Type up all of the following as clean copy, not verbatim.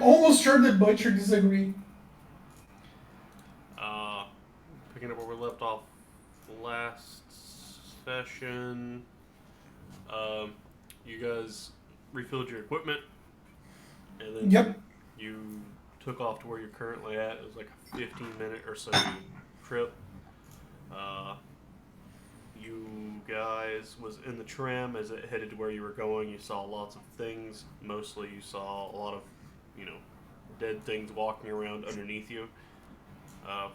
almost sure that Butcher disagree. Picking up where we left off last session. Um, you guys refilled your equipment, and then Yep. you took off to where you're currently at. It was like a 15-minute or so trip. Uh, you guys was in the tram as it headed to where you were going. You saw lots of things. Mostly, you saw a lot of, you know, dead things walking around underneath you,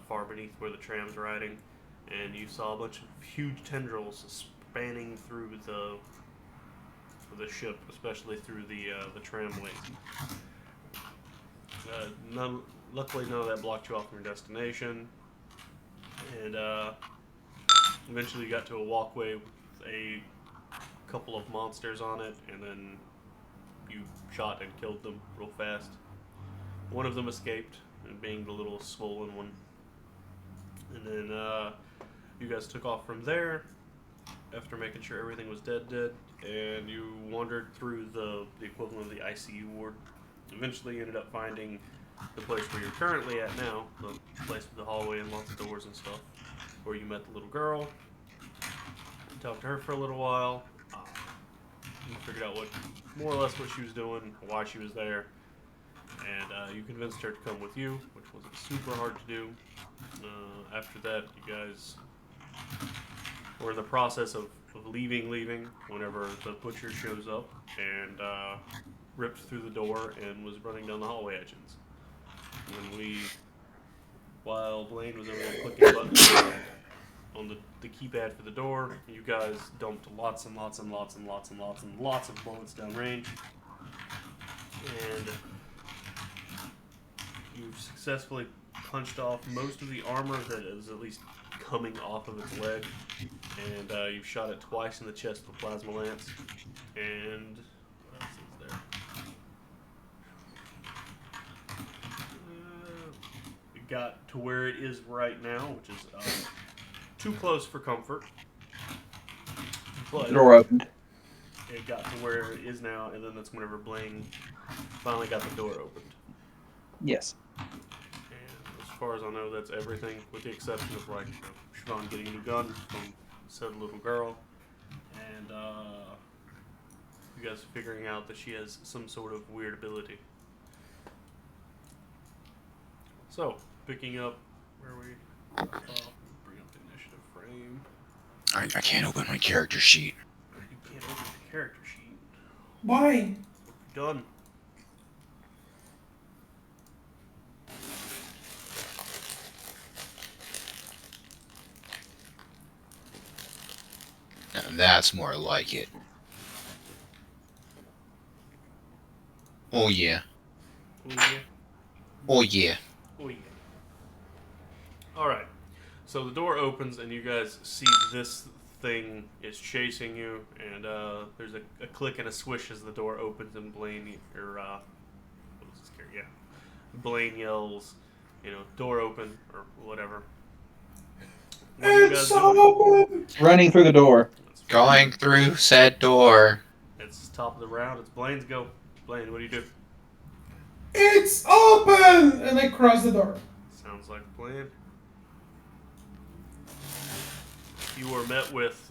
far beneath where the tram's riding, and you saw a bunch of huge tendrils spanning through the ship, especially through the tramway. None, luckily, none of that blocked you off from your destination, and eventually you got to a walkway with a couple of monsters on it, and then you shot and killed them real fast. One of them escaped, being the little swollen one, and then you guys took off from there after making sure everything was dead, and you wandered through the equivalent of the ICU ward. Eventually, you ended up finding the place where you're currently at now, the place with the hallway and lots of doors and stuff, where you met the little girl. You talked to her for a little while. You figured out what, more or less, what she was doing, why she was there, and you convinced her to come with you, which wasn't super hard to do. After that, you guys were in the process of leaving, whenever the butcher shows up and ripped through the door and was running down the hallway engines. While Blaine was over there clicking buttons on the keypad for the door, you guys dumped lots and lots and lots and lots and lots and lots of bullets down range, and you've successfully punched off most of the armor that is at least coming off of its leg, and you've shot it twice in the chest with a plasma lance, and what else is there? It got to where it is right now, which is too close for comfort, but Door opened. it got to where it is now, and then that's whenever Blaine finally got the door opened. Yes. And as far as I know, that's everything, with the exception of, like, Siobhan getting a new gun from said little girl, and you guys figuring out that she has some sort of weird ability. So, picking up where we left off, bring up the initiative frame. I can't open my character sheet. You can't open the character sheet. Why? Done. Now that's more like it. Oh yeah. Oh yeah. Oh yeah. Oh yeah. Alright. So the door opens and you guys see this thing is chasing you, and there's a click and a swish as the door opens, and Blaine, or what was this character? Yeah. Blaine yells, door open, or whatever. What are you guys It's doing? open! Running through the door. Going through said door. It's top of the round. It's Blaine's go. Blaine, what do you do? It's open! And I cross the door. Sounds like a plan. You are met with,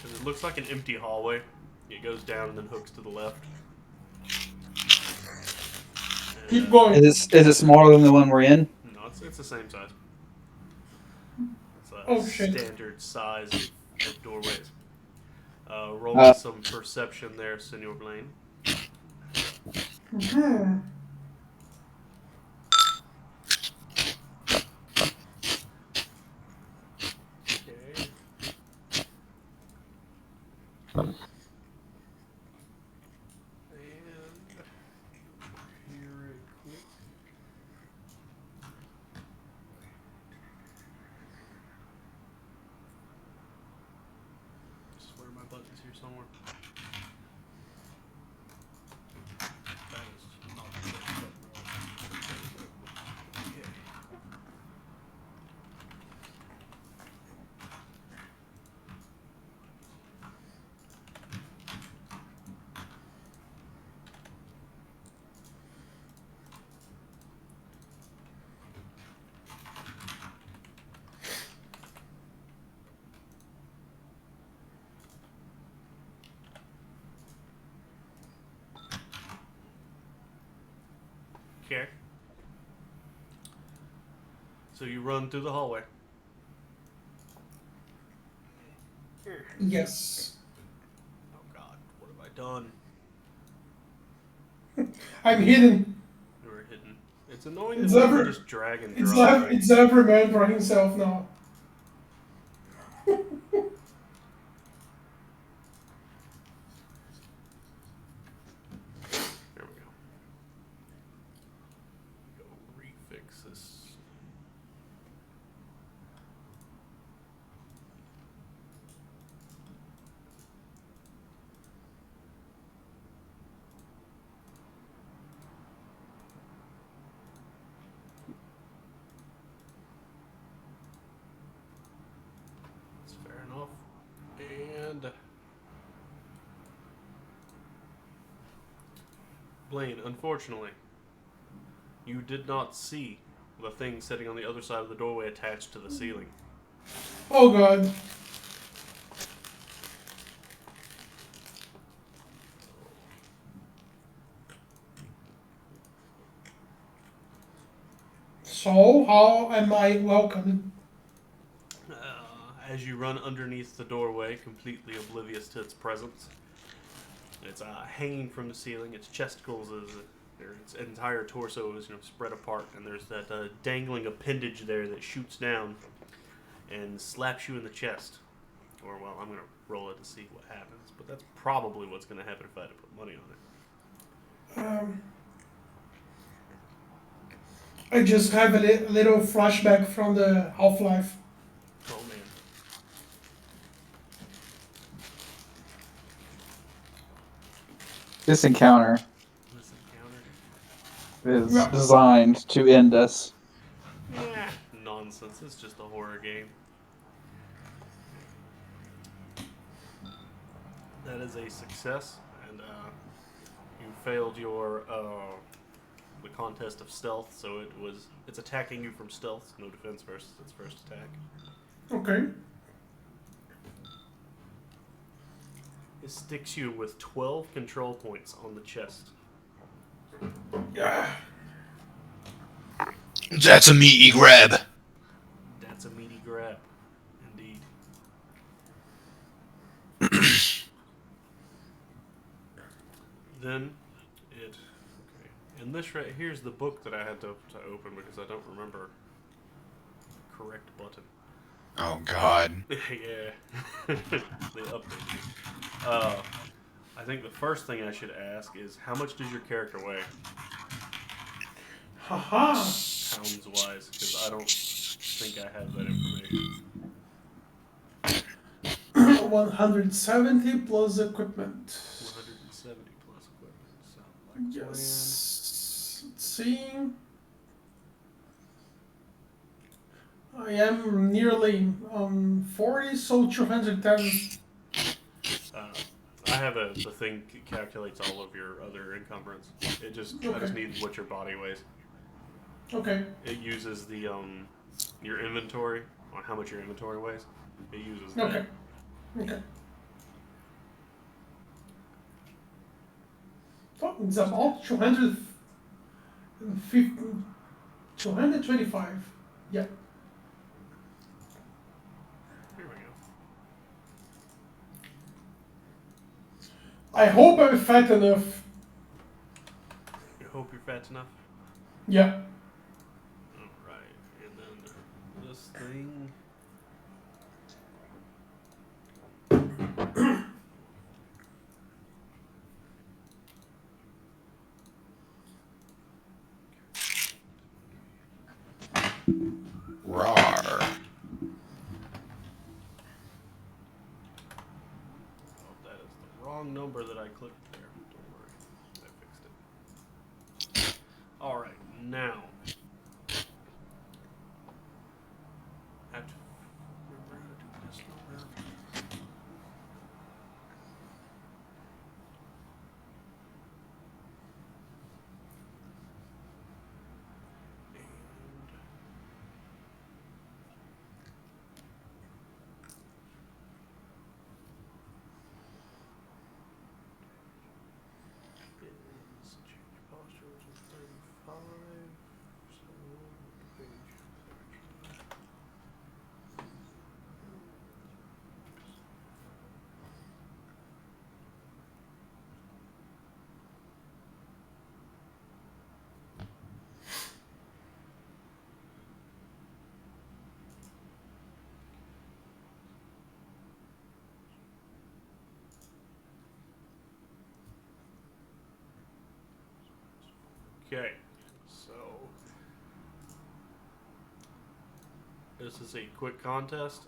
it looks like an empty hallway. It goes down and then hooks to the left. And, Keep going. Is it smaller than the one we're in? No, it's the same size. It's a Oh, shit. standard size of doorways. Roll me some perception there, Senor Blaine. Hmm. Okay. And here real quick. I swear my button's here somewhere. That is not the right button. Okay. Okay. So you run through the hallway. Yes. Oh God, what have I done? I'm hidden. You were hidden. It's annoying It's that we can ever. just drag and It's drop ever. things. It's ever man for himself now. There we go. Go refix this. That's fair enough. And Blaine, unfortunately, you did not see the thing sitting on the other side of the doorway attached to the ceiling. Oh God. So how am I welcome? As you run underneath the doorway, completely oblivious to its presence, it's hanging from the ceiling. Its chesticles its entire torso is spread apart, and there's that dangling appendage there that shoots down and slaps you in the chest. Or well, I'm gonna roll it to see what happens, but that's probably what's gonna happen if I had to put money on it. I just have a little flashback from the Half-Life. Oh man. This encounter This encounter? is Yeah. designed to end us. Nonsense. It's just a horror game. That is a success, and you failed your the contest of stealth, so it's attacking you from stealth, no defense versus its first attack. Okay. It sticks you with 12 control points on the chest. Yeah. That's a meaty grab. That's a meaty grab, indeed. Then it. Okay. And this right here's the book that I had to open because I don't remember the correct button. Oh God. Yeah. They updated it. I think the first thing I should ask is how much does your character weigh? Haha. Pounds wise, because I don't think I have that information. 170 plus equipment. 170 plus equipment. Sound like a Yes. Let's see. I am nearly 40, so 210. plan. I have the thing calculates all of your other encumbrance. I just Okay. need what your body weighs. Okay. It uses the your inventory on how much your inventory weighs. It uses that. Okay. Okay. So it's about 250, 225. Yeah. Here we go. I hope I'm fat enough. You hope you're fat enough. Yeah. Alright, and then this thing. Rawr. Oh, that is the wrong number that I clicked there. Don't worry. I fixed it. Alright, now. I have to remember how to do this number. Okay, so this is a quick contest.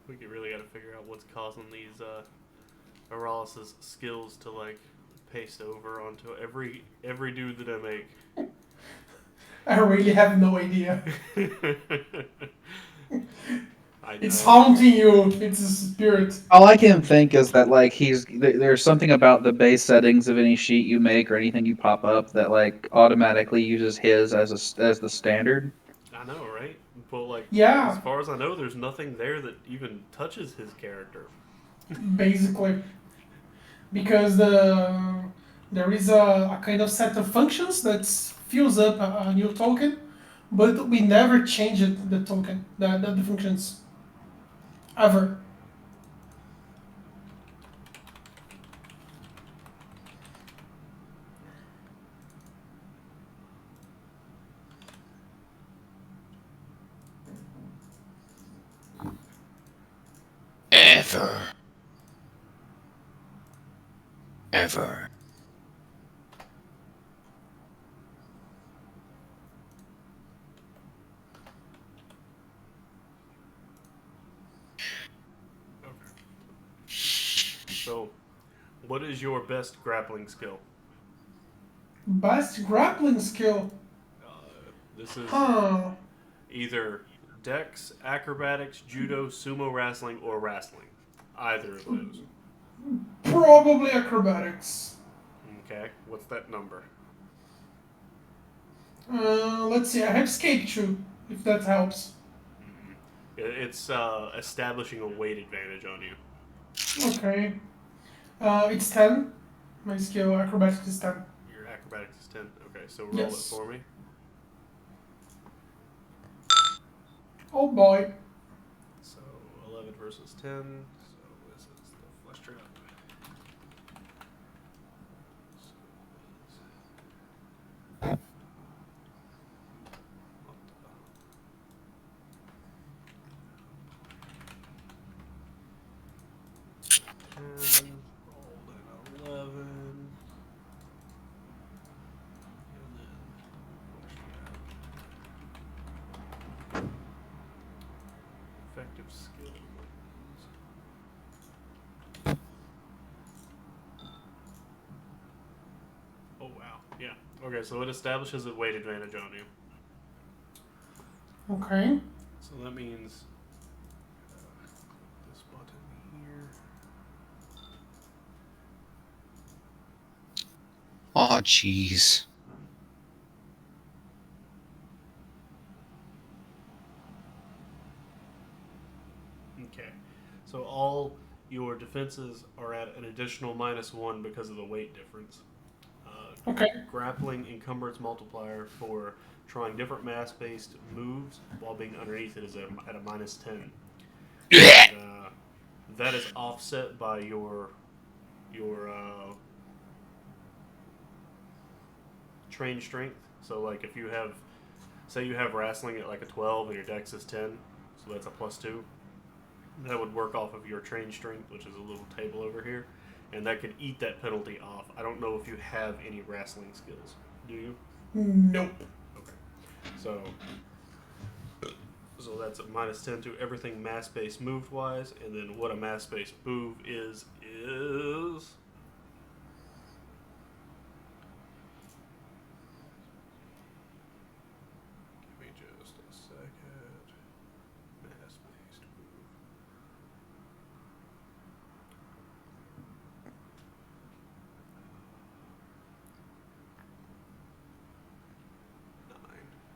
We really got to figure out what's causing these Auralis's skills to like paste over onto every dude that I make. I really have no idea. It's know. haunting you. It's a spirit. All I can think is that like there's something about the base settings of any sheet you make or anything you pop up that like automatically uses his as the standard. I know, right? But like, as Yeah, far as I know, there's nothing there that even touches his character. basically. Because there is a kind of set of functions that fills up a new token, but we never change it, the token, the functions, ever. Ever. Ever. So, what is your best grappling skill? Best grappling skill. This is Huh. either dex, acrobatics, judo, sumo wrestling, or wrestling. Either of those. Probably acrobatics. Okay, what's that number? Let's see, I have skate too, if that helps. It's establishing a weight advantage on you. Okay. It's 10. My skill acrobatics is 10. Your acrobatics is 10. Okay, so roll it Yes. for me. Oh boy. So 11 versus 10. So this is the flesh trap. Rolled an 11. And then flesh trap. Effective skill. Oh wow. Yeah. Okay, so it establishes a weight advantage on you. Okay. So that means this button here. Aw, jeez. Okay. So all your defenses are at an additional -1 because of the weight difference. Okay. Grappling encumbrance multiplier for trying different mass-based moves while being underneath it is at a -10. And, that is offset by your trained strength. So like if you have, say you have wrestling at like a 12 and your dex is 10, so that's a +2. That would work off of your trained strength, which is a little table over here, and that could eat that penalty off. I don't know if you have any wrestling skills. Do you? Nope. Okay. So that's a -10 to everything mass-based move-wise, and then what a mass-based move is. Give me just a second. Mass-based move.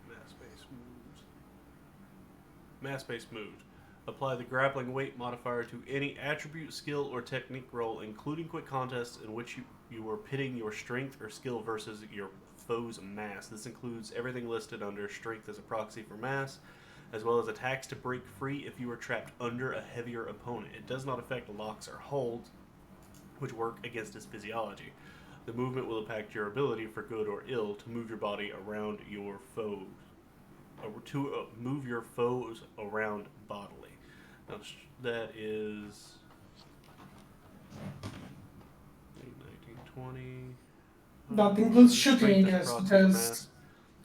Mass-based moves. Mass-based moves. Apply the grappling weight modifier to any attribute, skill, or technique roll, including quick contests in which you are pitting your strength or skill versus your foe's mass. This includes everything listed under strength as a proxy for mass, as well as attacks to break free if you are trapped under a heavier opponent. It does not affect locks or holds, which work against his physiology. The movement will impact your ability, for good or ill, to move your body around your foes, to move your foes around bodily. Now, that is 19, 20. That includes shooting, I Strength as a guess, proxy for because mass.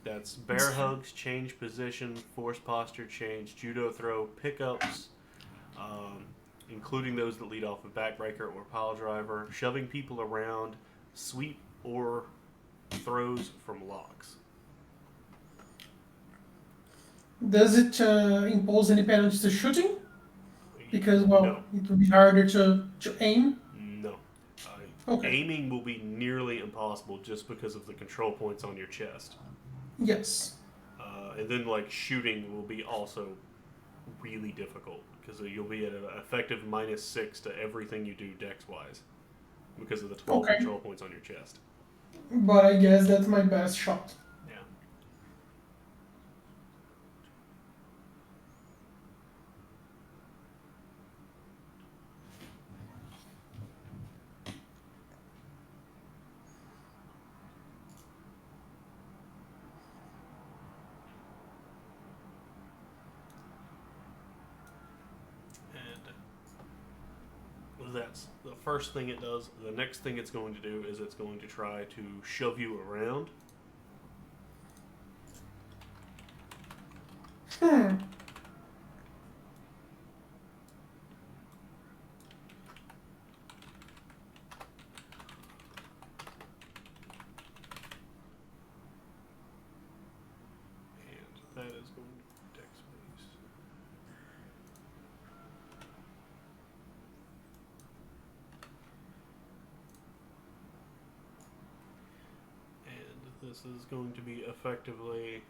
That's bear hugs, change position, force posture change, judo throw, pickups, um, including those that lead off a backbreaker or pile driver, shoving people around, sweep or throws from locks. does it impose any penalties to shooting? Because, well, No. it would be harder to aim. No. Okay. Aiming will be nearly impossible just because of the control points on your chest. Yes. And then, like, shooting will be also really difficult because you'll be at an effective -6 to everything you do dex-wise because of the 12 Okay. control points on your chest. But I guess that's my best shot. Yeah. And that's the first thing it does. The next thing it's going to do is it's going to try to shove you around. And that is going to be dex based. And this is going to be effectively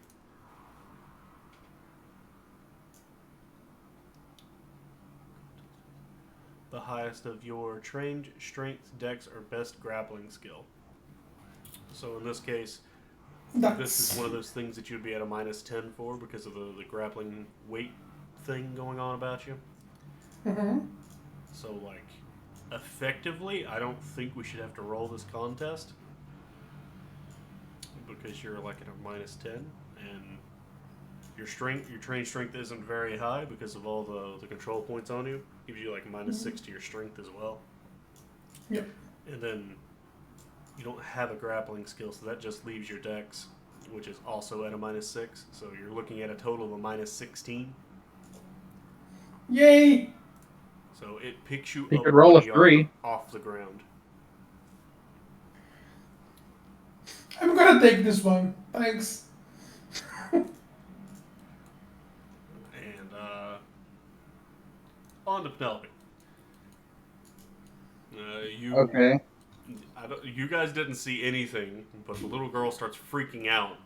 the highest of your trained strength, dex, or best grappling skill. So in this case, this is one of those things that you'd be at a -10 for because of the grappling weight thing going on about you. Mm-hmm. So, like, effectively, I don't think we should have to roll this contest because you're like at a -10, and your trained strength isn't very high because of all the control points on you. Gives you like a -6 to your strength as well. Yep. And then you don't have a grappling skill, so that just leaves your dex, which is also at a -6. So you're looking at a total of a -16. Yay! So it picks you He up could roll a 1 yard 3. off the ground. I'm gonna take this one. Thanks. And on to Penelope. Okay. You guys didn't see anything, but the little girl starts freaking out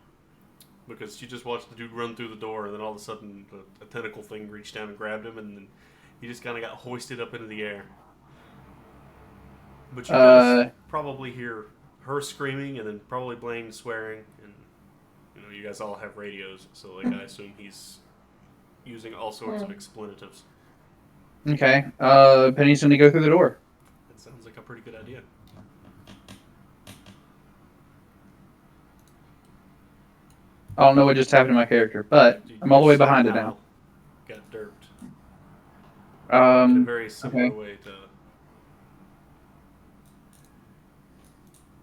because she just watched the dude run through the door, and then all of a sudden a tentacle thing reached down and grabbed him, and then he just kind of got hoisted up into the air. But you guys probably hear her screaming, and then probably Blaine swearing, and you guys all have radios, so like I assume he's using all sorts of expletives. Okay. Penny's gonna go through the door. That sounds like a pretty good idea. I don't know what just happened to my character, but I'm all the way behind it now. Got derped. In a very similar Okay. way to.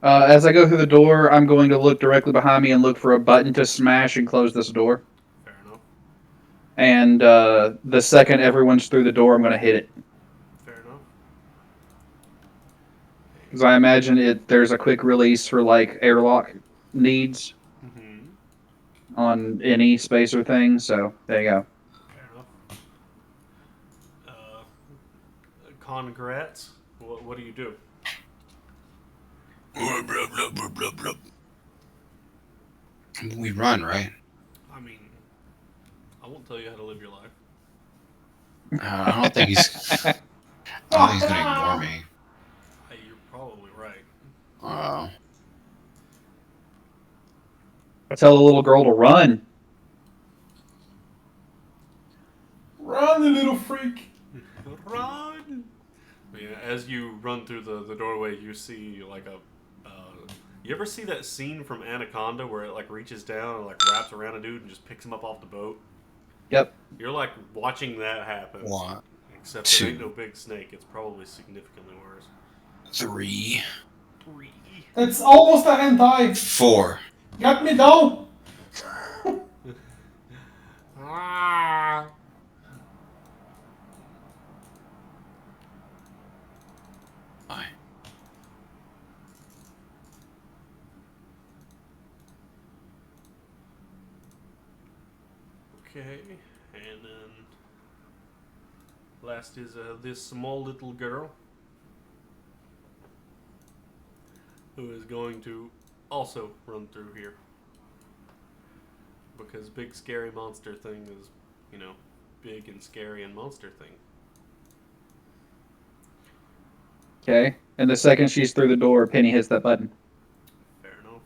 As I go through the door, I'm going to look directly behind me and look for a button to smash and close this door. Fair enough. And the second everyone's through the door, I'm going to hit it. Fair enough. Because I imagine there's a quick release for like airlock needs on any spacer thing. So there you go. Fair enough. Congrats. What do you do? We run, right? I mean, I won't tell you how to live your life. I don't think he's. I don't think he's gonna ignore me. Hey, you're probably right. Uh, Tell the little girl to run. Run, you little freak. Run! Yeah, as you run through the doorway, you see like a. You ever see that scene from Anaconda where it like reaches down and like wraps around a dude and just picks him up off the boat? Yep. You're like watching that happen. one, Except it ain't no two, big snake. It's probably significantly worse. 3, Three. That's almost a hentai. 4. Got me down. Ah. Fine. Okay, and then last is this small little girl who is going to also run through here because big scary monster thing is, you know, big and scary and monster thing. Okay. And the second she's through the door, Penny hits that button. Fair enough.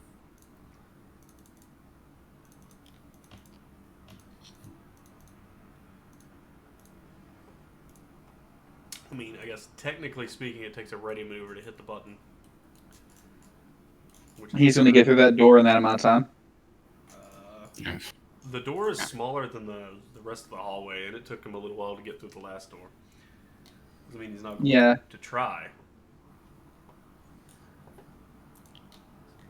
I mean, I guess technically speaking, it takes a ready maneuver to hit the button. Which is He's going to get through that door in that amount of time. Uh, the door is smaller than the rest of the hallway, and it took him a little while to get through the last door. Doesn't mean he's not going Yeah. to try.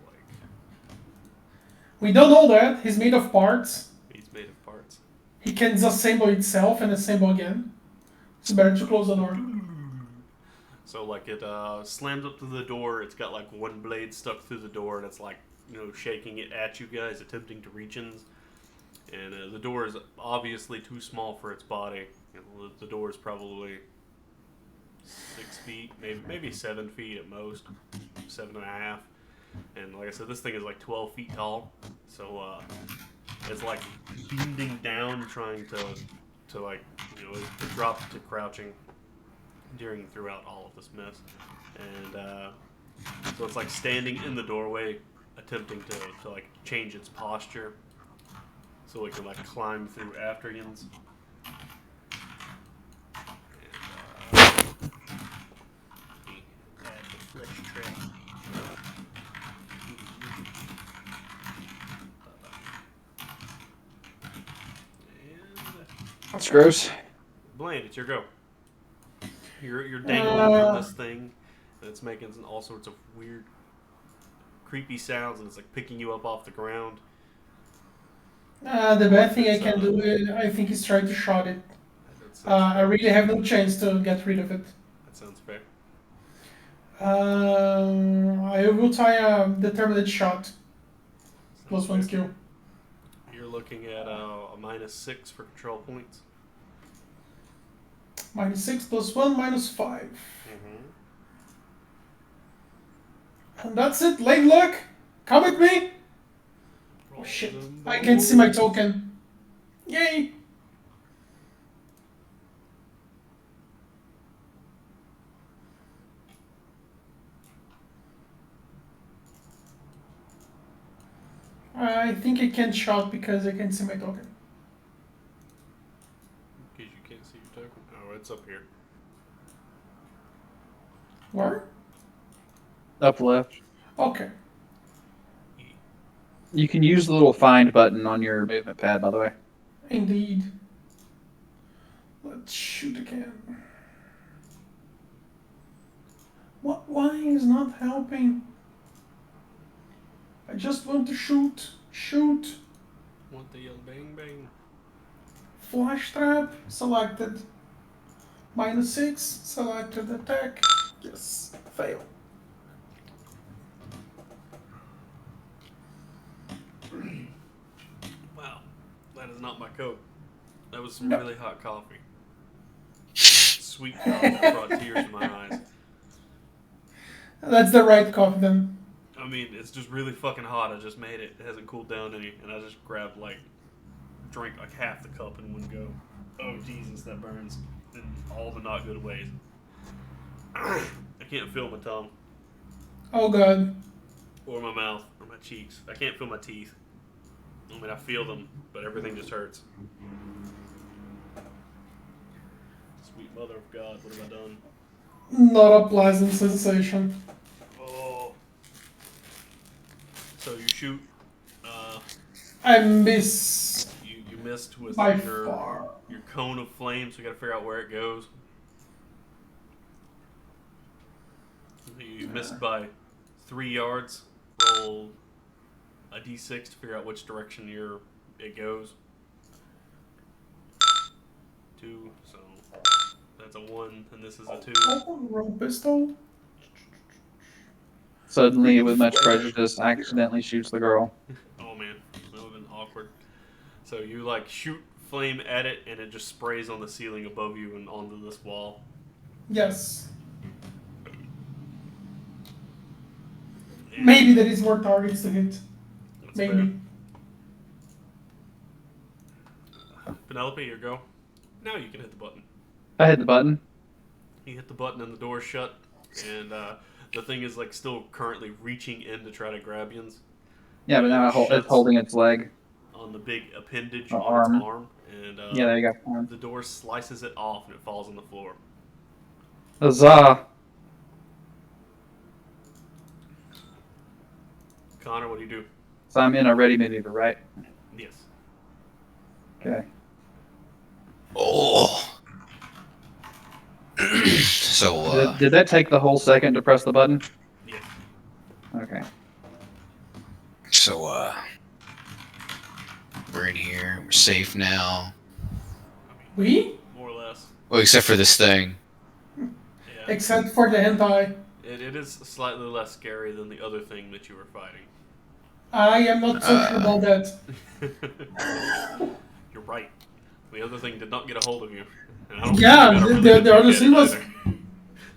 Like, We don't know that. He's made of parts. he's made of parts. He can disassemble itself and assemble again. It's better to close the door. So like it slams up to the door. It's got like one blade stuck through the door, and it's like, you know, shaking it at you guys, attempting to reach in. And the door is obviously too small for its body. You know, the door is probably 6 feet, maybe 7 feet at most, 7.5. And like I said, this thing is like 12 feet tall. So it's like bending down, trying to like, you know, it dropped to crouching throughout all of this mess. And so it's like standing in the doorway, attempting to like change its posture so it can like climb through aftergens. Add the flesh trap. And That's gross. Blaine, it's your go. You're dangling from Uh, this thing, and it's making all sorts of weird, creepy sounds, and it's like picking you up off the ground. the best thing I can do, I think, is try to shot it. That sounds I fair. really have no chance to get rid of it. That sounds fair. I will try a determined shot. Plus one Sounds fair. skill. You're looking at a -6 for control points. -6 plus 1, -5. Mm-hmm. And that's it. Lane luck. Come with me. Oh shit. I can see my token. Yay. I think I can't shot because I can see my token. Because you can't see your token. Oh, it's up here. Where? Up left. Okay. You can use the little find button on your movement pad, by the way. Indeed. Let's shoot again. What? Why is not helping? I just want to shoot. Shoot. Want the yell bang bang? Flash trap selected. -6 selected. Attack. Yes. Fail. Wow, that is not my coat. That was some No. really hot coffee. Sweet coffee that brought tears to my eyes. That's the right coffee then. I mean, it's just really fucking hot. I just made it. It hasn't cooled down any, and I just grabbed drank like half the cup in one go. Oh Jesus, that burns. in all the not good ways. I can't feel my tongue Oh god. or my mouth or my cheeks. I can't feel my teeth. I mean, I feel them, but everything just hurts. Sweet mother of God, what have I done? Not a pleasant sensation. Oh. So you shoot. Uh, I miss you missed with by your far. cone of flame, so you got to figure out where it goes. You missed by 3 yards. Roll a d6 to figure out which direction it goes. 2, so that's a 1, and this is a 2. Oh, roll pistol. Suddenly, with much prejudice, accidentally shoots the girl. Oh man, that would have been awkward. So you like shoot flame at it, and it just sprays on the ceiling above you and onto this wall. Yes. And Maybe there is more targets to hit. that's Maybe. fair. Penelope, your go. Now you can hit the button. I hit the button. You hit the button and the door's shut, and the thing is like still currently reaching in to try to grab you. Yeah, but now it's holding its leg. On the big appendage Or on arm. its arm, and Yeah, there you go. the door slices it off and it falls on the floor. Huzzah! Connor, what do you do? So I'm in a ready maneuver, right? Yes. Okay. Oh. So, Did that take the whole second to press the button? Yes. Okay. so, we're in here. We're safe now. We? More or less. Well, except for this thing. Yeah. Except for the hentai. It is slightly less scary than the other thing that you were fighting. I am not so sure about that. You're right. The other thing did not get a hold of you. And I don't Yeah, think you got a really the good other look at thing it was either.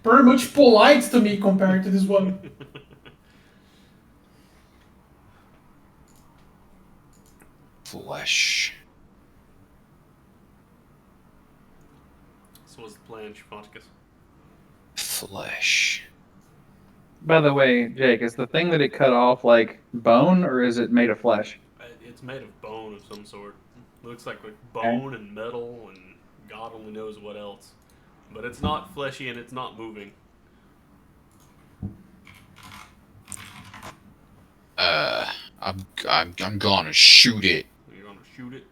very much polite to me compared to this one. Flesh. So what's the plan, Chifonticus? Flesh. By the way, Jake, is the thing that it cut off like bone, or is it made of flesh? It's made of bone of some sort. It looks like bone and metal and God only knows what else. But it's not fleshy and it's not moving. I'm gonna shoot it. You're gonna shoot it.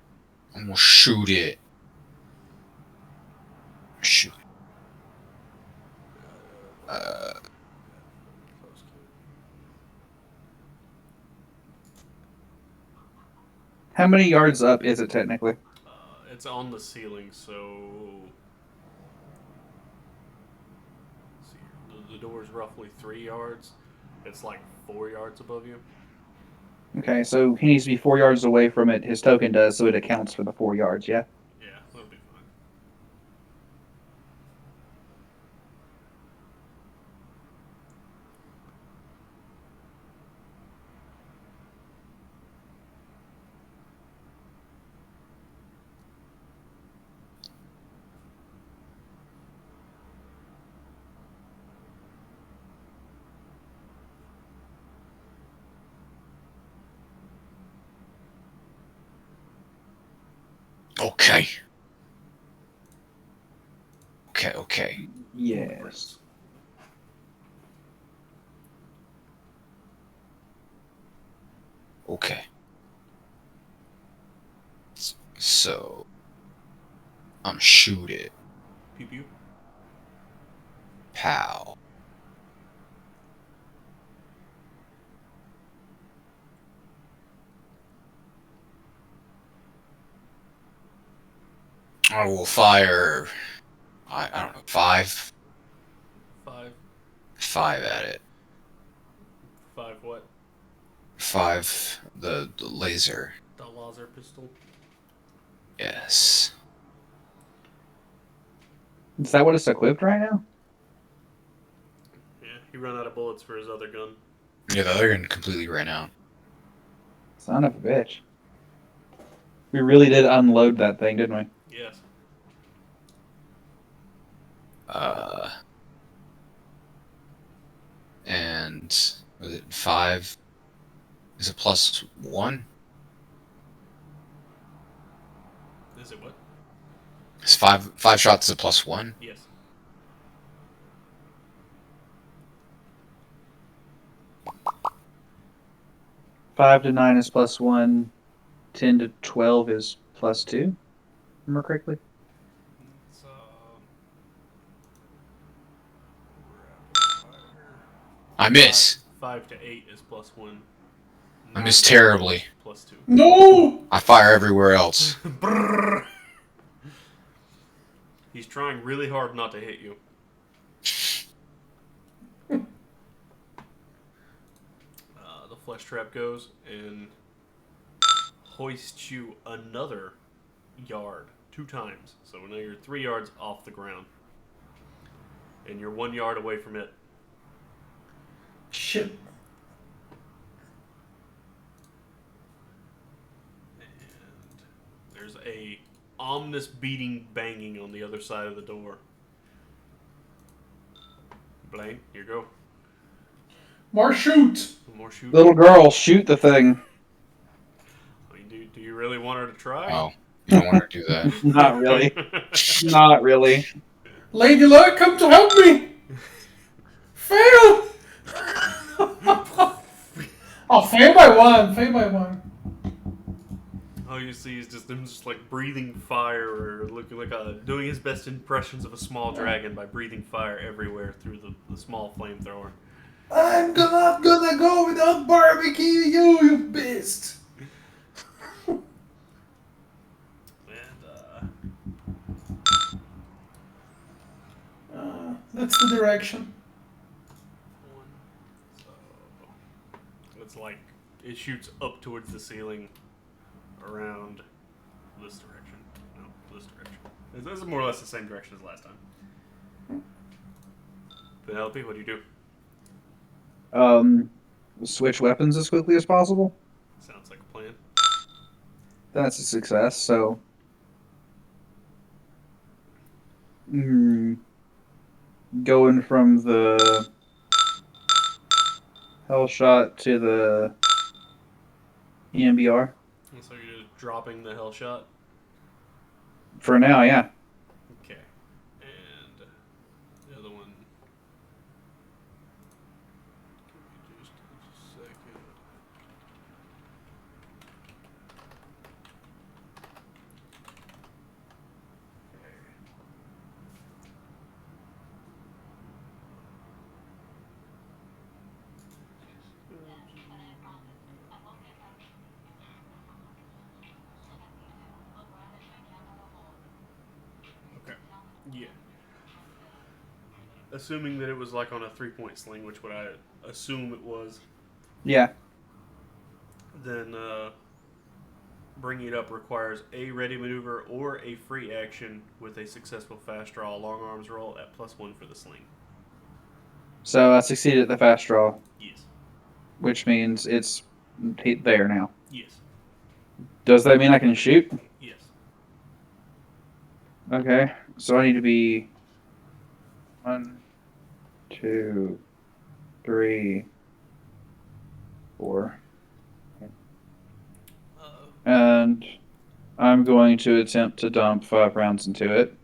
I'm gonna shoot it. Shoot. How many yards up is it technically? It's on the ceiling, so. Let's see here. The door's roughly 3 yards. It's like 4 yards above you. Okay, so he needs to be 4 yards away from it. His token does, so it accounts for the 4 yards. Yeah. Yeah, that'll be fine. Okay. Okay. Yes. Okay. So, I'm shoot it. Pew pew. Pow. I will fire. I don't know, 5 at it. 5 what? 5 the laser. The laser pistol. Yes. Is that what it's equipped right now? Yeah, he ran out of bullets for his other gun. Yeah, the other gun completely ran out. Son of a bitch. We really did unload that thing, didn't we? Yes. And was it 5? Is it +1? Is it what? Is five shots a +1? Yes. Five to 9 is +1. 10 to 12 is +2. Remember correctly? It's, I miss. 5 to 8 is +1. I miss terribly. +2. No! I fire everywhere else. Brrr. He's trying really hard not to hit you. The flesh trap goes and hoists you another yard 2 times. So now you're 3 yards off the ground. And you're 1 yard away from it. Shit. And there's a ominous beating banging on the other side of the door. Blaine, here you go. More shoot! More shooting. Little girl, shoot the thing. I mean, do you really want her to try? Oh, you don't want to do that. Not really. Not really. Lady Luck, come to help me! Fail! Oh, fail by 1. Fail by 1. All you see is just him just like breathing fire or looking like doing his best impressions of a small dragon by breathing fire everywhere through the small flamethrower. I'm not gonna go without barbecue you beast! And That's the direction. so it's like it shoots up towards the ceiling around this direction. No, this direction. This is more or less the same direction as last time. Penelope, what do you do? Switch weapons as quickly as possible. Sounds like a plan. That's a success, so. Going from the hell shot to the EMBR. And so you're just dropping the hell shot. For now, yeah. Okay. And the other one. Give me just a second. Okay. Yeah. Assuming that it was like on a 3-point sling, which would I assume it was, Yeah. then bringing it up requires a ready maneuver or a free action with a successful fast draw long arms roll at +1 for the sling. So I succeeded at the fast draw, Yes. which means it's there now. Yes. Does that mean I can shoot? Yes. Okay. So I need to be 1, 2, 3, 4. And I'm going to attempt to dump 5 rounds into it.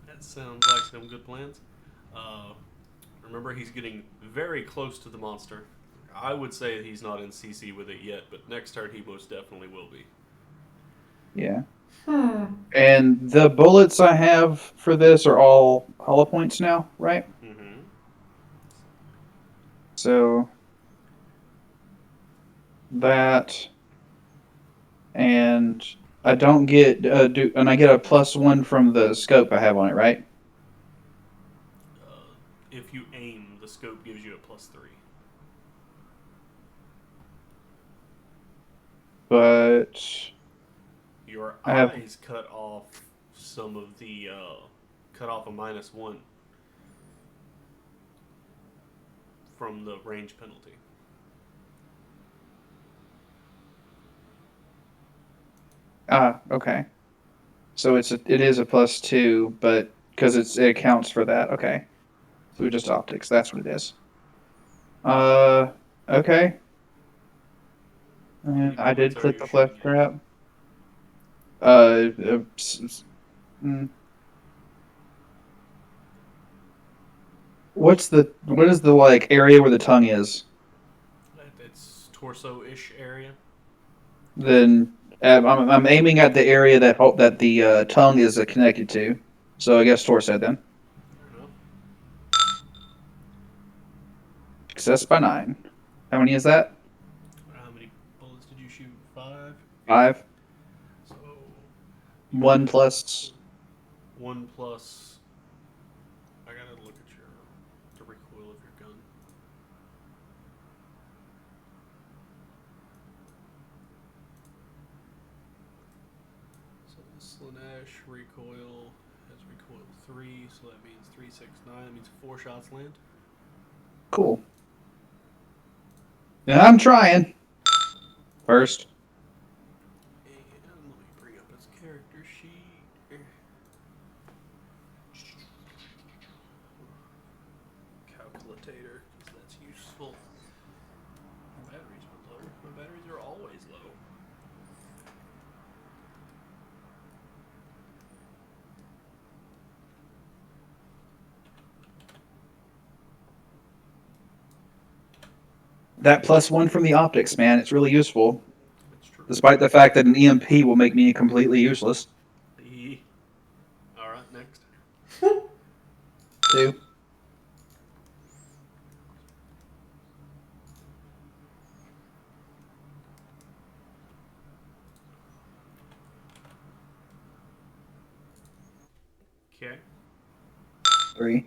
That sounds like some good plans. Remember, he's getting very close to the monster. I would say he's not in CC with it yet, but next turn he most definitely will be. Yeah. And the bullets I have for this are all hollow points now, right? Mm-hmm. So that, and I don't get and I get a +1 from the scope I have on it, right? If you aim, the scope gives you a +3. But Your I have- eyes cut off some of the cut off a -1 from the range penalty. okay. So it is a +2, but because it accounts for that. Okay, so just optics. That's what it is. Okay. How many I did bullets are click you the shooting left at? grab. Mm. What is the like area where the tongue is? It's torso-ish area. Then I'm aiming at the area that the tongue is connected to. So I guess torso then. Fair enough. Success by 9. How many is that? How many bullets did you shoot? 5. 5. So you 1 got plus. 1 plus. I gotta look at the recoil of your gun. So the Slanesh recoil has recoil 3, so that means 3, 6, 9. That means 4 shots land. Cool. Yeah, I'm trying. First. And let me bring up his character sheet. Calculator, because that's useful. My batteries are low. My batteries are always low. That +1 from the optics, man, it's really useful. That's true. Despite the fact that an EMP will make me completely useless. Alright, next. 2. Okay. 3.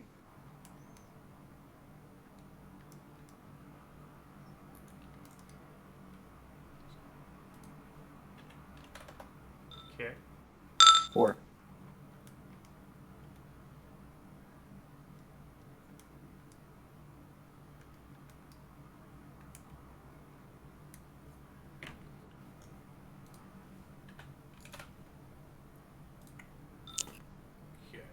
Okay. 4. Okay.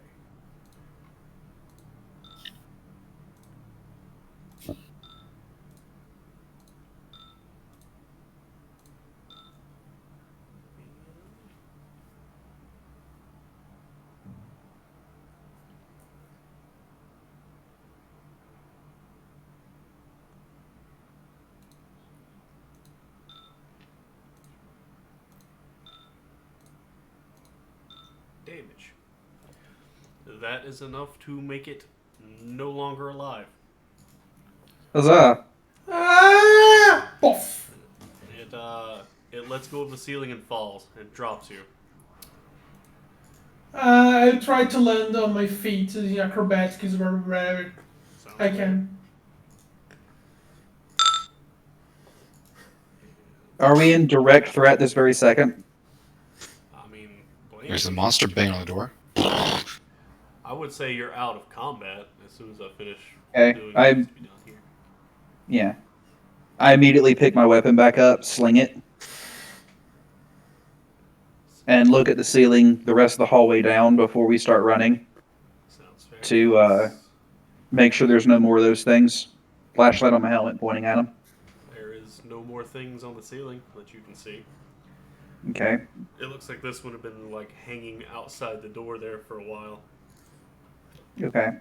Damage. That is enough to make it no longer alive. Huzzah. Ah! Poof! It lets go of the ceiling and falls and drops you. I try to land on my feet in acrobatics wherever Sounds I fair. can. Are we in direct threat this very second? I mean, There's the blatantly. monster banging on the door. I would say you're out of combat as soon as I finish Okay. doing what needs to be done here. Yeah. I immediately pick my weapon back up, sling it, and look at the ceiling the rest of the hallway down before we start running Sounds fair. to make sure there's no more of those things. Flashlight on my helmet pointing at them. There is no more things on the ceiling that you can see. Okay. It looks like this would have been like hanging outside the door there for a while. Okay.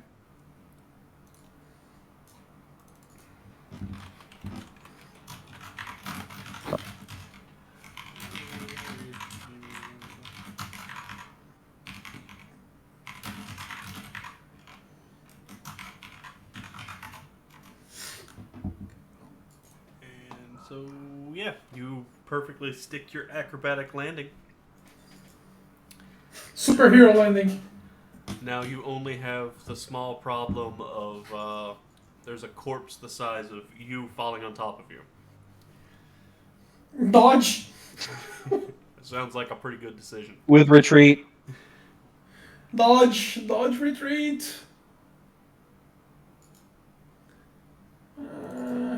And so, yeah, you perfectly stick your acrobatic landing. Superhero landing. Now you only have the small problem of there's a corpse the size of you falling on top of you. Dodge. It sounds like a pretty good decision. With retreat. Dodge. Dodge retreat.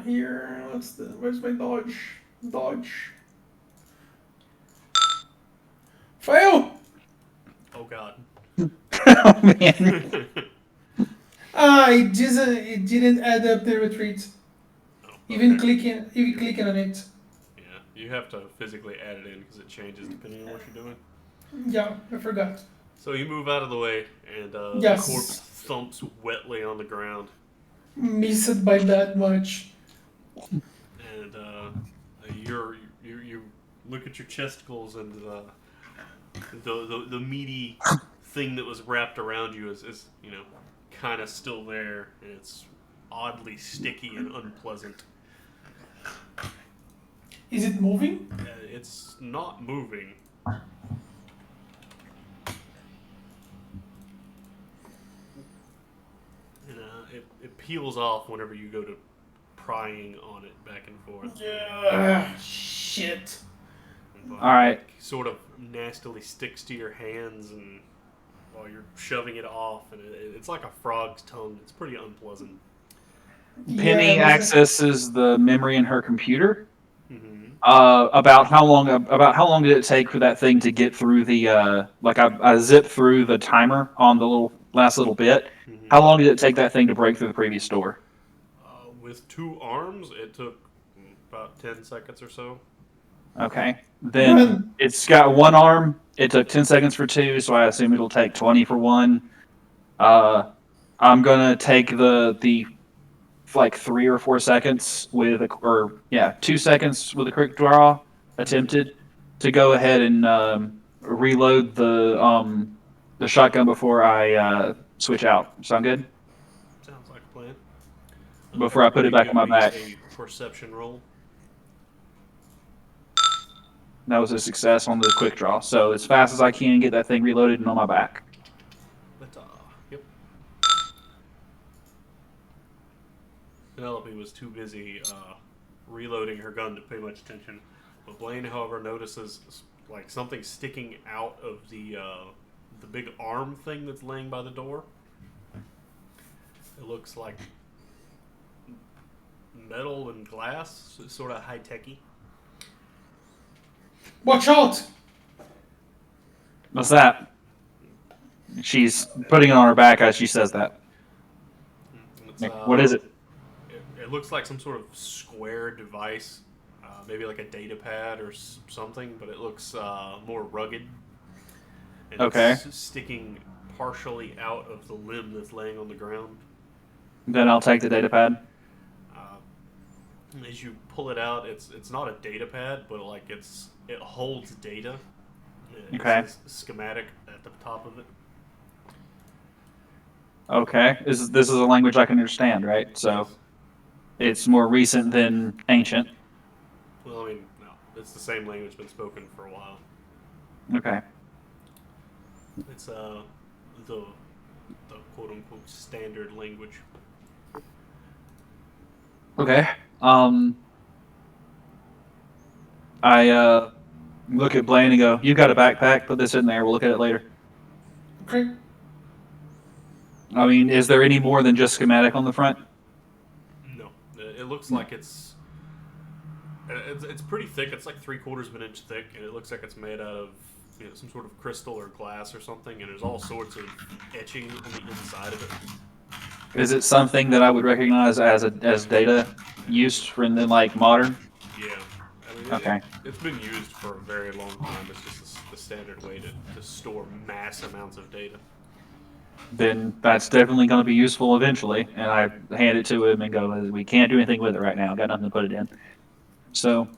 Here. Where's my dodge? Dodge. Fail! Oh god. Oh man. It didn't add up the retreat. Oh, Even okay. clicking on it. Yeah, you have to physically add it in because it changes depending on what you're doing. Yeah, I forgot. So you move out of the way, and the corpse Yes. thumps wetly on the ground, Missed by that much. and you look at your chesticles, and the meaty thing that was wrapped around you is kind of still there, and it's oddly sticky and unpleasant. Is it moving? It's not moving. And it peels off whenever you go to prying on it back and forth. Shit. But All right. it sort of nastily sticks to your hands, and while you're shoving it off, and it's like a frog's tongue. It's pretty unpleasant. Penny Yeah, accesses the memory in her computer. Mm-hmm. About how long did it take for that thing to get through the I zipped through the timer on the last little bit. Mm-hmm. How long did it take that thing to break through the previous door? With 2 arms, it took about 10 seconds or so. Okay. Then Run. it's got one arm. It took 10 seconds for two, so I assume it'll take 20 for one. I'm gonna take the like 3 or 4 seconds with 2 seconds with a quick draw attempted to go ahead and reload the shotgun before I switch out. Sound good? Sounds like a plan. Before I put it You back on give my me back. a perception roll. That was a success on the quick draw. So as fast as I can, get that thing reloaded and on my back. But, yep. Penelope was too busy reloading her gun to pay much attention. But Blaine, however, notices like something sticking out of the big arm thing that's laying by the door. It looks like metal and glass, sort of high techy. Watch out! What's that? She's putting it on her back as she says that. It's, What is it? It looks like some sort of square device, maybe like a data pad or something, but it looks more rugged. And Okay. It's sticking partially out of the limb that's laying on the ground. Then I'll take the data pad. As you pull it out, it's not a data pad, but like it holds data. It Okay. says schematic at the top of it. Okay. This is a language I can understand, right? So it's more recent than ancient. Well, I mean, no, it's the same language been spoken for a while. Okay. It's the quote unquote standard language. Okay. I look at Blaine and go, "You've got a backpack. Put this in there. We'll look at it later." Okay. I mean, is there any more than just schematic on the front? No, it looks like it's pretty thick. It's like 3/4 of an inch thick, and it looks like it's made out of some sort of crystal or glass or something. And there's all sorts of etching on the inside of it. Is it something that I would recognize as data used for then like modern? Yeah, I mean, Okay. it's been used for a very long time. It's just the standard way to store mass amounts of data. Then that's definitely going to be useful eventually. And I hand it to him and go, "We can't do anything with it right now. Got nothing to put it in." So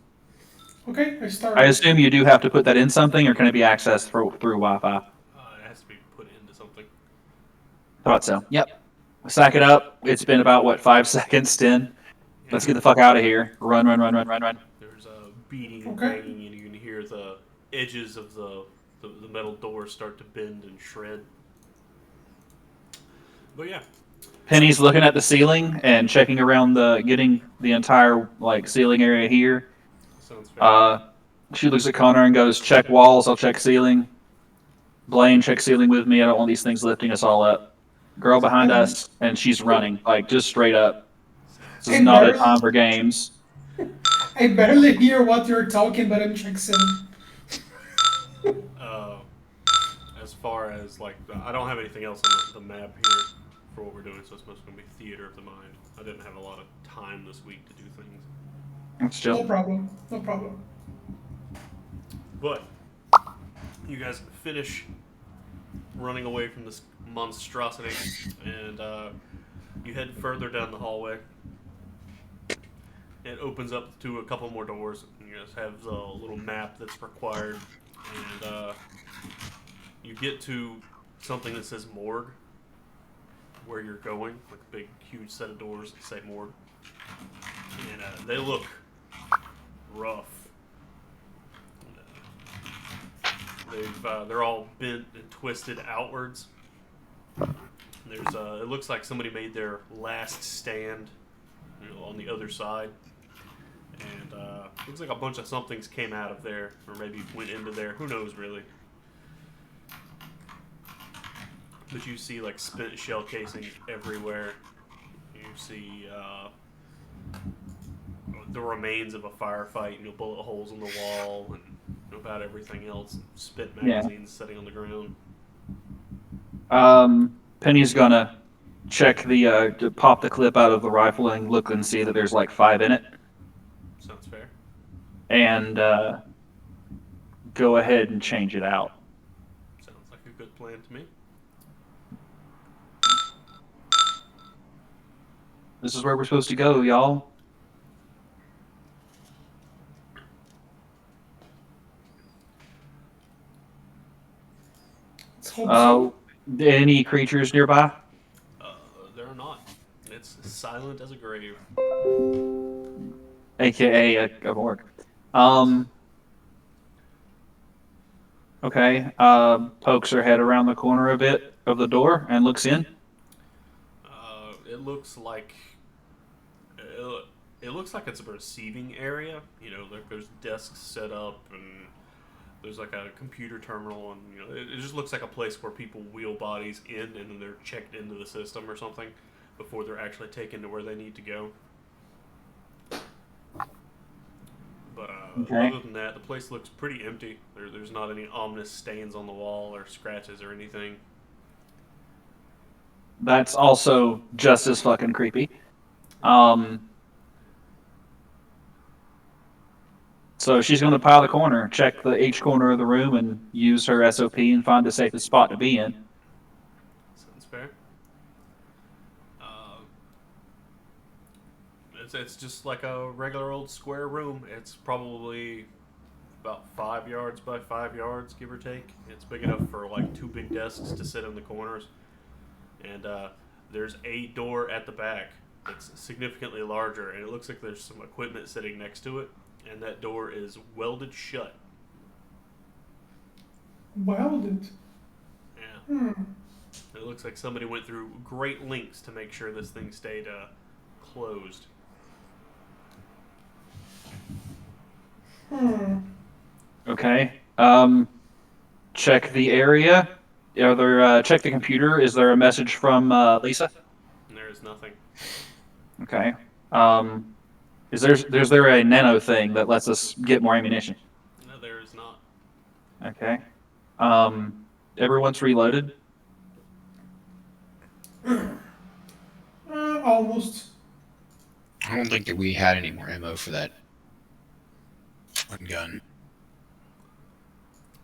Okay, I start. I assume you do have to put that in something, or can it be accessed through Wi-Fi? It has to be put into something. Thought so. Yep. Sack it up. It's been about what 5 seconds. 10. Let's get the fuck out of here. Run, run, run, run, run, run. There's a beating, Okay. banging, and you can hear the edges of the metal door start to bend and shred. But yeah, Penny's looking at the ceiling and checking around getting the entire like ceiling area here. sounds fair. She looks at Connor and goes, "Check walls. I'll check ceiling." Blaine, check ceiling with me. I don't want these things lifting us all up. Girl behind us, and she's running like just straight up. This is not a time for games. I barely hear what you're talking, but I'm checking. Uh, as far as like, I don't have anything else on the map here for what we're doing, so it's supposed to be theater of the mind. I didn't have a lot of time this week to do things. That's No chill. problem. No problem. But you guys finish running away from this monstrosity, and you head further down the hallway. It opens up to a couple more doors. And you guys have the little map that's required, and you get to something that says Morgue, where you're going, like a big, huge set of doors that say Morgue, and they look rough. They're all bent and twisted outwards. There's it looks like somebody made their last stand, on the other side, and looks like a bunch of somethings came out of there, or maybe went into there. Who knows, really? But you see like spent shell casings everywhere. You see the remains of a firefight, bullet holes in the wall, and about everything else. Spent magazines sitting on the ground. Penny's gonna check to pop the clip out of the rifle and look and see that there's like 5 in it, Sounds fair. and go ahead and change it out. Sounds like a good plan to me. This is where we're supposed to go, y'all. Let's hope so. Any creatures nearby? There are not. It's silent as a grave. AKA a morgue. Okay. Pokes her head around the corner a bit of the door and looks in. It looks like it's a receiving area. There's desks set up, and there's like a computer terminal, and it just looks like a place where people wheel bodies in, and then they're checked into the system or something before they're actually taken to where they need to go. But Okay. Other than that, the place looks pretty empty. There's not any ominous stains on the wall or scratches or anything. That's also just as fucking creepy. So she's going to pile the corner, check each corner of the room, and use her SOP and find the safest spot to be in. Sounds fair. It's just like a regular old square room. It's probably about 5 yards by 5 yards, give or take. It's big enough for like 2 big desks to sit in the corners. And there's a door at the back that's significantly larger, and it looks like there's some equipment sitting next to it, and that door is welded shut. Welded. Yeah. It looks like somebody went through great lengths to make sure this thing stayed closed. Okay. Check the area. Check the computer. Is there a message from Lisa? There is nothing. Okay. Is there a nano thing that lets us get more ammunition? No, there is not. Okay. Everyone's reloaded. Almost. I don't think that we had any more ammo for that one gun.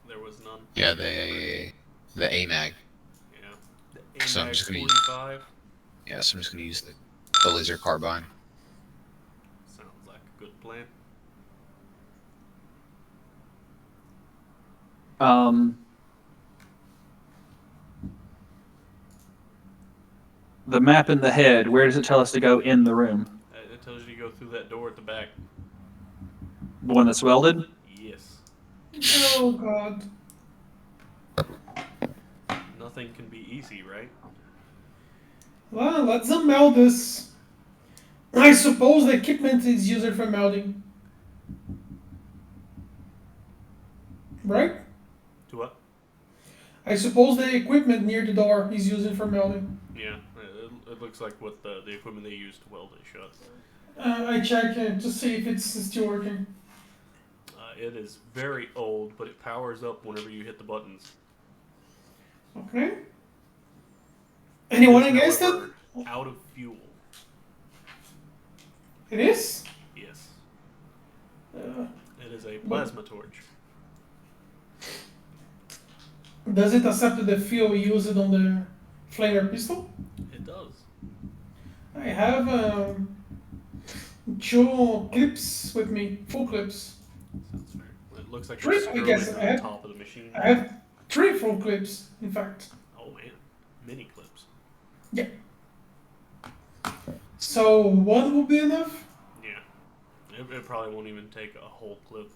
There was none. Yeah, the AMAG. Yeah. The So I'm AMAG just gonna 45 Yeah, so I'm just gonna use the laser carbine. sounds like a good plan. The map in the head. Where does it tell us to go in the room? It tells you to go through that door at the back. The one that's welded. Yes. Oh god. Nothing can be easy, right? Well, let's meld this. I suppose the equipment is used for melding. Right? To what? I suppose the equipment near the door is used for melding. Yeah, it looks like what the equipment they use to weld it shut. I check to see if it's still working. It is very old, but it powers up whenever you hit the buttons. Okay. Anyone It is, against it? however, out of fuel. It is? Yes. Uh, It is a but plasma torch. does it accept the fuel used on the flamer pistol? It does. I have two clips with me, full clips. Sounds fair. It looks like they're Three, I screwing guess. into the top of the machine. I have three full clips, in fact. Oh man, mini clips. Yeah. So one will be enough? Yeah. It probably won't even take a whole clip.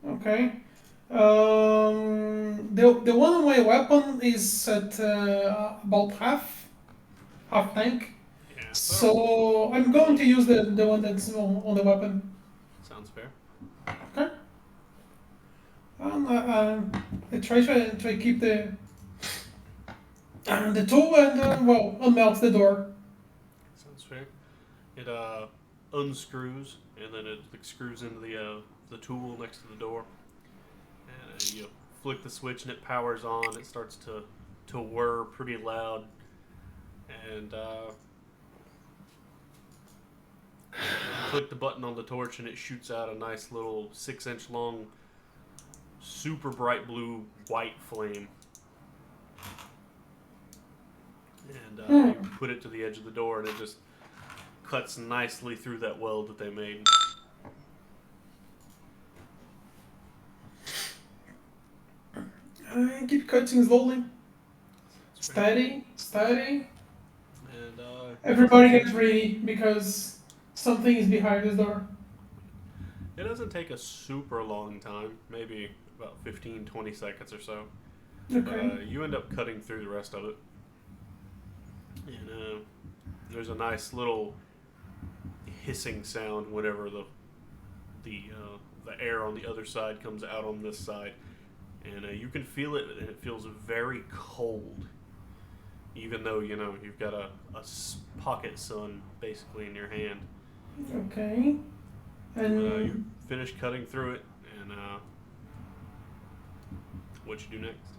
Okay. The one on my weapon is at about half tank. Yeah. So I'm going to use the one that's on the weapon. Sounds fair. Okay. I try keep the tool and well unmelt the door. Sounds fair. It unscrews and then it like, screws into the tool next to the door, and you flick the switch and it powers on. It starts to whir pretty loud, and click the button on the torch and it shoots out a nice little 6-inch long, super bright blue white flame. And you put it to the edge of the door and it just cuts nicely through that weld that they made. I keep cutting slowly. Steady. And Everybody gets ready because something is behind this door. it doesn't take a super long time, maybe about 15-20 seconds or so. Okay. But you end up cutting through the rest of it. And there's a nice little hissing sound whenever the air on the other side comes out on this side, and you can feel it, and it feels very cold, even though you've got a pocket sun basically in your hand. Okay. And You finish cutting through it, and what you do next?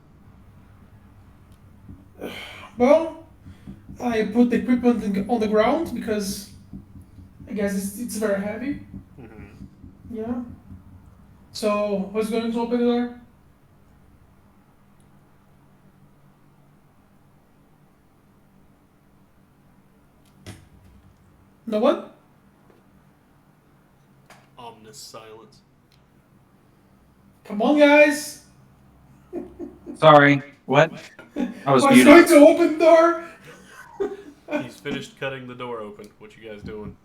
well, I put the equipment on the ground because I guess it's very heavy. Mm-hmm. Yeah. So who's going to open the door? No one? Ominous silence. Come on, guys! Sorry. What? I was Who's muted. going to open the door? He's finished cutting the door open. What you guys doing?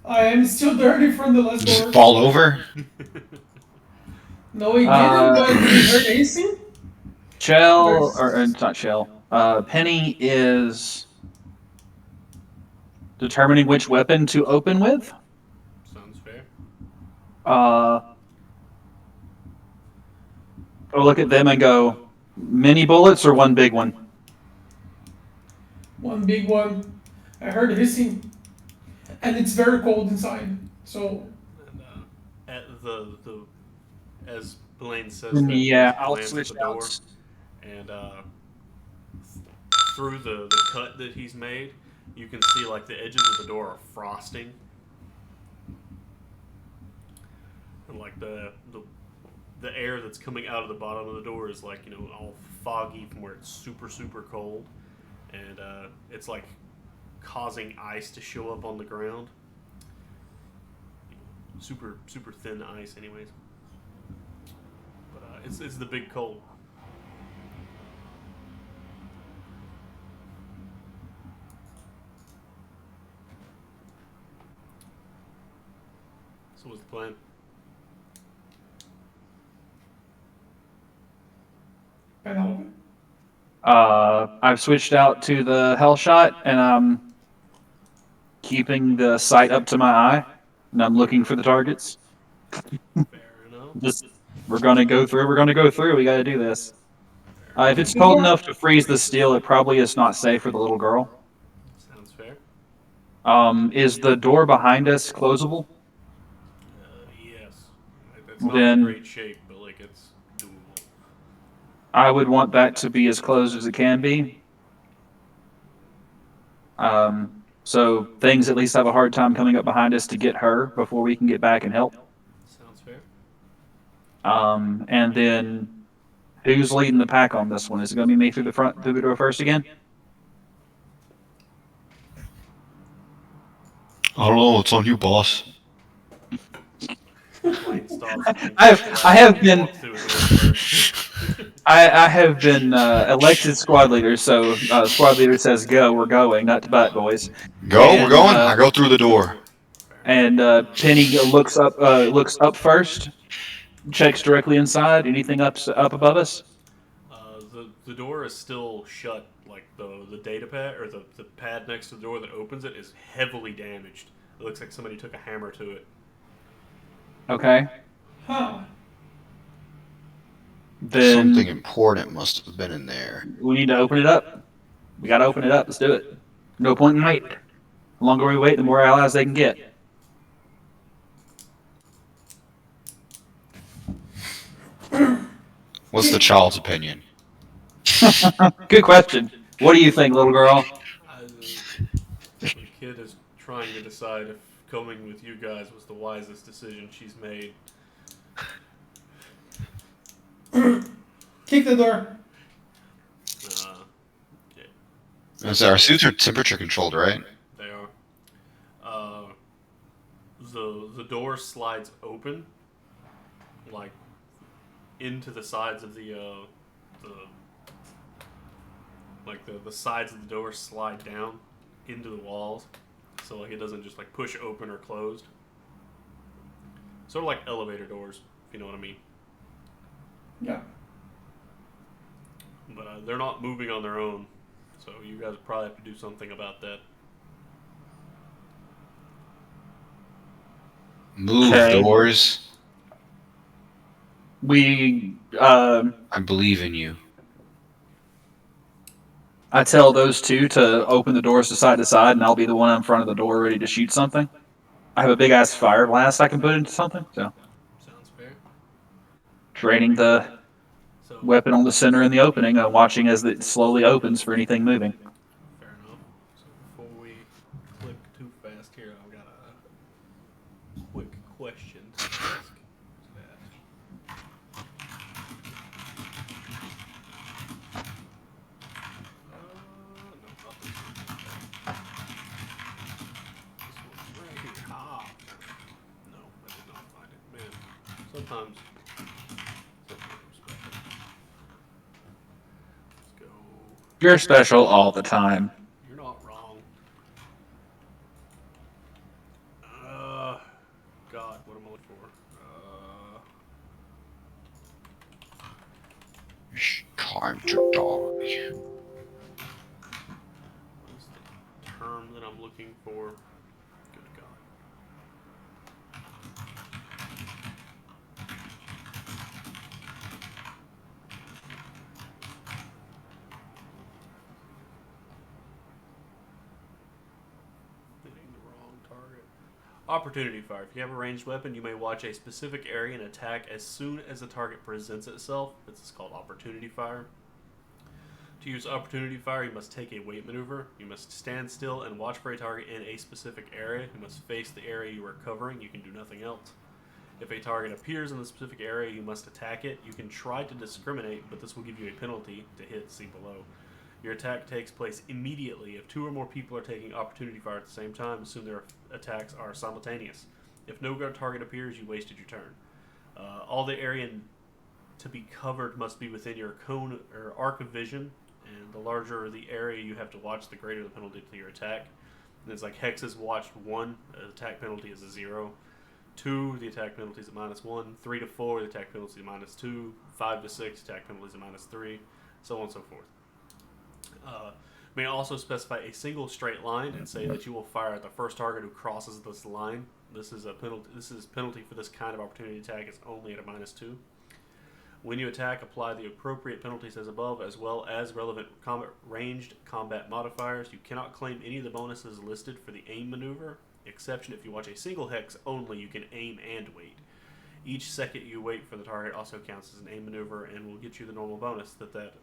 I am still dirty from the last Does door. it fall over? No, he didn't, but he heard hissing. Shell, There's- or it's not Shell. Penny is determining which weapon to open with. Sounds fair. I'll look at them and go, mini bullets or one big one? One big one. I heard hissing. And it's very cold inside. So, And at the as Blaine says that, Yeah, you I'll glance switch at the door, out. and through the cut that he's made, you can see like the edges of the door are frosting, and like the air that's coming out of the bottom of the door is like all foggy from where it's super cold, and it's like causing ice to show up on the ground. Super thin ice, anyways. But it's the big cold. So what's the plan? Penelope. I've switched out to the hell shot, and I'm keeping the sight up to my eye, and I'm looking for the targets. Fair enough. Just we're gonna go through. We're gonna go through. We got to do this. If it's cold enough to freeze the steel, it probably is not safe for the little girl. Sounds fair. Is the door behind us closable? Yes. It's not in Then- great shape, but like it's doable. I would want that to be as closed as it can be. So things at least have a hard time coming up behind us to get her before we can get back and help. Sounds fair. And then who's leading the pack on this one? Is it going to be me through the door first again? I don't know. It's on you, boss. Plane stops. And I have been walks through a door first. I have been elected squad leader, so squad leader says go. We're going, not to bat, boys. Go. And, We're going. I go through the door. And Penny looks up first, checks directly inside. Anything up above us? The door is still shut. Like the data pad or the pad next to the door that opens it is heavily damaged. It looks like somebody took a hammer to it. Okay. Huh. Then Something important must have been in there. we need to open it up. We got to open it up. Let's do it. No point in waiting. The longer we wait, the more allies they can get. What's the child's opinion? Good question. What do you think, little girl? The kid is trying to decide if coming with you guys was the wisest decision she's made. Kick the door. Yeah, So our suits are temperature controlled, right? they are. The door slides open, like into the sides of the sides of the door slide down into the walls, so like it doesn't just like push open or closed. Sort of like elevator doors, if you know what I mean. Yeah. But they're not moving on their own, so you guys probably have to do something about that. Move Okay. doors. We I believe in you. I tell those two to open the doors to side, and I'll be the one in front of the door ready to shoot something. I have a big ass fire blast I can put into something, so Sounds fair. training the So weapon on the center in the opening and watching as it slowly opens for anything moving. fair enough. So before we click too fast here, I've got a quick question to ask. No, not this one. This one's right here. Ah! No, I did not find it. Man, sometimes I'm special. Let's go. You're special all the time. You're not wrong. God, what am I looking for? It's time to die. What's the term that I'm looking for? Good God. Hitting the wrong target. Opportunity fire. If you have a ranged weapon, you may watch a specific area and attack as soon as the target presents itself. This is called opportunity fire. To use opportunity fire, you must take a wait maneuver. You must stand still and watch for a target in a specific area. You must face the area you are covering. You can do nothing else. If a target appears in the specific area, you must attack it. You can try to discriminate, but this will give you a penalty to hit. See below. Your attack takes place immediately. If two or more people are taking opportunity fire at the same time, assume their attacks are simultaneous. If no target appears, you wasted your turn. All the area to be covered must be within your cone or arc of vision, and the larger the area you have to watch, the greater the penalty to your attack. And it's like hexes watched 1, the attack penalty is a 0. 2, the attack penalty is a -1. 3 to 4, the attack penalty is a -2. 5 to 6, attack penalty is a -3. So on and so forth. May also specify a single straight line and say that you will fire at the first target who crosses this line. This is a penalty. This is penalty for this kind of opportunity attack is only at a -2. When you attack, apply the appropriate penalties as above, as well as relevant ranged combat modifiers. You cannot claim any of the bonuses listed for the aim maneuver. Exception: if you watch a single hex only, you can aim and wait. Each second you wait for the target also counts as an aim maneuver and will get you the normal bonus that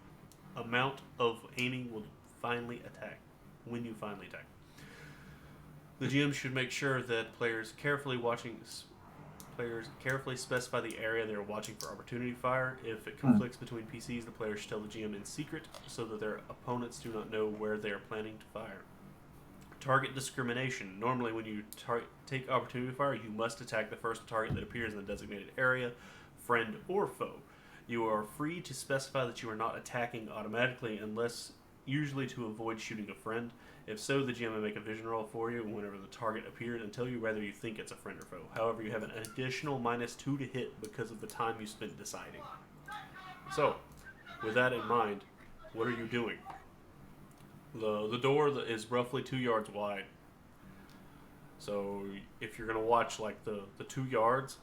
amount of aiming will finally attack when you finally attack. The GM should make sure that players carefully specify the area they are watching for opportunity fire. If it conflicts between PCs, the players should tell the GM in secret so that their opponents do not know where they are planning to fire. Target discrimination. Normally, when you take opportunity fire, you must attack the first target that appears in the designated area, friend or foe. You are free to specify that you are not attacking automatically unless usually to avoid shooting a friend. If so, the GM will make a vision roll for you whenever the target appears and tell you whether you think it's a friend or foe. However, you have an additional -2 to hit because of the time you spent deciding. So, with that in mind, what are you doing? The door is roughly 2 yards wide. So, if you're going to watch like the 2 yards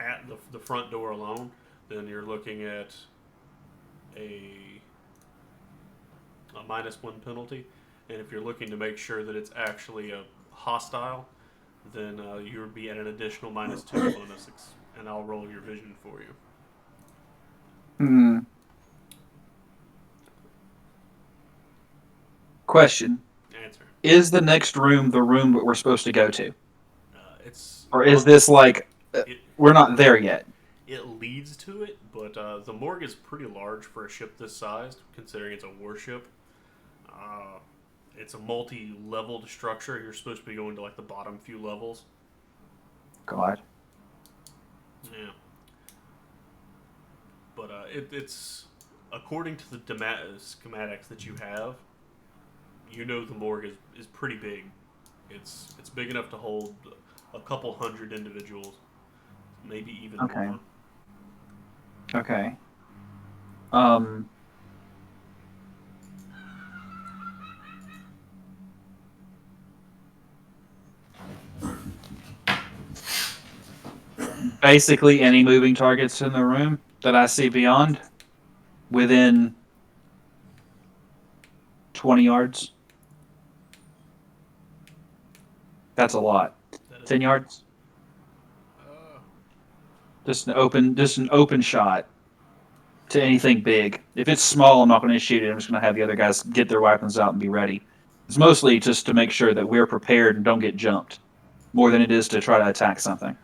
at the front door alone, then you're looking at a -1 penalty. And if you're looking to make sure that it's actually a hostile, then you would be at an additional -2 bonus, and I'll roll your vision for you. Question. Answer. Is the next room the room that we're supposed to go to? Or is this like... we're not there yet? It leads to it, but the morgue is pretty large for a ship this size, considering it's a warship. It's a multi-leveled structure. You're supposed to be going to like the bottom few levels. God. Yeah. But it's according to the schematics that you have, the morgue is pretty big. It's big enough to hold a couple hundred individuals, maybe even more. Okay. Basically, any moving targets in the room that I see beyond, within 20 yards. That's a lot. 10 yards. Just an open shot to anything big. If it's small, I'm not going to shoot it. I'm just going to have the other guys get their weapons out and be ready. It's mostly just to make sure that we're prepared and don't get jumped, more than it is to try to attack something.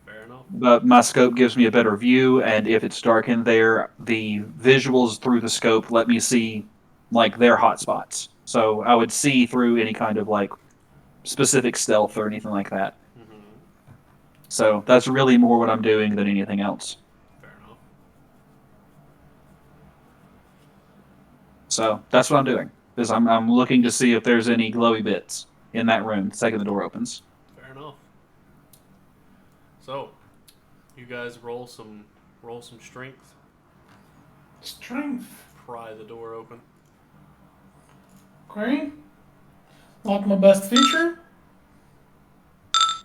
Fair enough. But my scope gives me a better view, and if it's dark in there, the visuals through the scope let me see like their hot spots. So I would see through any kind of like specific stealth or anything like that. Mm-hmm. So that's really more what I'm doing than anything else. Fair enough. So that's what I'm doing. Is I'm looking to see if there's any glowy bits in that room the second the door opens. Fair enough. So, you guys roll some strength. Strength. Pry the door open. Okay. Not my best feature.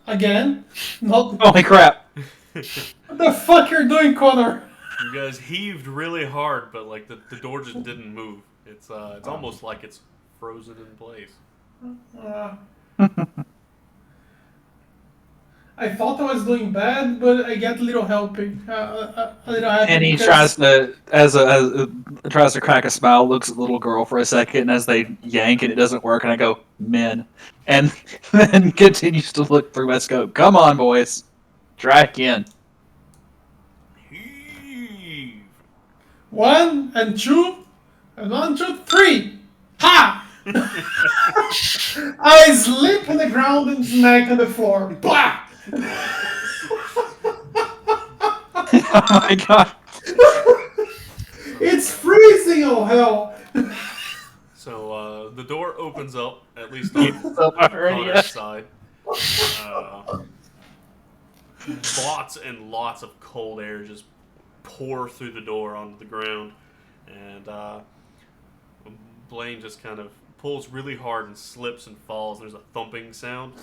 Again. Not. Holy crap! What the fuck you're doing, Connor? You guys heaved really hard, but like the door just didn't move. It's almost like it's frozen in place. I thought I was doing bad, but I get a little helping. A little happy. And he because- tries to crack a smile, looks at the little girl for a second, and as they yank and it doesn't work, and I go, men. And then continues to look through my scope. Come on, boys. Try again. Heave. 1 and 2 and 1, 2, 3. Ha! I slip on the ground and smack on the floor. Blah! Oh my god. It's freezing, oh hell! So the door opens up, at least on Already, Connor's side. Lots and lots of cold air just pour through the door onto the ground, and Blaine just kind of pulls really hard and slips and falls. There's a thumping sound.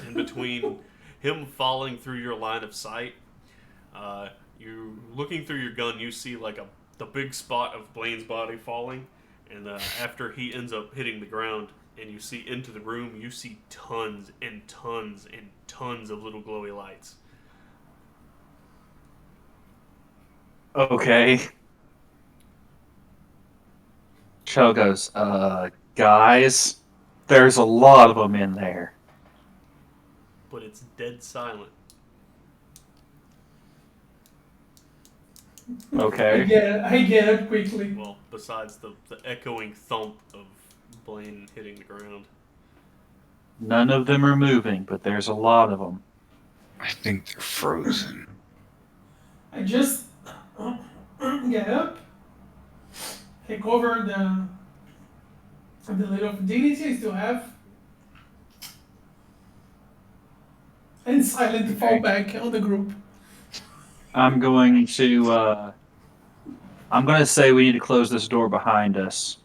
In between him falling through your line of sight, you looking through your gun, you see like the big spot of Blaine's body falling, and after he ends up hitting the ground, and you see into the room, you see tons and tons and tons of little glowy lights. Okay. Cho goes, guys, there's a lot of them in there. But it's dead silent. Okay. I get up quickly. Well, besides the echoing thump of Blaine hitting the ground. None of them are moving, but there's a lot of them. I think they're frozen. I just get up, take over the little dignity I still have, and silently fall back on the group. I'm going to say we need to close this door behind us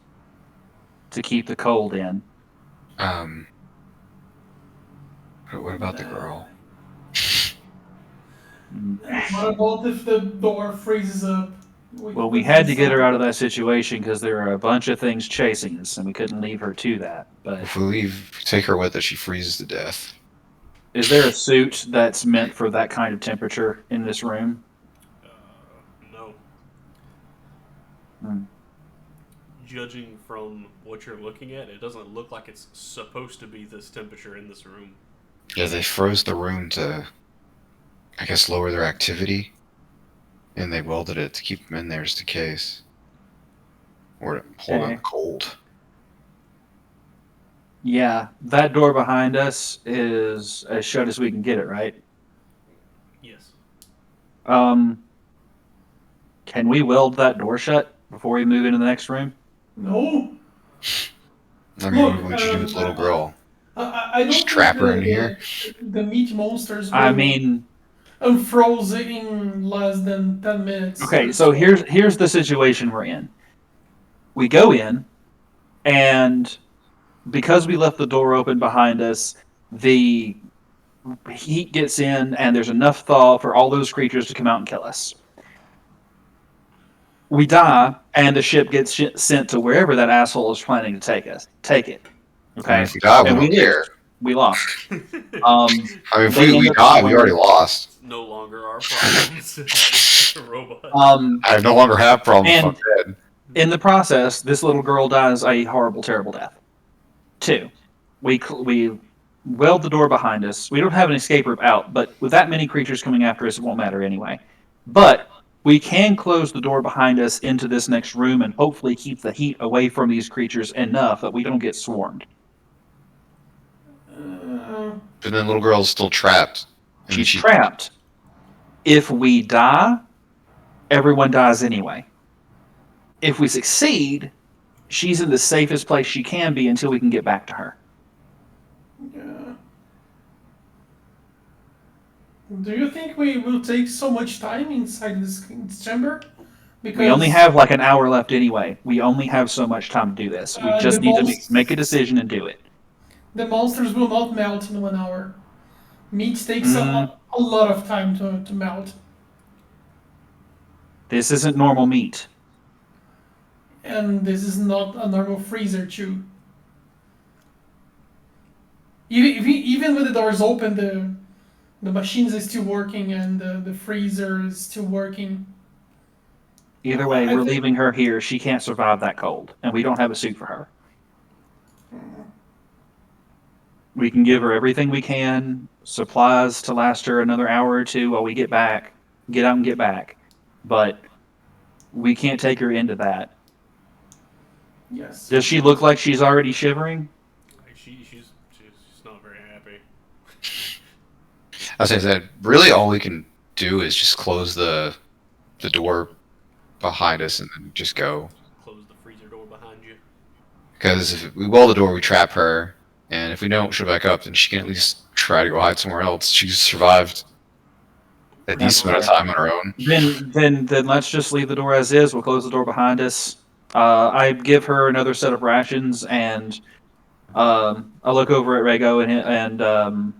to keep the cold in. What about the girl? What about if the door freezes up? Well, we had to get her out of that situation because there are a bunch of things chasing us, and we couldn't leave her to that. But If we take her with us, she freezes to death. is there a suit that's meant for that kind of temperature in this room? No. Hmm. Judging from what you're looking at, it doesn't look like it's supposed to be this temperature in this room. Yeah, they froze the room to, I guess, lower their activity, and they welded it to keep them in there just in case, or to hold on Okay. the cold. Yeah, that door behind us is as shut as we can get it, right? Yes. Can we weld that door shut before we move into the next room? No. I mean, Look, what would you do with the little girl? I Just don't trap think her in here? the meat monsters will I mean, unfroze in less than 10 minutes. okay, so here's the situation we're in. We go in, and because we left the door open behind us, the heat gets in, and there's enough thaw for all those creatures to come out and kill us. We die, and the ship gets sent to wherever that asshole is planning to take us. Take it. I Okay? mean, if we die, we And don't we care. lived. We lost. I mean, if They end we up die, we somewhere- already lost. No longer our problems. Robot. I no longer have problems. And- I'm dead. In the process, this little girl dies a horrible, terrible death. 2, we weld the door behind us. We don't have an escape route out, but with that many creatures coming after us, it won't matter anyway. But we can close the door behind us into this next room and hopefully keep the heat away from these creatures enough that we don't get swarmed. But then the little girl's still trapped. And She's she, trapped. If we die, everyone dies anyway. If we succeed, she's in the safest place she can be until we can get back to her. Do you think we will take so much time inside this chamber? Because We only have like an hour left anyway. We only have so much time to do this. We just the need to most- make a decision and do it. the monsters will not melt in 1 hour. Meat takes Mm. a lot of time to melt. This isn't normal meat. And this is not a normal freezer too. Even with the doors open, the machines is still working and the freezer is still working. Either way, I we're think- leaving her here. She can't survive that cold, and we don't have a suit for her. We can give her everything we can, supplies to last her another hour or two while we get back, get out and get back. But we can't take her into that. Yes. Does she look like she's already shivering? She's not very happy. I was saying that really all we can do is just close the door behind us and then just go. Close the freezer door behind you. Because if we weld the door, we trap her, and if we don't show back up, then she can at least try to go hide somewhere else. She's survived a decent amount of time on her own. Then let's just leave the door as is. We'll close the door behind us. I give her another set of rations, and I look over at Rego and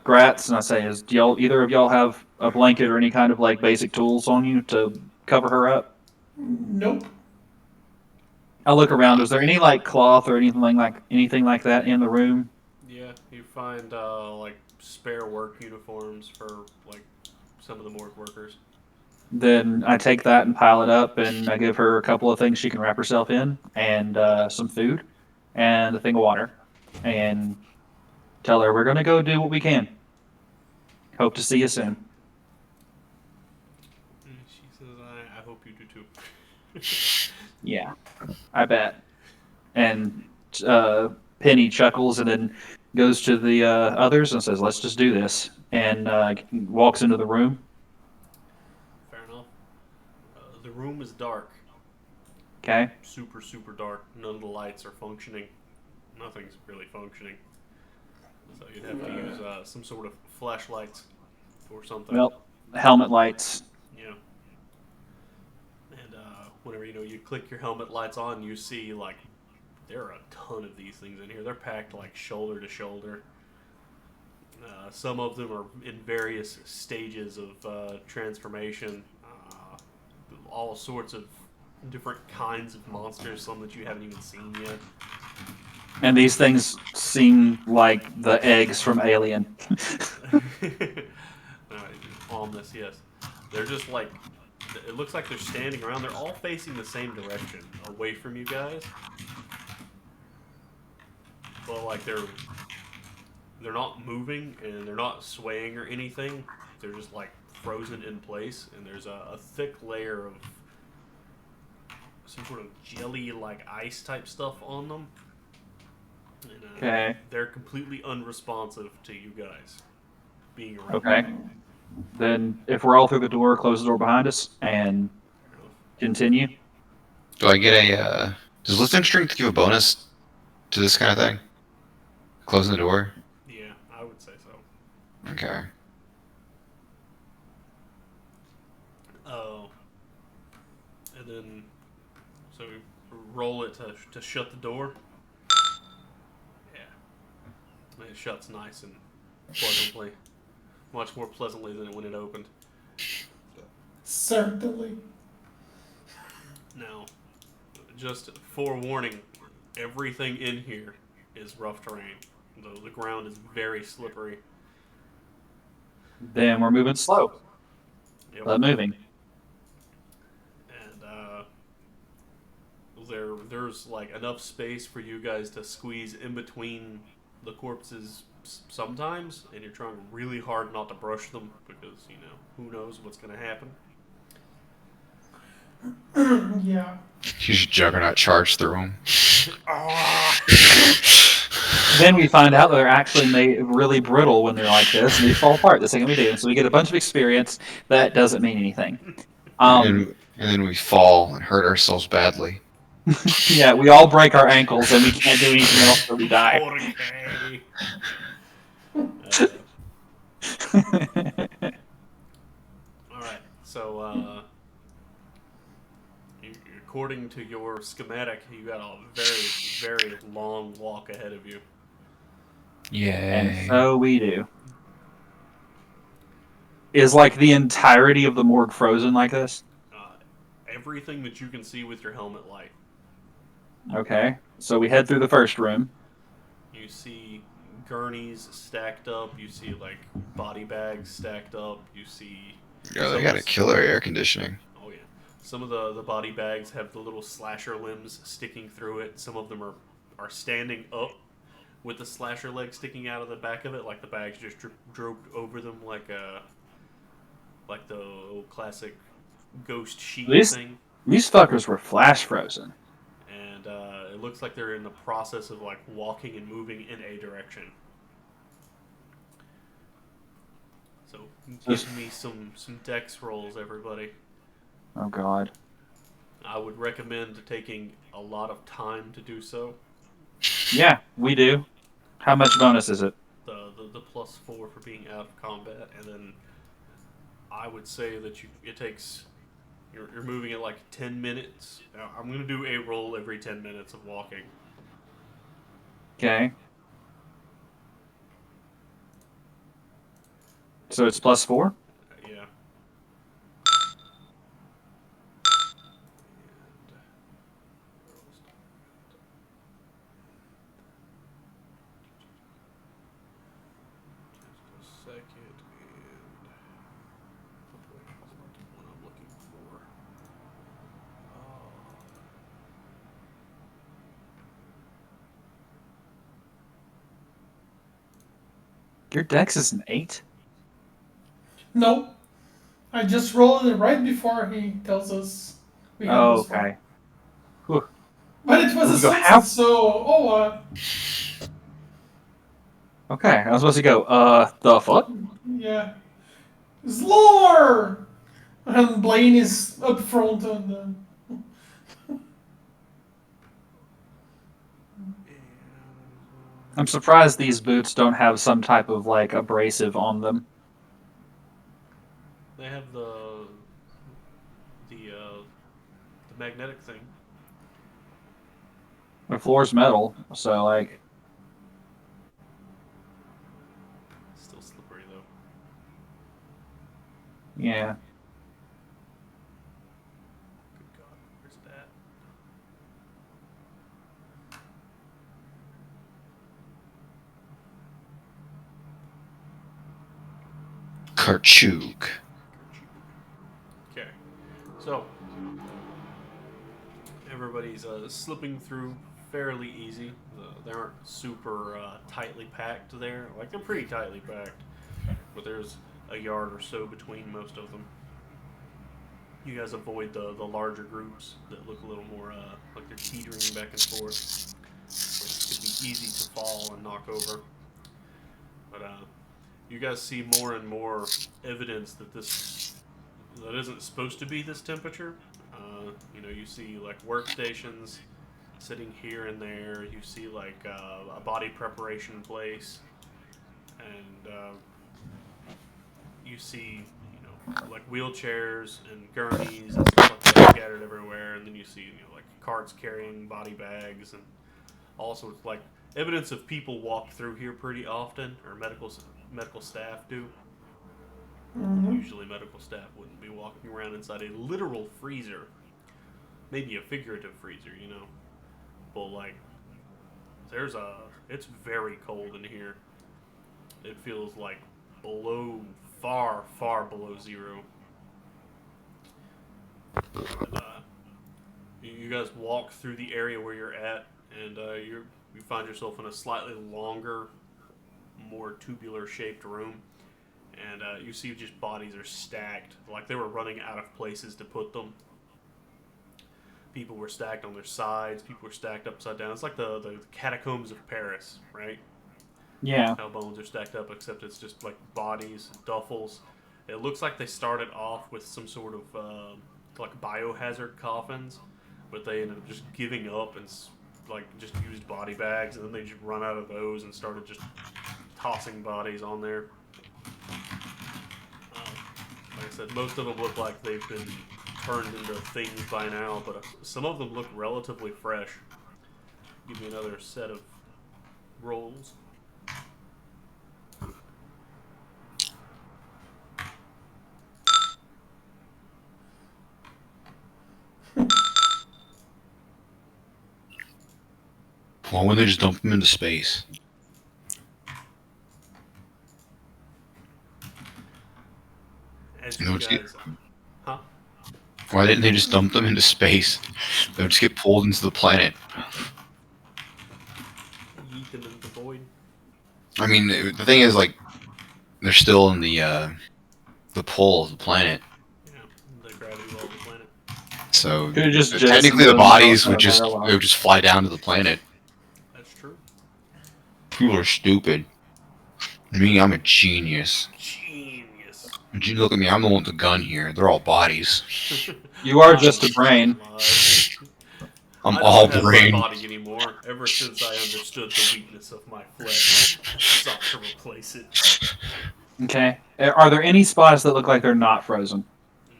Gratz, and I say, "Do y'all either of y'all have a blanket or any kind of like basic tools on you to cover her up?" Nope. I look around. Is there any like cloth or anything like that in the room? Yeah, you find like spare work uniforms for like some of the morgue workers. Then I take that and pile it up, and I give her a couple of things she can wrap herself in, and some food, and a thing of water, and tell her we're gonna go do what we can. Hope to see you soon. And she says, I hope you do too. Yeah, I bet. And uh, Penny chuckles and then goes to the others and says, "Let's just do this." And walks into the room. Fair enough. The room is dark. Okay. Super, super dark. None of the lights are functioning. Nothing's really functioning. So you'd have to use some sort of flashlights or something. Well, helmet lights. Yeah. And whenever you click your helmet lights on, you see like there are a ton of these things in here. They're packed like shoulder to shoulder. Some of them are in various stages of transformation. All sorts of different kinds of monsters. Some that you haven't even seen yet. And these things seem like the eggs from Alien. Ominous, yes. They're just like it looks like they're standing around. They're all facing the same direction, away from you guys. But like they're not moving and they're not swaying or anything. They're just like frozen in place, and there's a thick layer of some sort of jelly like ice type stuff on them. And, Okay. they're completely unresponsive to you guys being around. Okay. Then, if we're all through the door, close the door behind us and continue. Do I get a? Does listen strength give a bonus to this kind of thing? Closing the door. Yeah, I would say so. Okay. Oh, and then so we roll it to shut the door. Yeah, it shuts nice and pleasantly, much more pleasantly than when it opened. Certainly. Now, just forewarning, everything in here is rough terrain. The ground is very slippery. Then we're moving slow. Yep. But moving. And there's like enough space for you guys to squeeze in between the corpses sometimes, and you're trying really hard not to brush them because who knows what's going to happen. Yeah. You should juggernaut charge through them. Then we find out that they're actually made really brittle when they're like this, and they fall apart the second we do. So we get a bunch of experience that doesn't mean anything. And then we fall and hurt ourselves badly. Yeah, we all break our ankles, and we can't do anything else till we die. Alright, so according to your schematic, you got a very, very long walk ahead of you. And Yay. so we do. Is like the entirety of the morgue frozen like this? Everything that you can see with your helmet light. Okay. So we head through the first room. You see gurneys stacked up. You see like body bags stacked up. You see. Yeah, they got a killer air conditioning. Oh yeah. Some of the body bags have the little slasher limbs sticking through it. Some of them are standing up with the slasher leg sticking out of the back of it, like the bags just drooped over them like the old classic ghost sheet thing. These fuckers were flash frozen. And it looks like they're in the process of like walking and moving in a direction. So give me some dex rolls, everybody. Oh god. I would recommend taking a lot of time to do so. Yeah, we do. How much bonus is it? The +4 for being out of combat, and then I would say that it takes. You're moving at like 10 minutes. Now, I'm going to do a roll every 10 minutes of walking. Okay. So it's +4? Yeah. Your dex is an 8? No, I just rolled it right before he tells us we have Oh, plus 4. okay. Whew. But it was Well, a we go success, how? so Okay, I was supposed to go, the fuck? yeah. Slore! And Blaine is up front on the. I'm surprised these boots don't have some type of, like, abrasive on them. They have the magnetic thing. The floor's metal, so, like, Still slippery though. yeah. Good God, where's that? Karchug. Okay, so everybody's slipping through fairly easy. They aren't super tightly packed there. Like they're pretty tightly packed, but there's a yard or so between most of them. You guys avoid the larger groups that look a little more like they're teetering back and forth, which could be easy to fall and knock over. But you guys see more and more evidence that that isn't supposed to be this temperature. You see like workstations sitting here and there. You see like a body preparation place, and you see like wheelchairs and gurneys and stuff like that scattered everywhere. And then you see like carts carrying body bags and all sorts like evidence of people walk through here pretty often, or medical staff do. Mhm. Usually, medical staff wouldn't be walking around inside a literal freezer. Maybe a figurative freezer, But like, it's very cold in here. It feels like below, far, far below zero. And you guys walk through the area where you're at, and you find yourself in a slightly longer, more tubular shaped room. And you see just bodies are stacked, like they were running out of places to put them. People were stacked on their sides. People were stacked upside down. It's like the catacombs of Paris, right? Yeah. How bones are stacked up, except it's just like bodies, duffels. It looks like they started off with some sort of like biohazard coffins, but they ended up just giving up and like just used body bags, and then they just run out of those and started just tossing bodies on there. Like I said, most of them look like they've been turned into things by now, but some of them look relatively fresh. Give me another set of rolls. Why wouldn't they just dump them into space? As You you know, just get, guys, huh? why didn't they just dump them into space? They would just get pulled into the planet. Yeet them into the void. I mean, the thing is, like, they're still in the pull of the planet. Yeah, the gravity well of the planet. So Could have just jettisoned technically, the them bodies out would of just airlock. they would just fly down to the planet. That's true. People are stupid. Me, I'm a genius. Genius. Look at me, I'm the one with the gun here. They're all bodies. You are just a brain. I'm I all don't have brain. my body anymore. Ever since I understood the weakness of my flesh, I sought to replace it. Okay. Are there any spots that look like they're not frozen?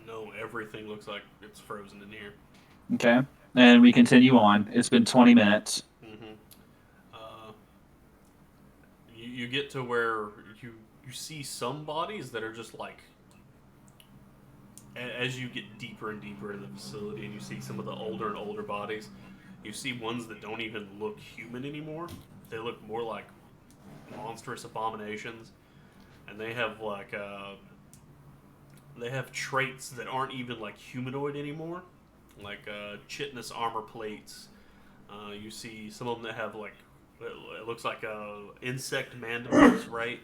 No, everything looks like it's frozen in here. Okay. And we continue on. It's been 20 minutes. Mm-hmm. Uh, you get to where you see some bodies that are just like as you get deeper and deeper in the facility, and you see some of the older and older bodies, you see ones that don't even look human anymore. They look more like monstrous abominations, and they have traits that aren't even like humanoid anymore, like chitinous armor plates. You see some of them that have like it looks like insect mandibles, right?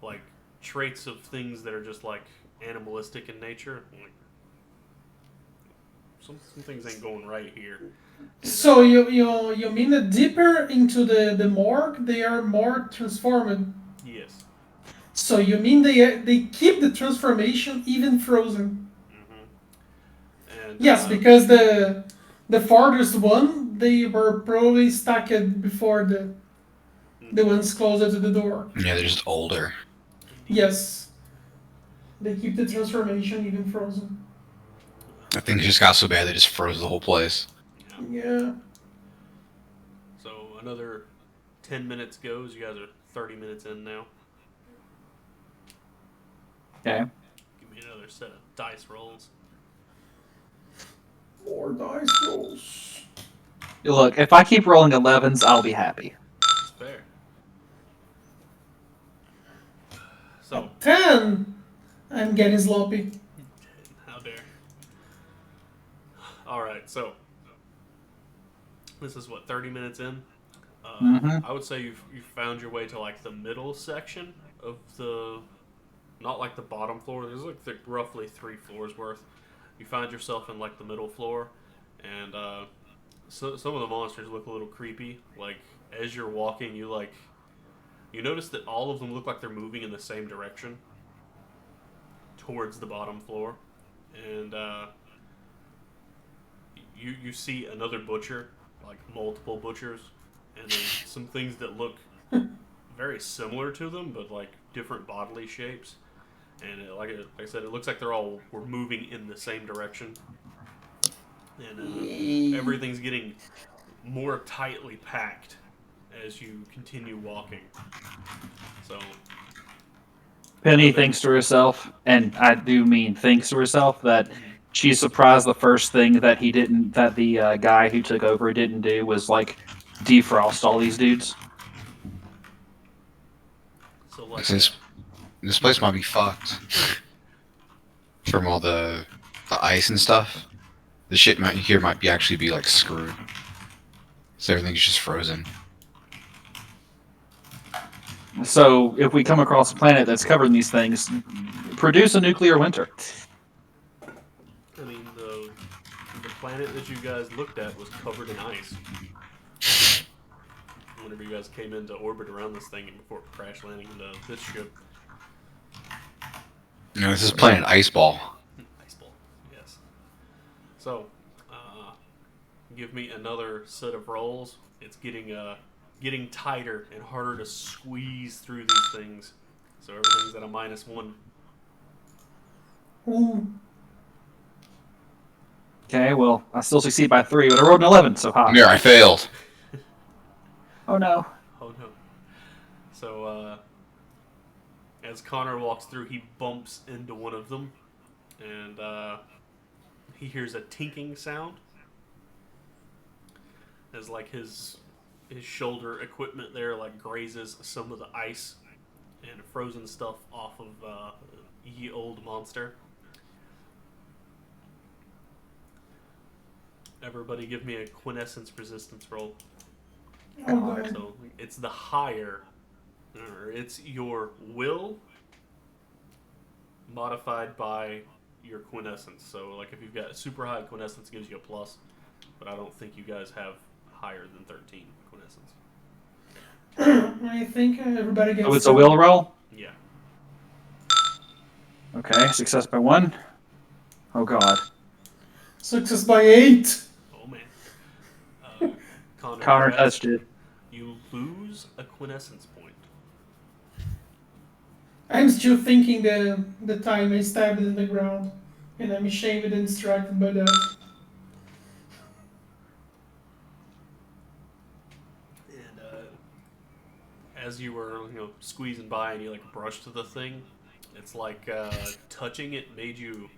like traits of things that are just like animalistic in nature. Like some things ain't going right here. And, So you mean that deeper into the morgue they are more transformed? yes. So you mean they keep the transformation even frozen? And Yes, because the farthest one they were probably stacked before the ones closer to the door. Yeah, they're just older. indeed. Yes, they keep the transformation even frozen. I think it just got so bad they just froze the whole place. Yeah. Yeah. So another 10 minutes goes. You guys are 30 minutes in now. Okay. Give me another set of dice rolls. More dice rolls. Look, if I keep rolling 11s, I'll be happy. That's fair. So, 10. I'm getting sloppy. how dare. Alright, so this is what, 30 minutes in? Mm-hmm. I would say you found your way to like the middle section of the, not like the bottom floor. There's like roughly 3 floors worth. You find yourself in like the middle floor, and so some of the monsters look a little creepy. Like as you're walking, you notice that all of them look like they're moving in the same direction towards the bottom floor, and you see another butcher, like multiple butchers, and then some things that look very similar to them, but like different bodily shapes. And like I said, it looks like were moving in the same direction, and everything's getting more tightly packed as you continue walking. So Penny other- thinks to herself, and I do mean thinks to herself, that she's surprised the first thing that the guy who took over didn't do was like defrost all these dudes. so like This place might be fucked from all the ice and stuff. The shit here might be actually be like screwed. So everything's just frozen. So if we come across a planet that's covered in these things, produce a nuclear winter. I mean the planet that you guys looked at was covered in ice. Whenever you guys came into orbit around this thing and before crash landing into this ship. No, this is Planet Ice Ball. Ice ball, yes. So, give me another set of rolls. It's getting tighter and harder to squeeze through these things. So everything's at a -1. Ooh. Okay, well, I still succeed by 3, but I rolled an 11, so high. Here, I failed. Oh no. Oh no. So, as Connor walks through, he bumps into one of them, and he hears a tinking sound. As like his shoulder equipment there like grazes some of the ice and frozen stuff off of ye old monster. Everybody give me a quintessence resistance roll. Oh, God. So it's the higher, or it's your will modified by your quintessence. So like if you've got super high quintessence, gives you a plus, but I don't think you guys have higher than 13 quintessence. I think everybody gets. So it's a will roll? Yeah. Okay, success by 1. Oh god. Success by 8. Oh man. Uh, Connor you touched it. You lose a quintessence point. I'm still thinking the time I stabbed it in the ground, and I'm ashamed and distracted by that. And as you were, squeezing by and you like brushed the thing, it's like touching it made you.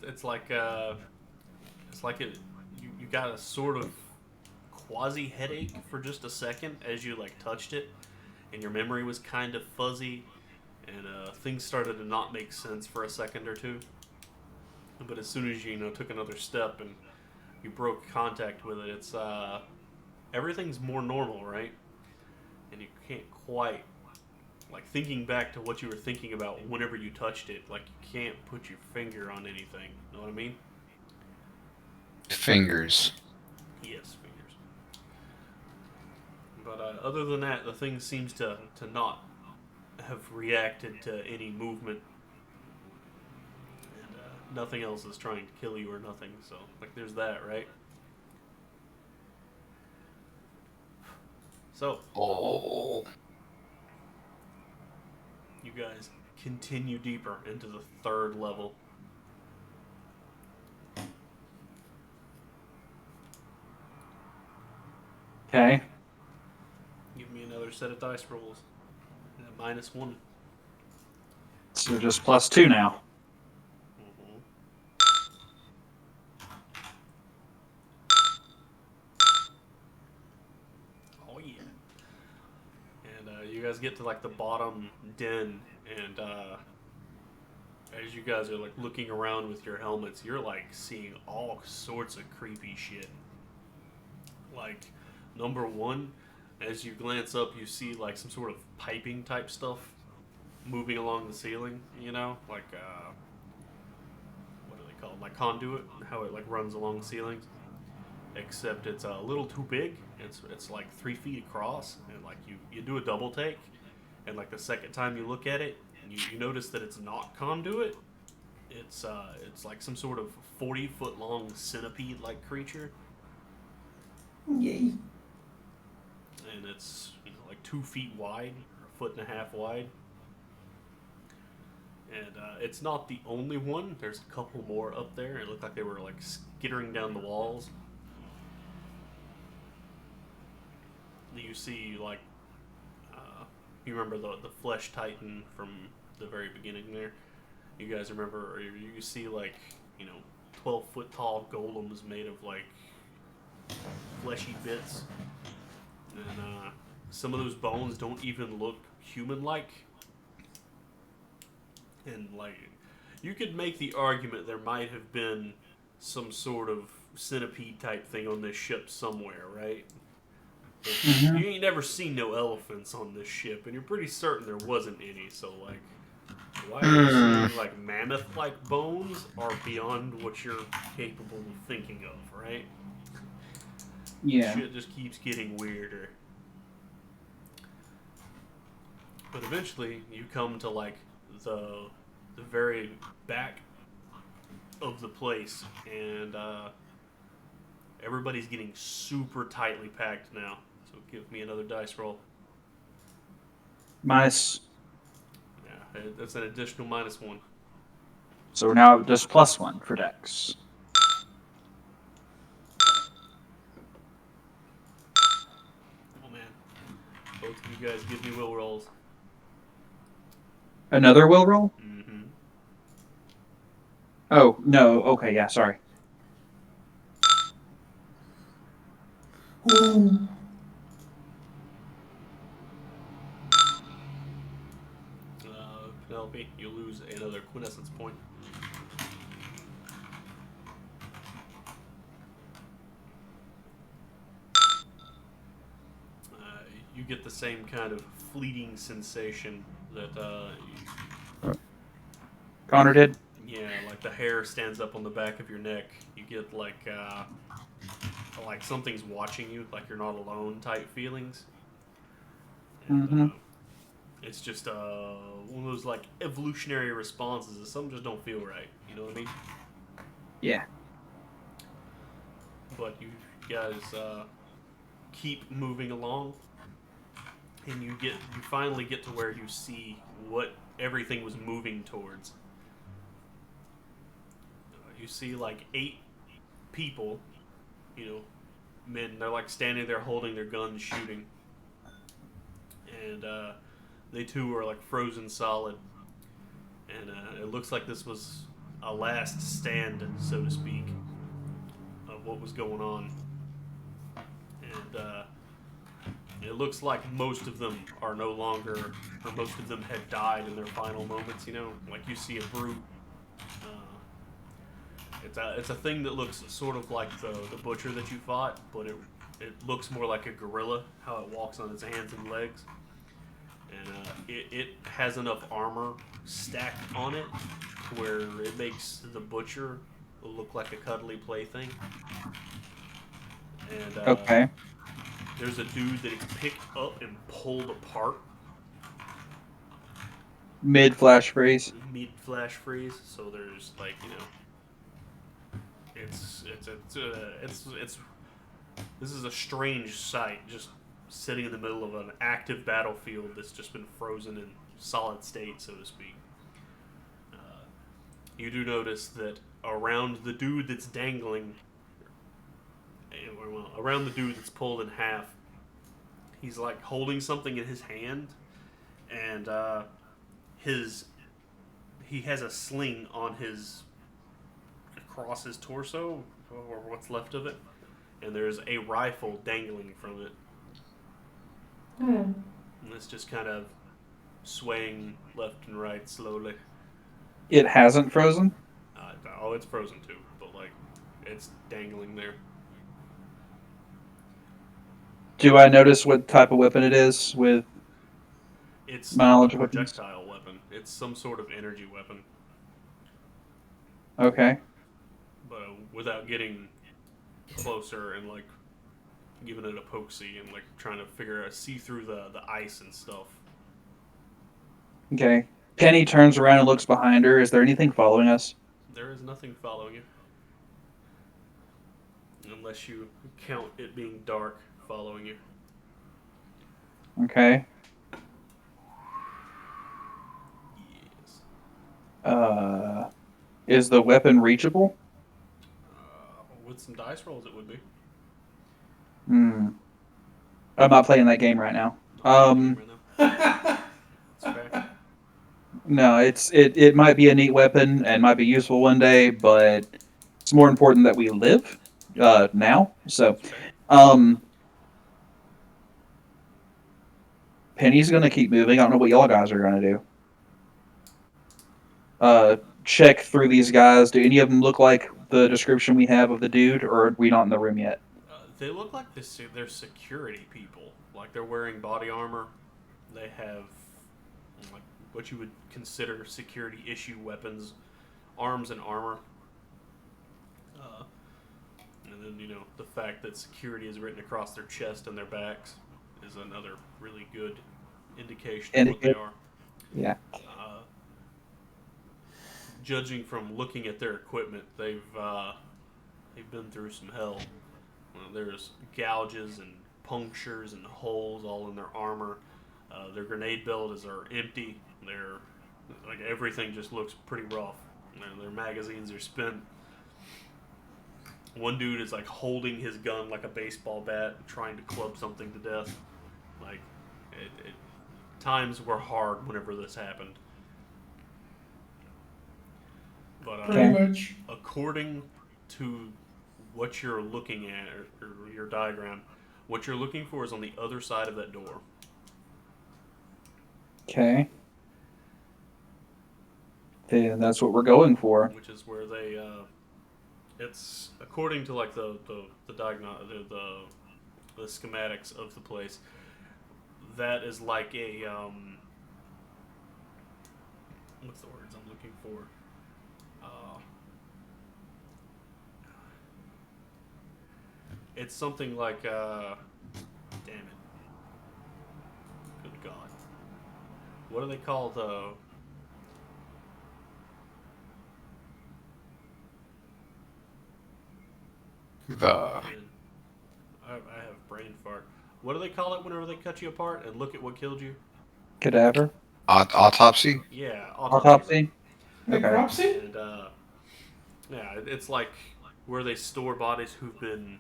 It's like you got a sort of quasi headache for just a second as you like touched it, and your memory was kind of fuzzy, and things started to not make sense for a second or two. But as soon as you took another step and you broke contact with it, it's everything's more normal, right? and you can't quite, like, thinking back to what you were thinking about whenever you touched it, like, you can't put your finger on anything. Know what I mean? Fingers. Yes, fingers. But other than that, the thing seems to not have reacted to any movement, and nothing else is trying to kill you or nothing. So, like, there's that, right? So, Oh. you guys continue deeper into the third level. Okay. Give me another set of dice rolls. -1. So just +2 now. Mm-hmm. Oh yeah. And you guys get to like the bottom den, and as you guys are like looking around with your helmets, you're like seeing all sorts of creepy shit. Like, number one, as you glance up, you see like some sort of piping type stuff moving along the ceiling. You know, like what are they called? Like conduit. How it like runs along the ceilings. Except it's a little too big. It's like 3 feet across, and like you do a double take, and like the second time you look at it, you notice that it's not conduit. It's like some sort of 40-foot long centipede like creature, Yay. and it's like 2 feet wide, or a foot and a half wide. And it's not the only one. There's a couple more up there. It looked like they were like skittering down the walls. You see like you remember the flesh titan from the very beginning there. You guys remember, or you see like 12-foot tall golems made of like fleshy bits, and some of those bones don't even look human-like. And like, you could make the argument there might have been some sort of centipede type thing on this ship somewhere, right? But you ain't never seen no elephants on this ship, and you're pretty certain there wasn't any. So like, why are you seeing like mammoth-like bones are beyond what you're capable of thinking of, right? Yeah. Shit just keeps getting weirder. But eventually, you come to like the very back of the place, and everybody's getting super tightly packed now. So give me another dice roll. Minus. Yeah, that's an additional -1. So we're now just +1 for Dex. Oh man, both of you guys give me will rolls. Another will roll? Mm-hmm. Oh, no. Okay, yeah, sorry. Ooh. Penelope, you lose another quintessence point. You get the same kind of fleeting sensation that Connor did? yeah, like the hair stands up on the back of your neck. You get like something's watching you, like you're not alone type feelings. And, it's just one of those like evolutionary responses that some just don't feel right. You know what I mean? Yeah. But you guys keep moving along, and you finally get to where you see what everything was moving towards. You see like 8 people, men. They're like standing there holding their guns, shooting, and they too are like frozen solid. And it looks like this was a last stand, so to speak, of what was going on. And it looks like most of them are no longer, or most of them had died in their final moments. Like you see a brute. It's a thing that looks sort of like the butcher that you fought, but it looks more like a gorilla, how it walks on its hands and legs, and it has enough armor stacked on it where it makes the butcher look like a cuddly plaything. And Okay. there's a dude that is picked up and pulled apart Mid flash freeze. mid flash freeze. So there's like it's this is a strange sight, just sitting in the middle of an active battlefield that's just been frozen in solid state, so to speak. Uh, you do notice that around the dude that's dangling, well, around the dude that's pulled in half, he's like holding something in his hand, and his he has a sling on his across his torso, or what's left of it, and there's a rifle dangling from it. Hmm. And it's just kind of swaying left and right slowly. It hasn't frozen. Oh, it's frozen too, but like it's dangling there. Do I notice what type of weapon it is with It's my not knowledge a of weapons? projectile weapon. It's some sort of energy weapon, Okay. but without getting closer and like giving it a pokesy and like trying to figure out see through the ice and stuff. Okay. Penny turns around and looks behind her. Is there anything following us? There is nothing following you, unless you count it being dark following you. Okay. Yes. Is the weapon reachable? With some dice rolls, it would be. Hmm. I'm not playing that game right now. Right now. It's fair. No, it might be a neat weapon and might be useful one day, but it's more important that we live now. So, It's fair. um, Penny's gonna keep moving. I don't know what y'all guys are gonna do. Check through these guys. Do any of them look like the description we have of the dude, or are we not in the room yet? They look like they're security people. Like they're wearing body armor. They have like what you would consider security issue weapons, arms and armor. Uh, and then the fact that security is written across their chest and their backs is another really good indication of what they are. Yeah. Judging from looking at their equipment, they've been through some hell. There's gouges and punctures and holes all in their armor. Their grenade belts are empty. Their like everything just looks pretty rough. Their magazines are spent. One dude is like holding his gun like a baseball bat, trying to club something to death. Like times were hard whenever this happened. But Pretty much. according to what you're looking at, or your diagram, what you're looking for is on the other side of that door. Okay. Then that's what we're going for. Which is where they. It's according to like the schematics of the place. That is like a what's the words I'm looking for? It's something like damn it, good God, what do they call The I have brain fart. What do they call it whenever they cut you apart and look at what killed you? Cadaver. autopsy. Yeah, Autopsy. Okay. Necropsy? And yeah, it's like where they store bodies who've been,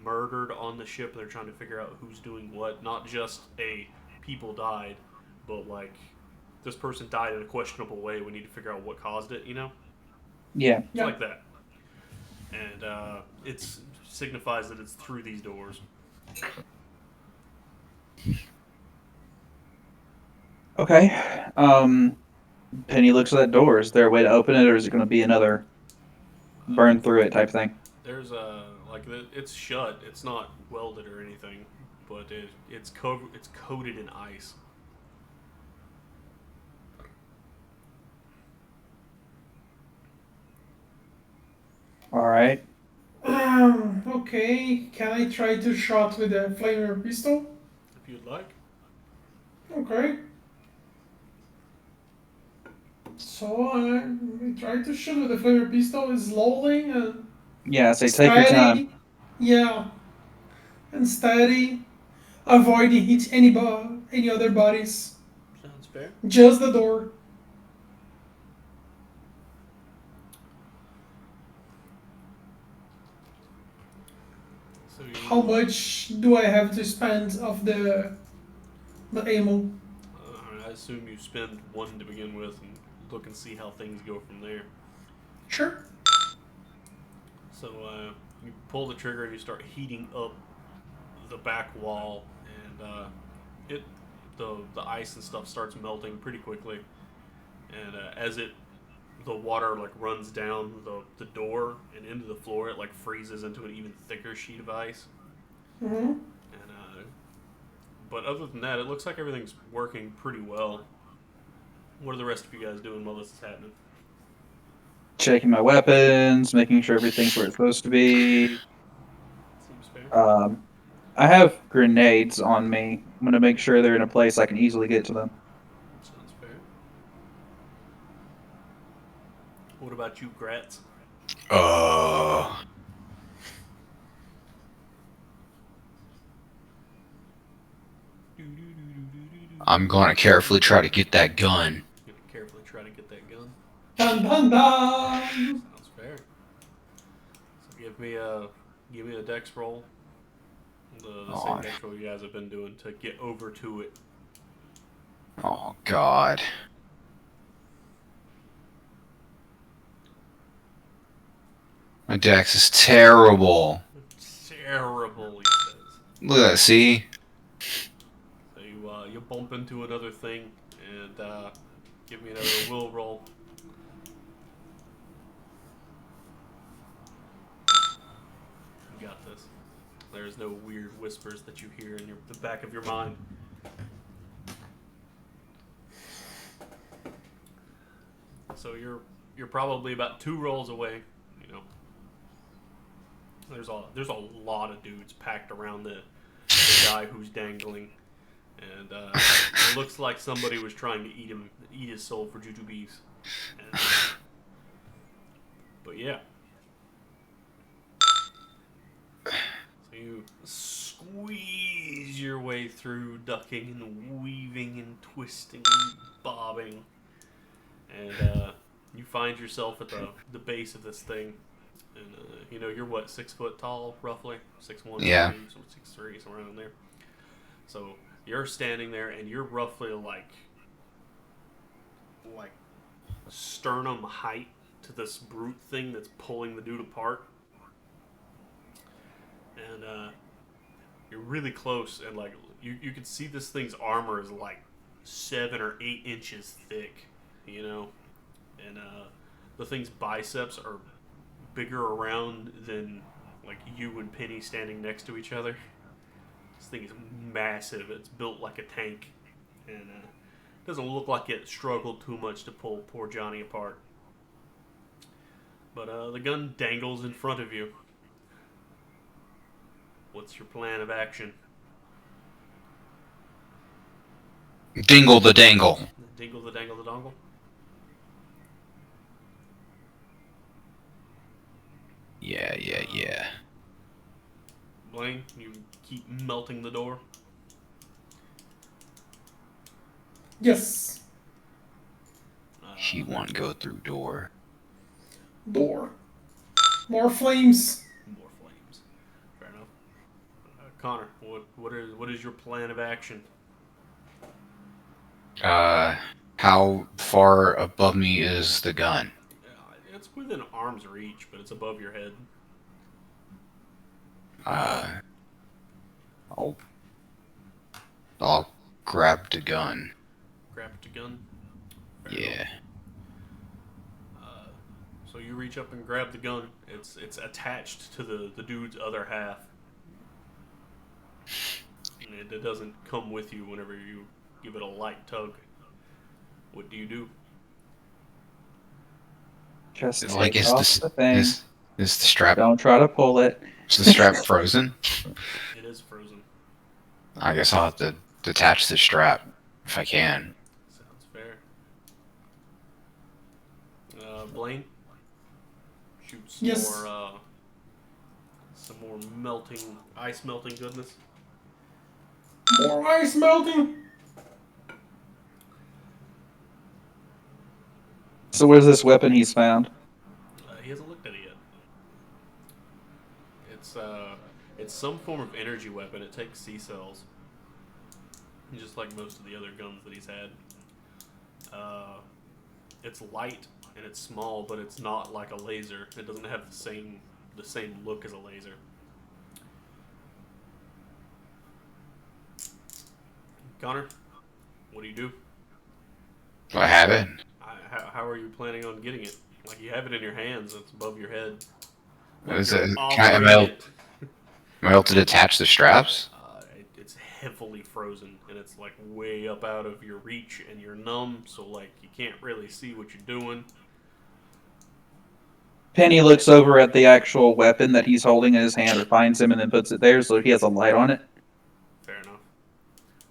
murdered on the ship. They're trying to figure out who's doing what. Not just people died, but like this person died in a questionable way. We need to figure out what caused it. Yeah. It's Yeah. like that. And it signifies that it's through these doors. Okay. Penny looks at that door. Is there a way to open it, or is it going to be another burn through it type thing? There's like it's shut. It's not welded or anything, but it's coated in ice. All right. Okay, can I try to shot with a flamer pistol? If you'd like. Okay. So I try to shoot with a flamer pistol, slowly and Yeah, say take your time. steady. Yeah, and steady, avoiding hit any other bodies. Sounds fair. Just the door. So How you, much do I have to spend of the ammo? I assume you spend one to begin with, and look and see how things go from there. Sure. So you pull the trigger and you start heating up the back wall, and it the ice and stuff starts melting pretty quickly. And as the water like runs down the door and into the floor, it like freezes into an even thicker sheet of ice. Mm-hmm. And but other than that, it looks like everything's working pretty well. What are the rest of you guys doing while this is happening? Checking my weapons, making sure everything's where it's supposed to be. Seems fair. I have grenades on me. I'm gonna make sure they're in a place I can easily get to them. Sounds fair. What about you, Gratz? Uh, I'm gonna carefully try to get that gun. Gonna carefully try to get that gun. Dun dun dun. Sounds fair. So give me a dex roll. The same Oh, dex roll you guys have been doing to get over to it. oh God. My dex is terrible. Terrible, he says. Look at that, see? So you bump into another thing and give me another will roll. You got this. There's no weird whispers that you hear in the back of your mind. So you're probably about 2 rolls away. You know, there's a lot of dudes packed around the guy who's dangling, and it looks like somebody was trying to eat his soul for jujubes. And, but yeah, so you squeeze your way through, ducking and weaving and twisting and bobbing, and you find yourself at the base of this thing. And you know, you're what, 6 foot tall, roughly 6'1", Yeah. 6'3", somewhere around there. So you're standing there, and you're roughly like sternum height to this brute thing that's pulling the dude apart. And you're really close, and like you can see this thing's armor is like 7 or 8 inches thick, you know, and the thing's biceps are bigger around than like you and Penny standing next to each other. This thing is massive. It's built like a tank, and doesn't look like it struggled too much to pull poor Johnny apart. But the gun dangles in front of you. What's your plan of action? Dingle the dangle. Dingle the dangle the dongle? Yeah. Blaine, you keep melting the door. Yes. He won't go through door. Door. More flames. More flames. Fair enough. Connor, what is your plan of action? How far above me is the gun? It's within arm's reach, but it's above your head. I'll grab the gun. Grab the gun. Fair Yeah. enough. So you reach up and grab the gun. It's attached to the dude's other half. And it doesn't come with you whenever you give it a light tug. What do you do? Just Like, take off the thing. is the strap Don't try to pull it. is the strap frozen? It is frozen. I guess I'll have to detach the strap if I can. Sounds fair. Blaine, shoot some Yes. more ice melting goodness. More ice melting. So where's this weapon he's found? He hasn't looked at it yet. It's some form of energy weapon. It takes C cells, just like most of the other guns that he's had. It's light and it's small, but it's not like a laser. It doesn't have the same look as a laser. Connor, what do you do? Do I have it? How are you planning on getting it? Like, you have it in your hands. It's above your head. What Like, is you're it? operating it. Am I able to detach the straps? It's heavily frozen, and it's like way up out of your reach, and you're numb, so like you can't really see what you're doing. Penny looks over at the actual weapon that he's holding in his hand, or finds him and then puts it there so he has a light on it. Fair enough.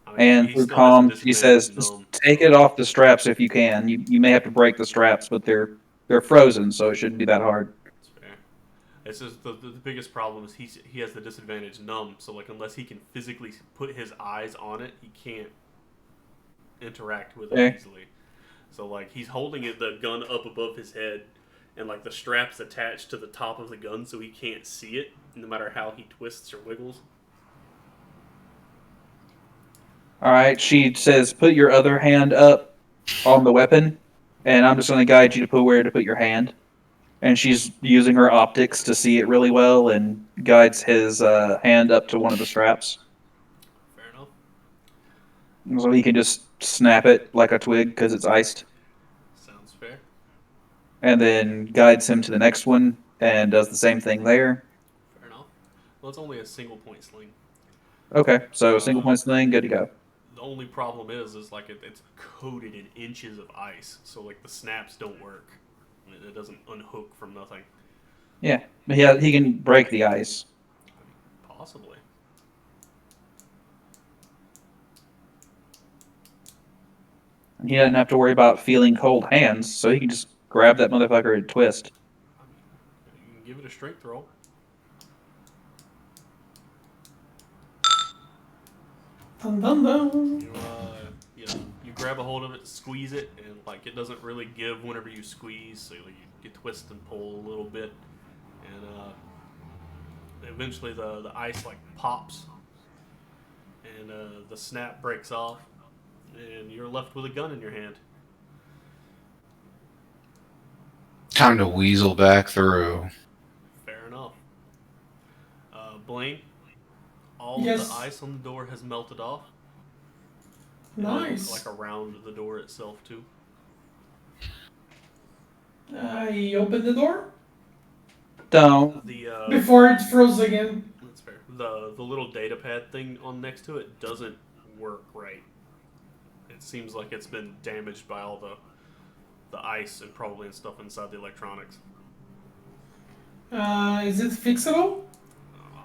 I mean, And he through still has a comms, he says, disadvantage "Just numb. take it off the straps if you can. You may have to break the straps, but they're frozen, so it shouldn't be that hard." It's fair. It's just the biggest problem is he has the disadvantage numb, so like unless he can physically put his eyes on it, he can't interact with it Okay. easily. So like he's holding the gun up above his head, and like the strap's attached to the top of the gun, so he can't see it no matter how he twists or wiggles. All right. She says, "Put your other hand up on the weapon, and I'm just going to guide you to put where to put your hand." And she's using her optics to see it really well, and guides his hand up to one of the straps, Fair enough. so he can just snap it like a twig because it's iced. Sounds fair. And then guides him to the next one and does the same thing there. Fair enough. Well, it's only a single point sling. Okay, so single point sling, good to go. The only problem is like it's coated in inches of ice, so like the snaps don't work. It doesn't unhook from nothing. Yeah, he can break the ice. Possibly. He doesn't have to worry about feeling cold hands, so he can just grab that motherfucker and twist. I mean, you can give it a strength roll. Dun dun dun. You grab a hold of it, squeeze it, and like it doesn't really give whenever you squeeze, so you twist and pull a little bit, and eventually the ice like pops, and the snap breaks off, and you're left with a gun in your hand. Time to weasel back through. Fair enough. Blaine, all Yes. of the ice on the door has melted off. Nice. Like around the door itself too. I opened the door Don't. before it froze again. That's fair. The little data pad thing on next to it doesn't work right. It seems like it's been damaged by all the ice and probably and stuff inside the electronics. Is it fixable?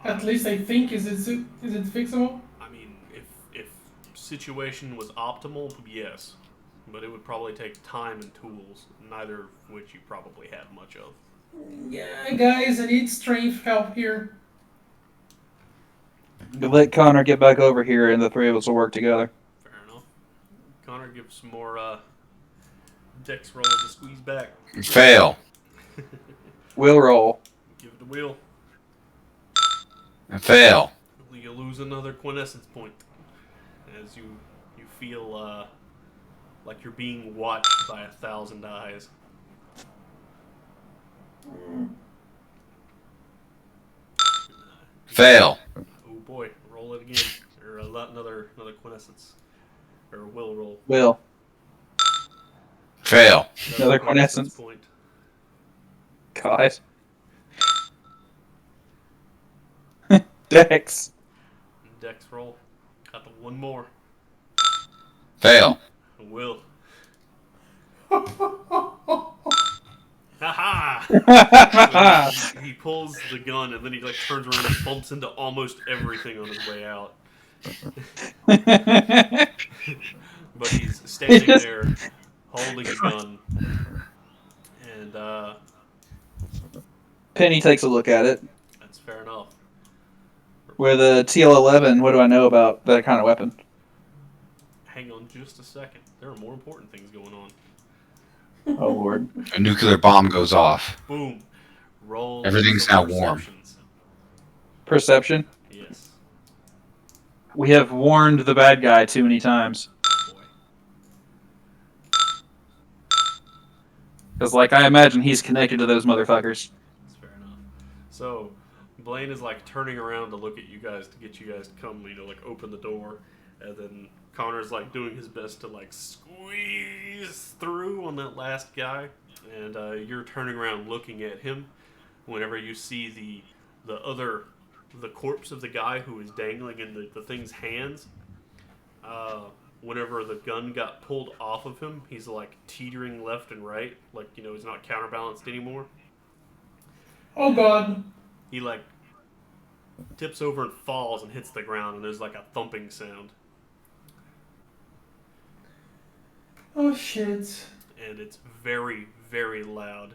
At least I think is it fixable? I mean, if situation was optimal, yes, but it would probably take time and tools, neither of which you probably have much of. Yeah, guys, I need strength help here. Let Connor get back over here, and the three of us will work together. Fair enough. Connor, give some more dex rolls to squeeze back. Fail. We'll roll. Give it a wheel. Fail. You lose another quintessence point as you feel like you're being watched by 1,000 eyes. Fail. Oh boy, roll it again, or another quintessence, or will roll. Will. Fail. Another quintessence. Point. God. Dex. Dex roll. Got the one more. Fail. Will. Haha! So he pulls the gun and then he like turns around and bumps into almost everything on his way out. But he's standing Yes. there holding a gun. And Penny takes a look at it. that's fair enough. With a TL11, what do I know about that kind of weapon? Hang on just a second. There are more important things going on. Oh, Lord. A nuclear bomb goes off. Boom. Roll. Everything's some now warm. perceptions. Perception. Yes. We have warned the bad guy too many times. Boy. Because, like, I imagine he's connected to those motherfuckers. That's fair enough. So, Blaine is like turning around to look at you guys to get you guys to come, like open the door, and then Connor's like doing his best to like squeeze through on that last guy, and you're turning around looking at him. Whenever you see the corpse of the guy who is dangling in the thing's hands, whenever the gun got pulled off of him, he's like teetering left and right, like he's not counterbalanced anymore. Oh God. He like tips over and falls and hits the ground, and there's like a thumping sound, Oh shit. and it's very, very loud,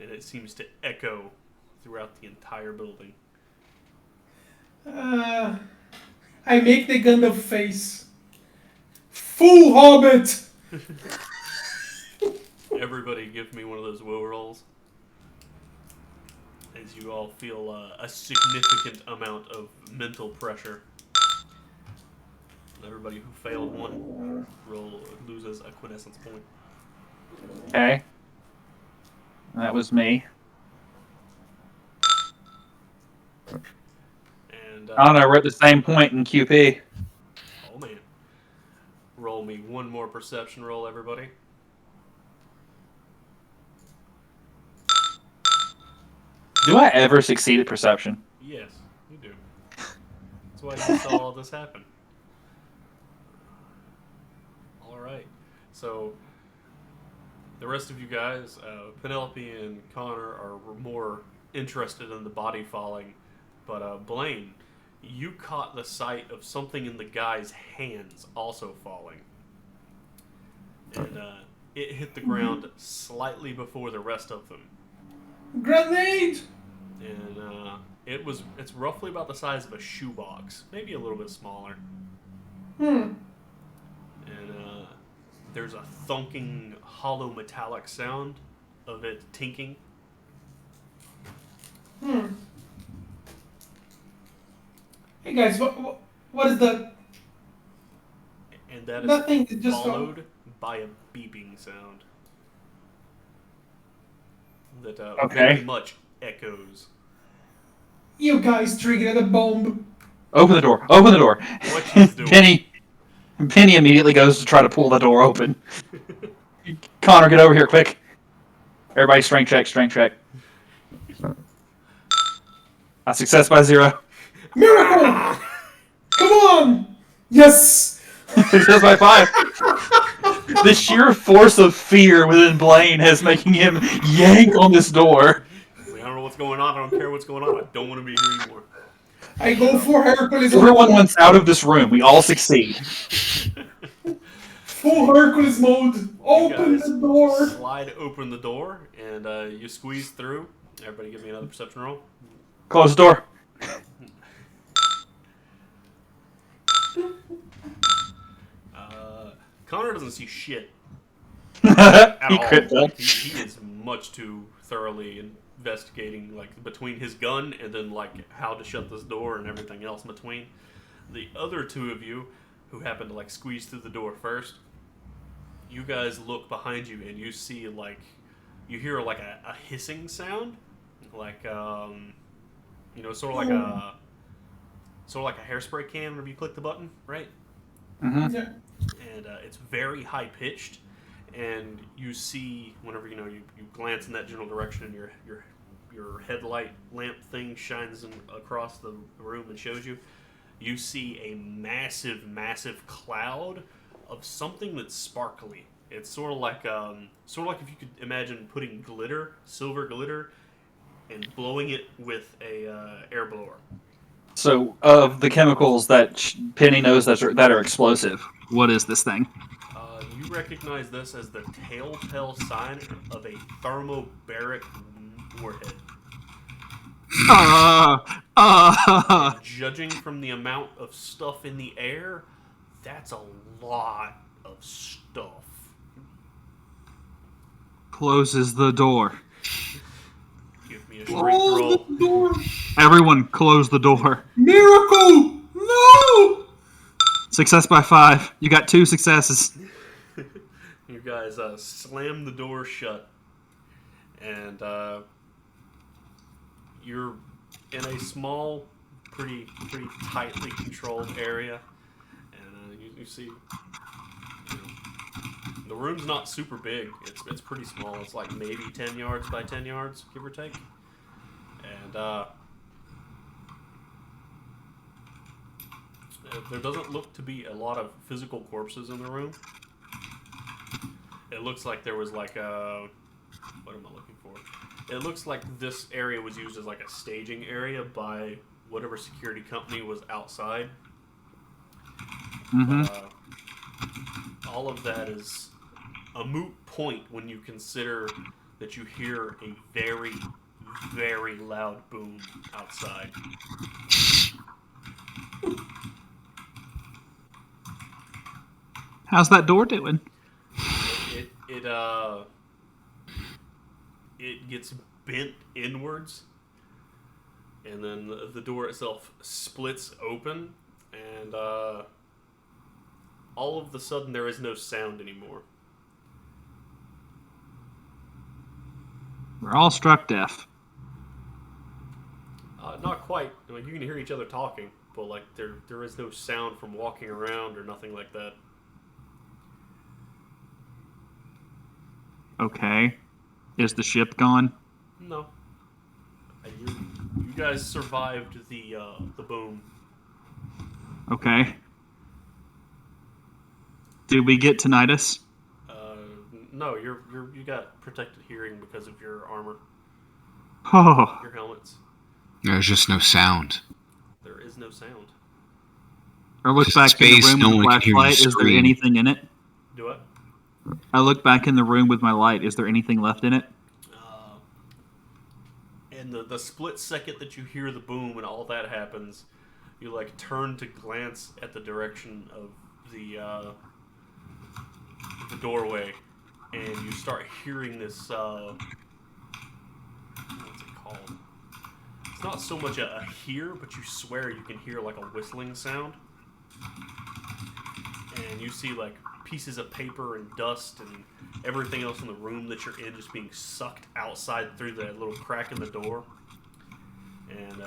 and it seems to echo throughout the entire building. I make the Gundam face. Full Hobbit. Everybody give me one of those will rolls. As you all feel a significant amount of mental pressure. Everybody who failed one roll loses a quintessence point. Okay. That was me. And I don't know, we're at the same point in QP. oh man, roll me one more perception roll, everybody. Do I ever succeed at perception? Yes, you do. That's why you saw all this happen. All right, so the rest of you guys, Penelope and Connor, are more interested in the body falling, but Blaine, you caught the sight of something in the guy's hands also falling, and it hit the ground slightly before the rest of them. Grenade. And it's roughly about the size of a shoebox, maybe a little bit smaller. Hmm. And there's a thunking, hollow metallic sound of it tinking. Hmm. Hey guys, what is the? And that is Nothing. It just followed by a beeping sound that Okay. very much echoes. You guys triggered a bomb. Open the door. Open the door. What you doing? Penny immediately goes to try to pull the door open. Connor, get over here quick. Everybody strength check, strength check. A success by 0. Miracle! Come on! Yes! Success by 5. The sheer force of fear within Blaine has making him yank on this door. I don't know what's going on. I don't care what's going on. I don't want to be here anymore. I go for Hercules. Everyone wants out of this room. We all succeed. Full Hercules mode. Open You guys the door. Slide open the door, and you squeeze through. Everybody give me another perception roll. Close the door. Connor doesn't see shit He at all. crit that. He is much too thoroughly investigating, like, between his gun and then, like, how to shut this door and everything else in between. The other two of you, who happen to, like, squeeze through the door first, you guys look behind you and you see, like, you hear, like, a hissing sound. Like, sort of like a hairspray can whenever you click the button, right? Mm-hmm. Yeah. And it's very high pitched, and you see whenever you glance in that general direction, and your your headlight lamp thing shines across the room and shows you, you see a massive cloud of something that's sparkly. It's sort of like if you could imagine putting glitter, silver glitter, and blowing it with a air blower. So, of the chemicals that Penny knows that are explosive, what is this thing? You recognize this as the telltale sign of a thermobaric warhead. And judging from the amount of stuff in the air, that's a lot of stuff. Closes the door. Give me a strength roll. The door. Everyone, close the door. Miracle! No! Success by 5. You got 2 successes. You guys slam the door shut, and you're in a small, pretty tightly controlled area, and you see, the room's not super big. It's pretty small. It's like maybe 10 yards by 10 yards, give or take, and there doesn't look to be a lot of physical corpses in the room. It looks like there was like a... What am I looking for? It looks like this area was used as like a staging area by whatever security company was outside. Mm-hmm. All of that is a moot point when you consider that you hear a very loud boom outside. How's that door doing? It gets bent inwards, and then the door itself splits open, and all of a sudden there is no sound anymore. We're all struck deaf. Not quite. Like, you can hear each other talking, but like there is no sound from walking around or nothing like that. Okay. Is the ship gone? No. You guys survived the boom. Okay. Did we get tinnitus? No, you got protected hearing because of your armor, Oh. your helmets. There's just no sound. There is no sound. I look Just back space, in the no room with one can hear you flashlight. Is there scream. anything in it? Do what? I look back in the room with my light. Is there anything left in it? And the split second that you hear the boom and all that happens, you like turn to glance at the direction of the doorway, and you start hearing this. What's it called? It's not so much a hear, but you swear you can hear like a whistling sound, and you see like pieces of paper and dust and everything else in the room that you're in just being sucked outside through that little crack in the door. And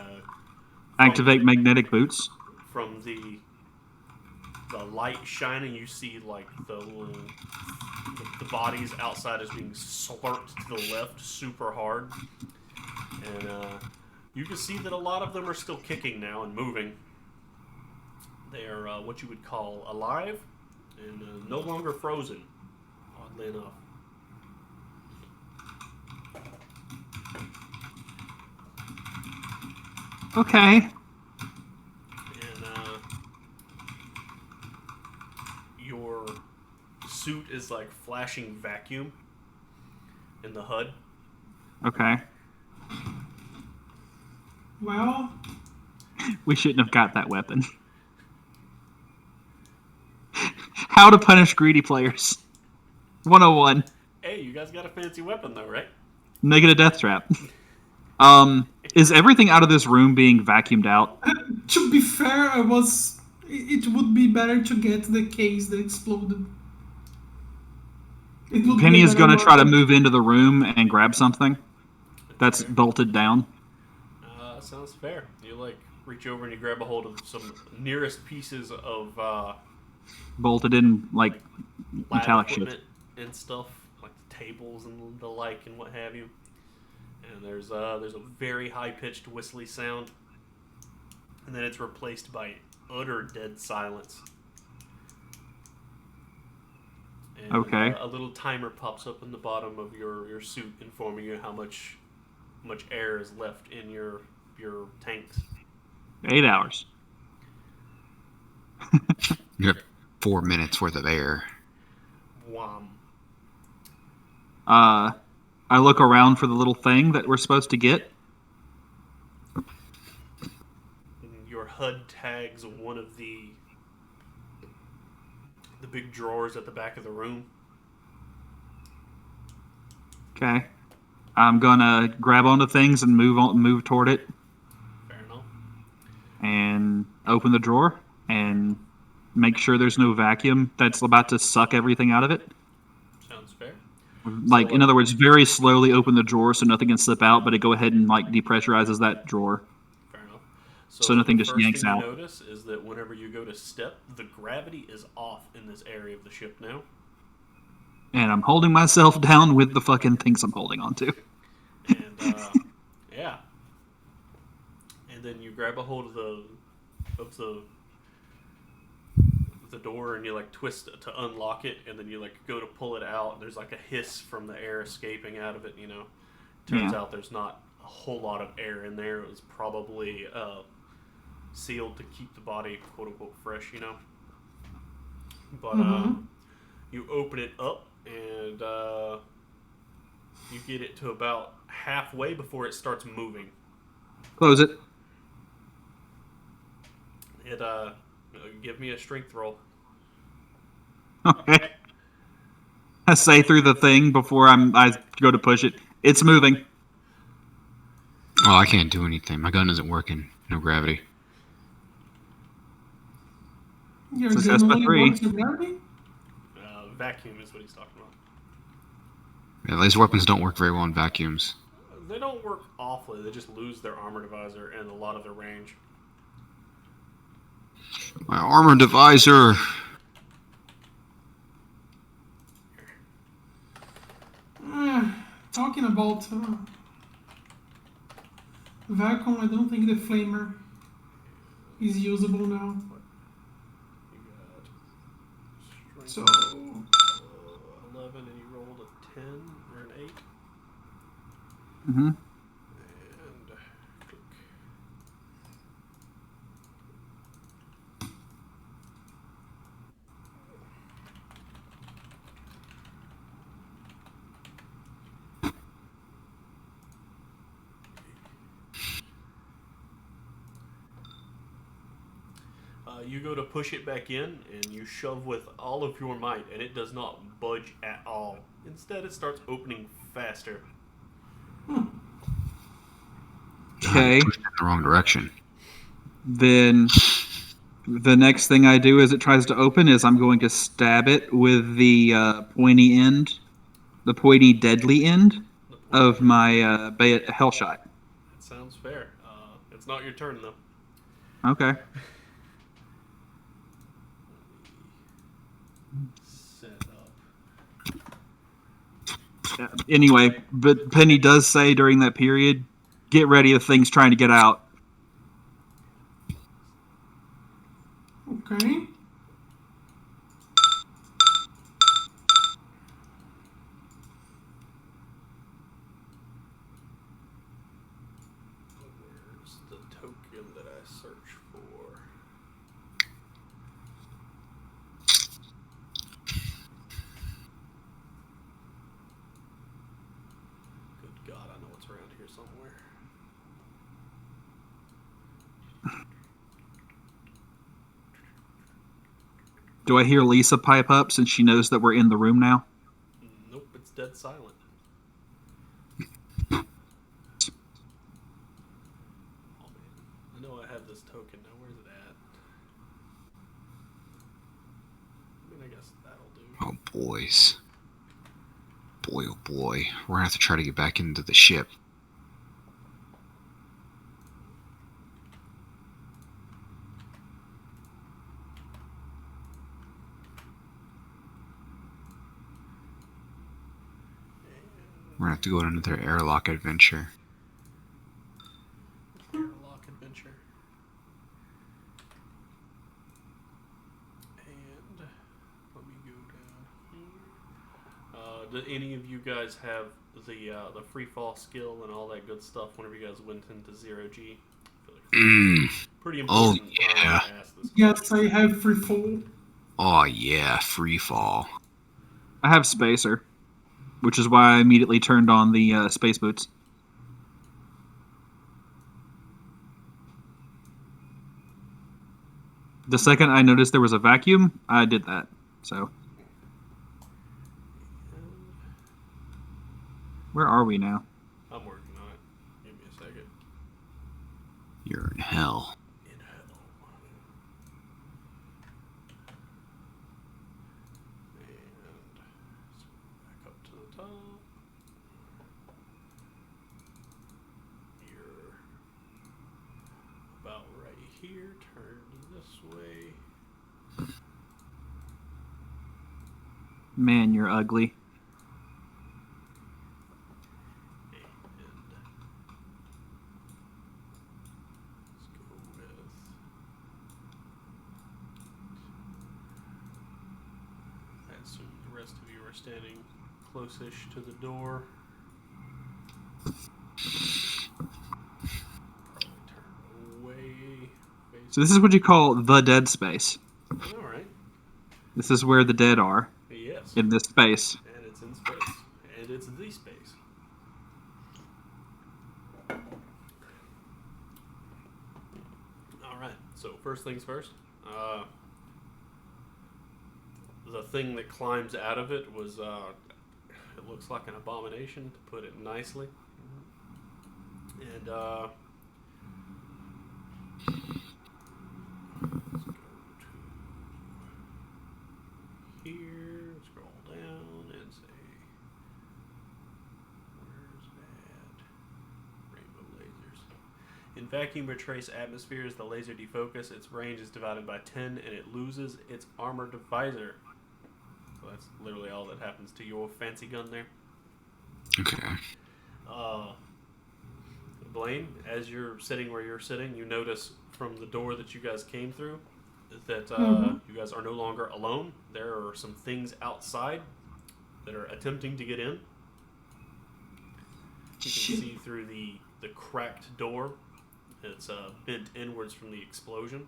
Activate magnetic boots. from the light shining, you see like the bodies outside is being slurped to the left super hard, and you can see that a lot of them are still kicking now and moving. They are what you would call alive and no longer frozen, oddly enough. Okay. And your suit is like flashing vacuum in the HUD. Okay. Well, We shouldn't have got that weapon. How to punish greedy players. 101. Hey, you guys got a fancy weapon though, right? Negative death trap. Is everything out of this room being vacuumed out? to be fair, it would be better to get the case that exploded. It would Penny be a is better going to try to weapon. move into the room and grab something that's fair. bolted down. Sounds fair. You like reach over and you grab a hold of some nearest pieces of Bolted in, like, lab metallic shit. equipment and stuff, like the tables and the like and what have you. and there's a very high pitched whistly sound, and then it's replaced by utter dead silence. And Okay. a little timer pops up in the bottom of your suit, informing you how much air is left in your tanks. 8 hours. You have 4 minutes worth of air. Wham. I look around for the little thing that we're supposed to get. Your HUD tags one of the big drawers at the back of the room. Okay. I'm gonna grab onto things and move toward it, Fair enough. and open the drawer and make sure there's no vacuum that's about to suck everything out of it. Sounds fair. Like, in other words, very slowly open the drawer so nothing can slip out, but it go ahead and like depressurizes that drawer. Fair enough. So nothing the just first yanks thing out. you notice is that whenever you go to step, the gravity is off in this area of the ship now. And I'm holding myself down with the fucking things I'm holding onto. And yeah. And then you grab a hold of the door, and you like twist it to unlock it, and then you like go to pull it out, and there's like a hiss from the air escaping out of it, you know. Turns out there's not a whole lot of air in there. It was probably sealed to keep the body quote unquote fresh, you know. But you open it up, and you get it to about halfway before it starts moving. Close it. It give me a strength roll. Okay. I say through the thing before I go to push it. It's moving. Oh, I can't do anything. My gun isn't working. No gravity. Your Success gun by only 3. works with gravity? Vacuum is what he's talking about. Yeah, laser weapons don't work very well in vacuums. They don't work awfully. They just lose their armor divisor and a lot of their range. My armor divisor. Talking about vacuum, I don't think the flamer is usable now. You got So strength 11, and you rolled a 10 or an 8. Mm-hmm. And click. You go to push it back in, and you shove with all of your might, and it does not budge at all. Instead, it starts opening faster. Okay. Pushed in the wrong direction. Then the next thing I do as it tries to open is I'm going to stab it with the pointy end, the pointy deadly end of my hell shot. That sounds fair. It's not your turn, though. Okay. Set up. Anyway, but Penny does say during that period, get ready, the thing's trying to get out. okay. Where's the token that I search for? Good God, I know it's around here somewhere. Do I hear Lisa pipe up since she knows that we're in the room now? Nope, it's dead silent. Oh man, I know I have this token now. Where's it at? I mean, I guess that'll do. Oh, boys. Boy, oh boy. We're gonna have to try to get back into the ship. We're gonna have to go on another airlock adventure. Airlock adventure. And let me go down here. Do any of you guys have the free fall skill and all that good stuff whenever you guys went into 0G? I feel like it's pretty Oh, important. yeah. To ask this Yes, I have free fall. Oh yeah, free fall. I have Spacer, which is why I immediately turned on the space boots. The second I noticed there was a vacuum, I did that. So, where are we now? I'm working on it. Give me a second. You're in hell. In hell. And back up to the top. You're about right here. Turn this way. Man, you're ugly. And let's go with. I assume the rest of you are standing close-ish to the door. Probably turn away. So this is what you call the dead space. All right. This is where the dead are Yes. in this space. And it's in space. And it's the space. Alright, so first things first. The thing that climbs out of it was, it looks like an abomination, to put it nicely. And, let's go to here, scroll down, and say, where's that? Rainbow lasers. In vacuum or trace atmospheres, the laser defocus. Its range is divided by 10, and it loses its armored visor. So that's literally all that happens to your fancy gun there. Okay. Blaine, as you're sitting where you're sitting, you notice from the door that you guys came through that you guys are no longer alone. There are some things outside that are attempting to get in. You can see through the cracked door. It's bent inwards from the explosion.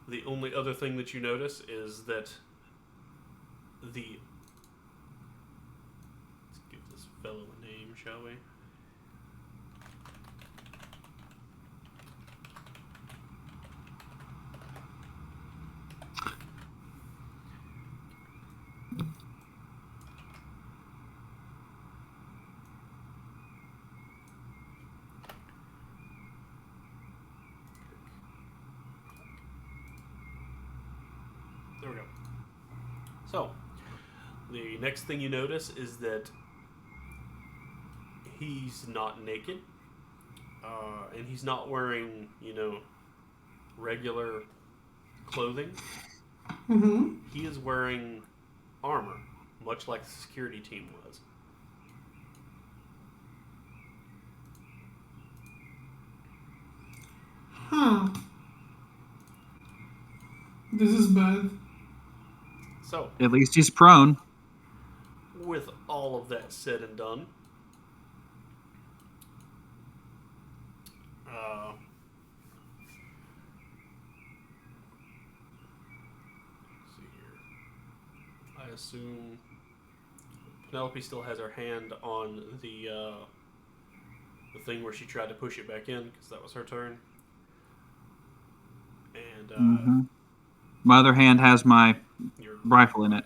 The only other thing that you notice is that the... Let's give this fellow a name, shall we? There we go. So, the next thing you notice is that he's not naked, and he's not wearing, regular clothing. Mm-hmm. He is wearing armor, much like the security team was. Huh. This is bad. So, At least he's prone. with all of that said and done, let's see here. I assume Penelope still has her hand on the thing where she tried to push it back in because that was her turn. And My other hand has my your rifle in it.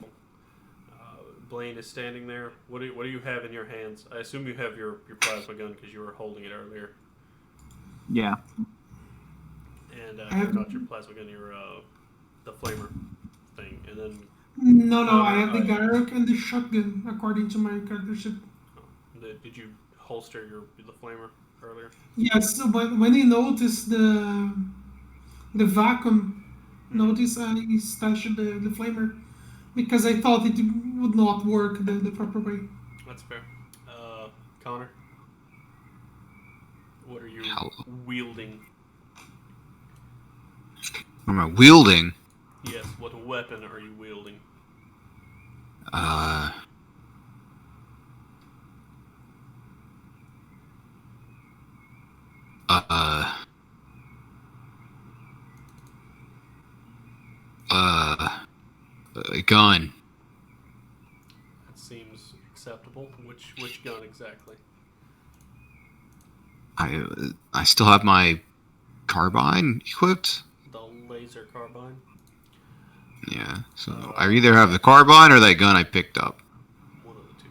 Blaine is standing there. What do you have in your hands? I assume you have your plasma gun because you were holding it earlier. Yeah. And not your plasma gun, your the flamer thing, and then. No, I have the Gyroc and the shotgun, according to my character sheet. Did you holster the flamer earlier? Yes, but when you notice the vacuum, notice I stashed the flamer. because I thought it would not work the proper way. That's fair. Connor, what are you How- wielding? What am I wielding? Yes, what weapon are you wielding? Uh. Uh. A gun. That seems acceptable. Which gun exactly? I still have my carbine equipped. The laser carbine. Yeah. So I either have the carbine or that gun I picked up. One of the two.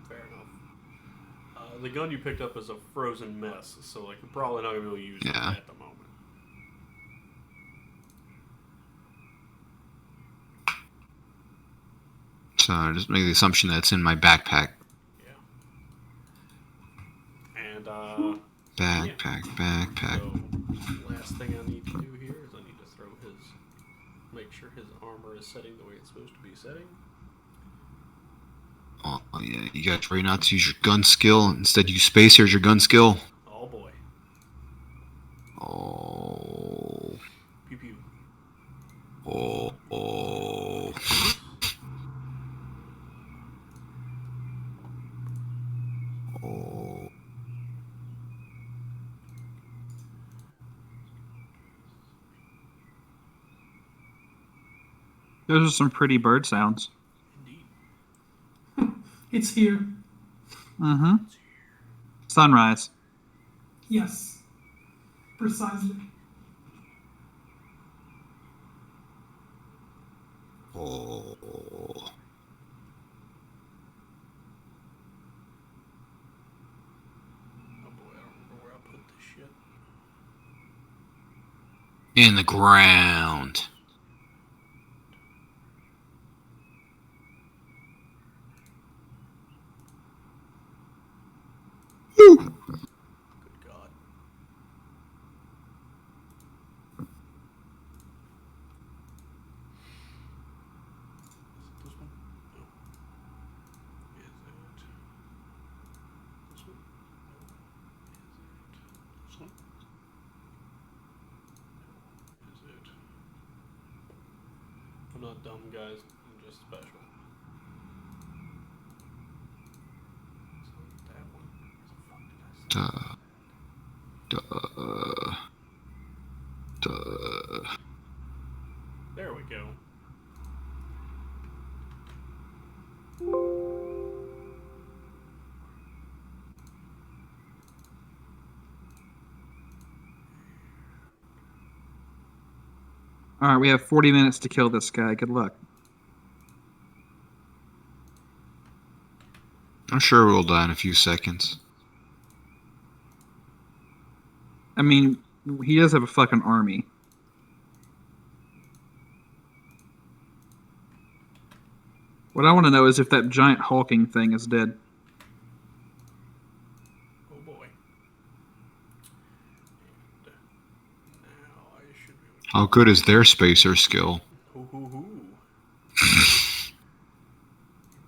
Fair enough. The gun you picked up is a frozen mess, so like you're probably not gonna be able to use it Yeah. at the moment. So I just make the assumption that it's in my backpack. Yeah. And Backpack. so last thing I need to do here is I need to throw make sure his armor is setting the way it's supposed to be setting. Oh yeah, you got to not to use your gun skill. Instead, use space. Here's your gun skill. Oh boy. Oh. Pew pew. Oh. Oh. Those are some pretty bird sounds. Indeed. It's here. Mm-hmm. Sunrise. Yes. Precisely. Oh. Oh boy, I don't remember where I put this shit. In the ground. Woo. Good God. Is it this one? No. Is it this one? No. Is it this one? No. Is it? I'm not dumb, guys. I'm just special. It's not that one. Where the fuck did I set Duh. There we go. All right, we have 40 minutes to kill this guy. Good luck. I'm sure we'll die in a few seconds. I mean, he does have a fucking army. What I want to know is if that giant hulking thing is dead. Oh boy. And now I should be able to. How good is their spacer skill? Hoo hoo hoo.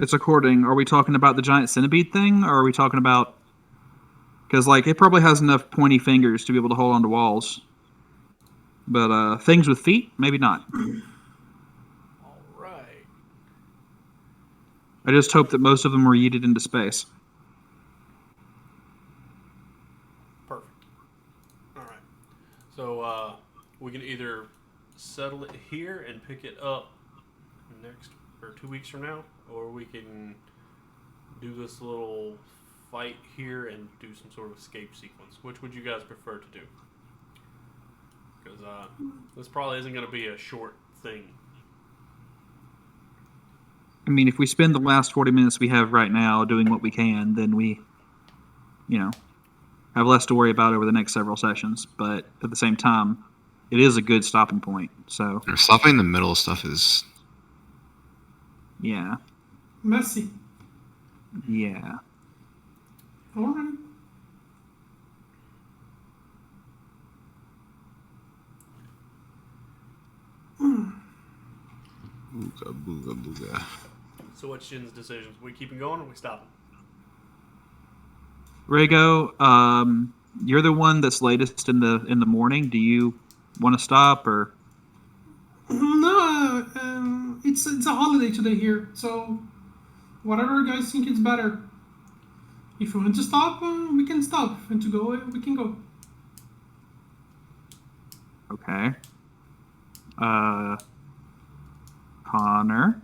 It's according. Are we talking about the giant centipede thing, or are we talking about? Because like it probably has enough pointy fingers to be able to hold onto walls. But things with feet, maybe not. All right. I just hope that most of them were yeeted into space. Perfect. All right. So we can either settle it here and pick it up next or 2 weeks from now, or we can do this little fight here and do some sort of escape sequence. Which would you guys prefer to do? Because this probably isn't going to be a short thing. I mean, if we spend the last 40 minutes we have right now doing what we can, then we, have less to worry about over the next several sessions. But at the same time, it is a good stopping point. So, Stopping in the middle of stuff is... yeah. Messy. Yeah. Alright. Booga, booga, booga. So what's Shin's decisions? We keeping going or we stopping? Rago, you're the one that's latest in the morning. Do you want to stop or? No, it's a holiday today here, so whatever you guys think is better. If you want to stop, we can stop. If you want to go, we can go. Okay. Connor.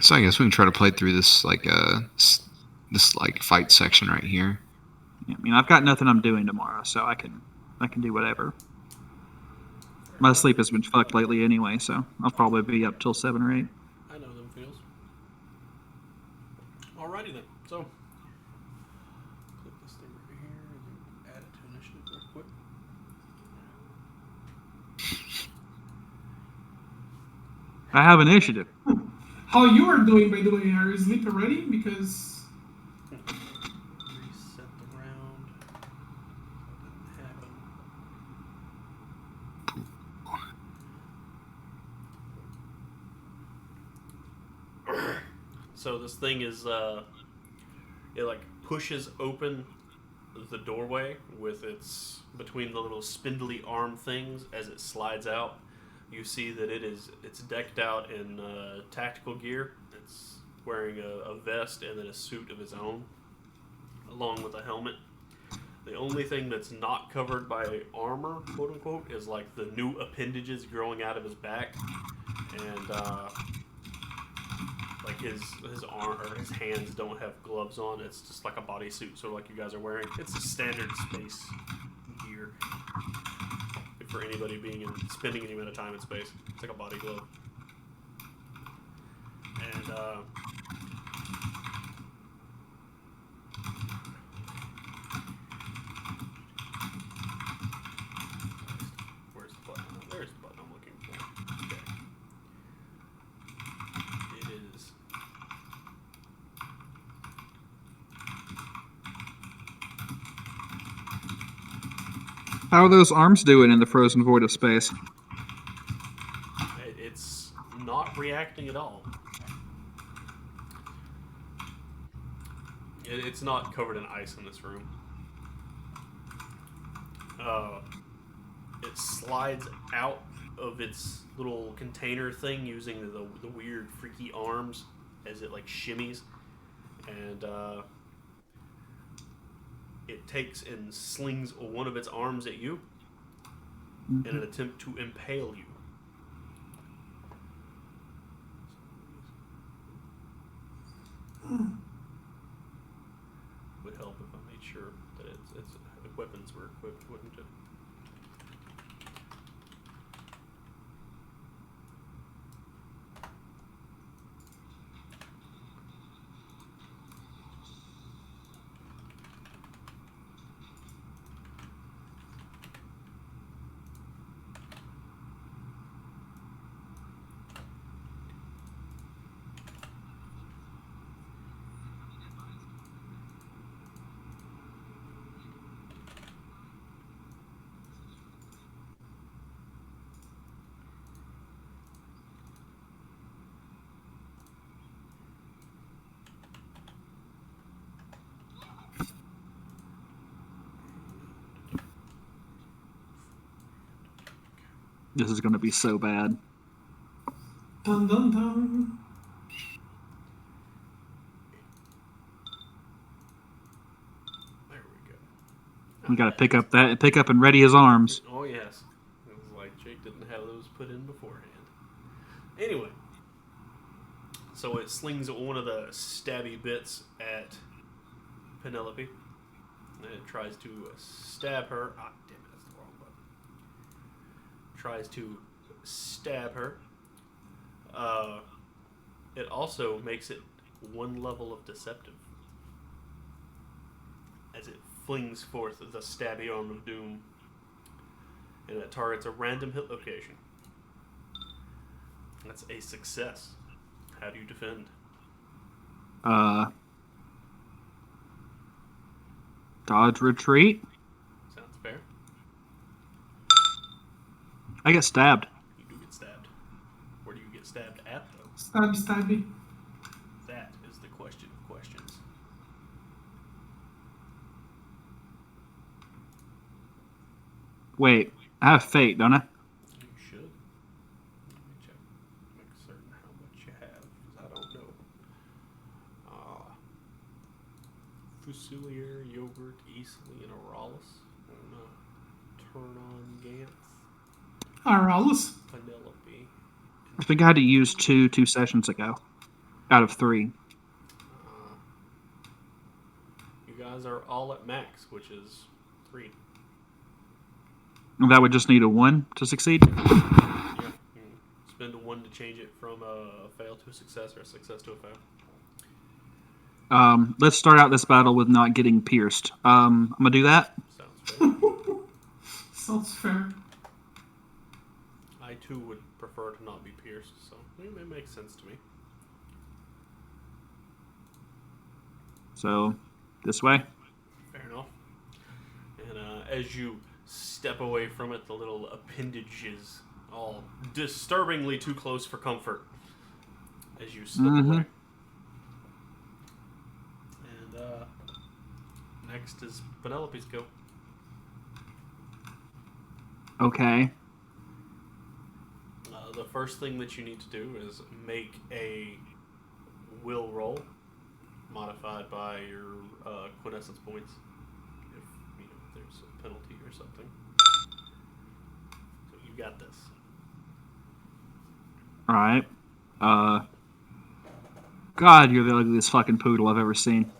So I guess we can try to play through this this fight section right here. I mean, I've got nothing I'm doing tomorrow, so I can do whatever. My sleep has been fucked lately anyway, so I'll probably be up till 7 or 8. I know them feels. Alrighty then. So click this thing right here and then add it to initiative real quick. I have initiative. How you are doing, by the way? Are you sleep already? Because Reset the round. That didn't happen. So this thing is it like pushes open the doorway with its between the little spindly arm things as it slides out. You see that it's decked out in tactical gear. It's wearing a vest and then a suit of its own, along with a helmet. The only thing that's not covered by armor, quote unquote, is like the new appendages growing out of his back, and like his arm or his hands don't have gloves on. It's just like a bodysuit, sort of like you guys are wearing. It's a standard space gear for anybody spending any amount of time in space. It's like a body glove. And where's the button? Oh, there's the button I'm looking for. Okay. It is. How are those arms doing in the frozen void of space? It's not reacting at all. It's not covered in ice in this room. It slides out of its little container thing using the weird freaky arms as it like shimmies, and it takes and slings one of its arms at you in an attempt to impale you. Would help if I made sure that its weapons were equipped, wouldn't it? This is going to be so bad. dun dun dun. There we go. We got to pick up and ready his arms. Oh yes, it was like Jake didn't have those put in beforehand. Anyway, so it slings one of the stabby bits at Penelope, and it tries to stab her. Ah, damn it, that's the wrong button. Tries to stab her. It also makes it one level of deceptive as it flings forth the stabby arm of doom, and it targets a random hit location. That's a success. How do you defend? Dodge retreat. Sounds fair. I get stabbed. You do get stabbed. Where do you get at, though? Stabby. That is the question of questions. Wait, I have fate, don't I? You should. Let me check. Make certain how much you have, because I don't know. Fusilier, Yogurt, Easley, and Aralis. Turn on Gantz, Aralis. Penelope. I think I had to use two sessions ago, out of 3. You guys are all at max, which is 3. And that would just need a 1 to succeed. Yeah. Spend a 1 to change it from a fail to a success or a success to a fail. Let's start out this battle with not getting pierced. I'm gonna do that. Sounds fair. Sounds fair. I too would prefer to not be pierced, so it makes sense to me. So, this way. Fair enough. And as you step away from it, the little appendages, all disturbingly too close for comfort, as you slip away. And next is Penelope's go. Okay. The first thing that you need to do is make a will roll, modified by your quintessence points, if there's a penalty or something. So you got this. All right. God, you're the ugliest fucking poodle I've ever seen.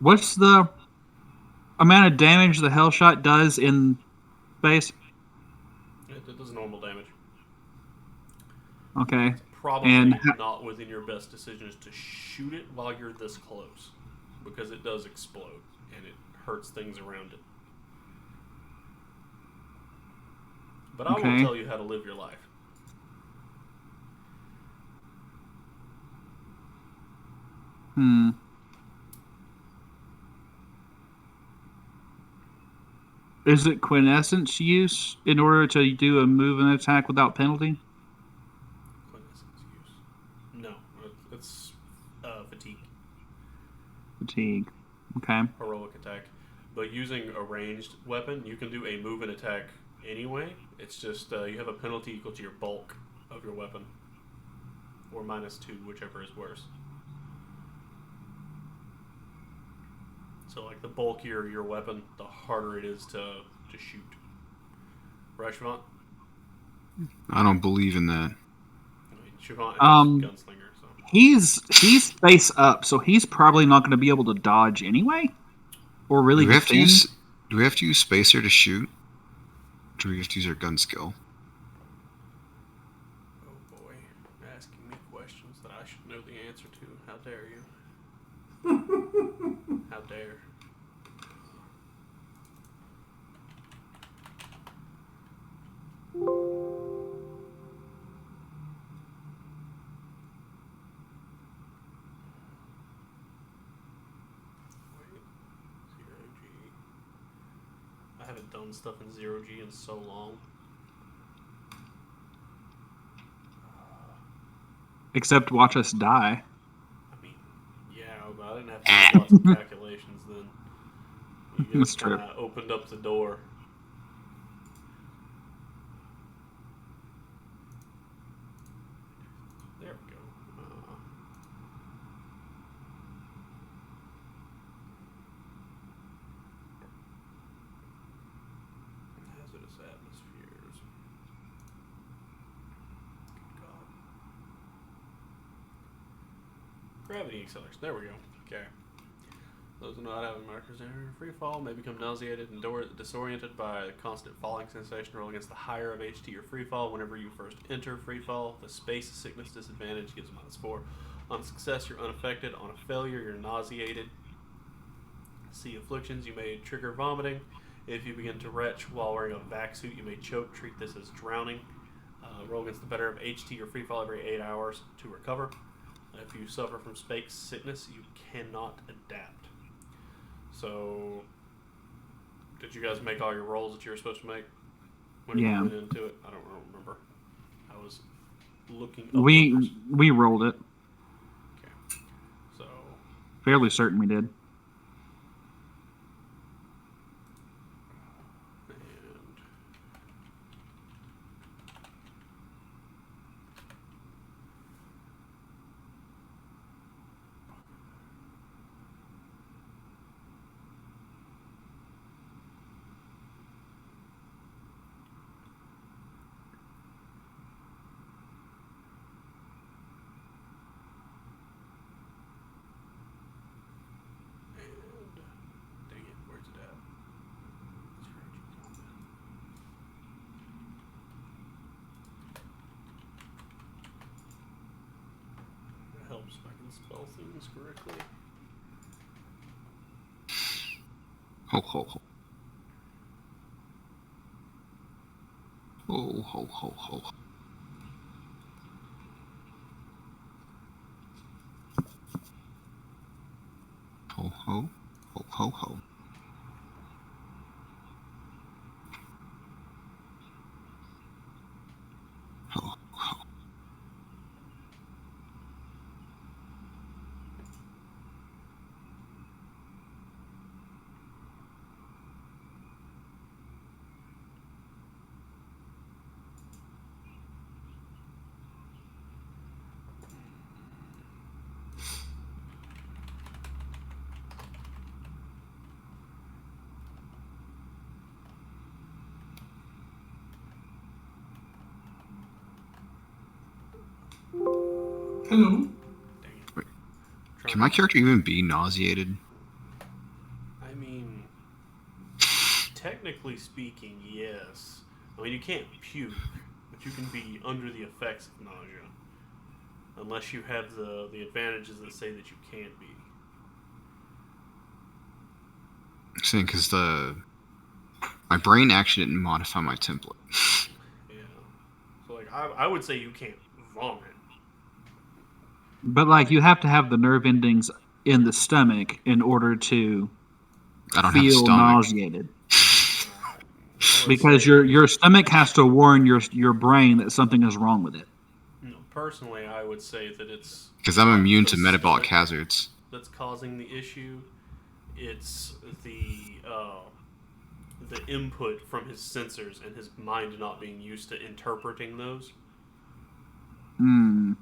What's the amount of damage the hell shot does in space? It does normal damage. Okay. It's probably And not within your best decisions to shoot it while you're this close, because it does explode and it hurts things around it. But I will tell you how to live your life. Is it quintessence use in order to do a move and attack without penalty? Quintessence use. No, it's fatigue. Fatigue. Okay. Heroic attack. But using a ranged weapon, you can do a move and attack anyway. It's just you have a penalty equal to your bulk of your weapon. Or -2, whichever is worse. So, like, the bulkier your weapon, the harder it is to shoot. Right, Siobhan? I don't believe in that. I mean, Siobhan is a gunslinger, so. He's face up, so he's probably not going to be able to dodge anyway, or really defend. Do we have to use spacer to shoot? Or do we have to use our gun skill? Oh boy, asking me questions that I should know the answer to. How dare you? How dare? I haven't done stuff in 0G in so long. Except watch us die. I mean, yeah, but I didn't have to do lots of calculations then. You That's just true. kind of opened up the door. There we go. Hazardous atmospheres. Good God. Gravity acceleration. There we go. Okay. Those who not having markers in free fall may become nauseated and disoriented by a constant falling sensation. Roll against the higher of HT or free fall. Whenever you first enter free fall, the space sickness disadvantage gives -4. On success, you're unaffected. On a failure, you're nauseated. See afflictions. You may trigger vomiting. If you begin to retch while wearing a vac suit, you may choke. Treat this as drowning. Roll against the better of HT or free fall every 8 hours to recover. If you suffer from space sickness, you cannot adapt. So, Did you guys make all your rolls that you were supposed to make when Yeah. you went into it? I don't remember. I was looking up We numbers. we rolled it. So Fairly certain we did. and dang it, where's it at? It helps if I can spell things correctly. Ho ho ho. Ho ho ho ho. Ho ho ho ho ho. Ho ho. Hello. Dang it. Wait, Trying Can my to- character even be nauseated? I mean, technically speaking, yes. I mean, you can't puke, but you can be under the effects of nausea. Unless you have the advantages that say that you can't be. I'm saying because my brain actually didn't modify my template. Yeah. So, like, I would say you can't vomit. But like you have to have the nerve endings in the stomach in order to I don't have a feel stomach. nauseated. I would Because say- your stomach has to warn your brain that something is wrong with it. No, personally, I would say that it's Because I'm not immune the to metabolic stomach hazards. that's causing the issue. It's the input from his sensors and his mind not being used to interpreting those. Hmm.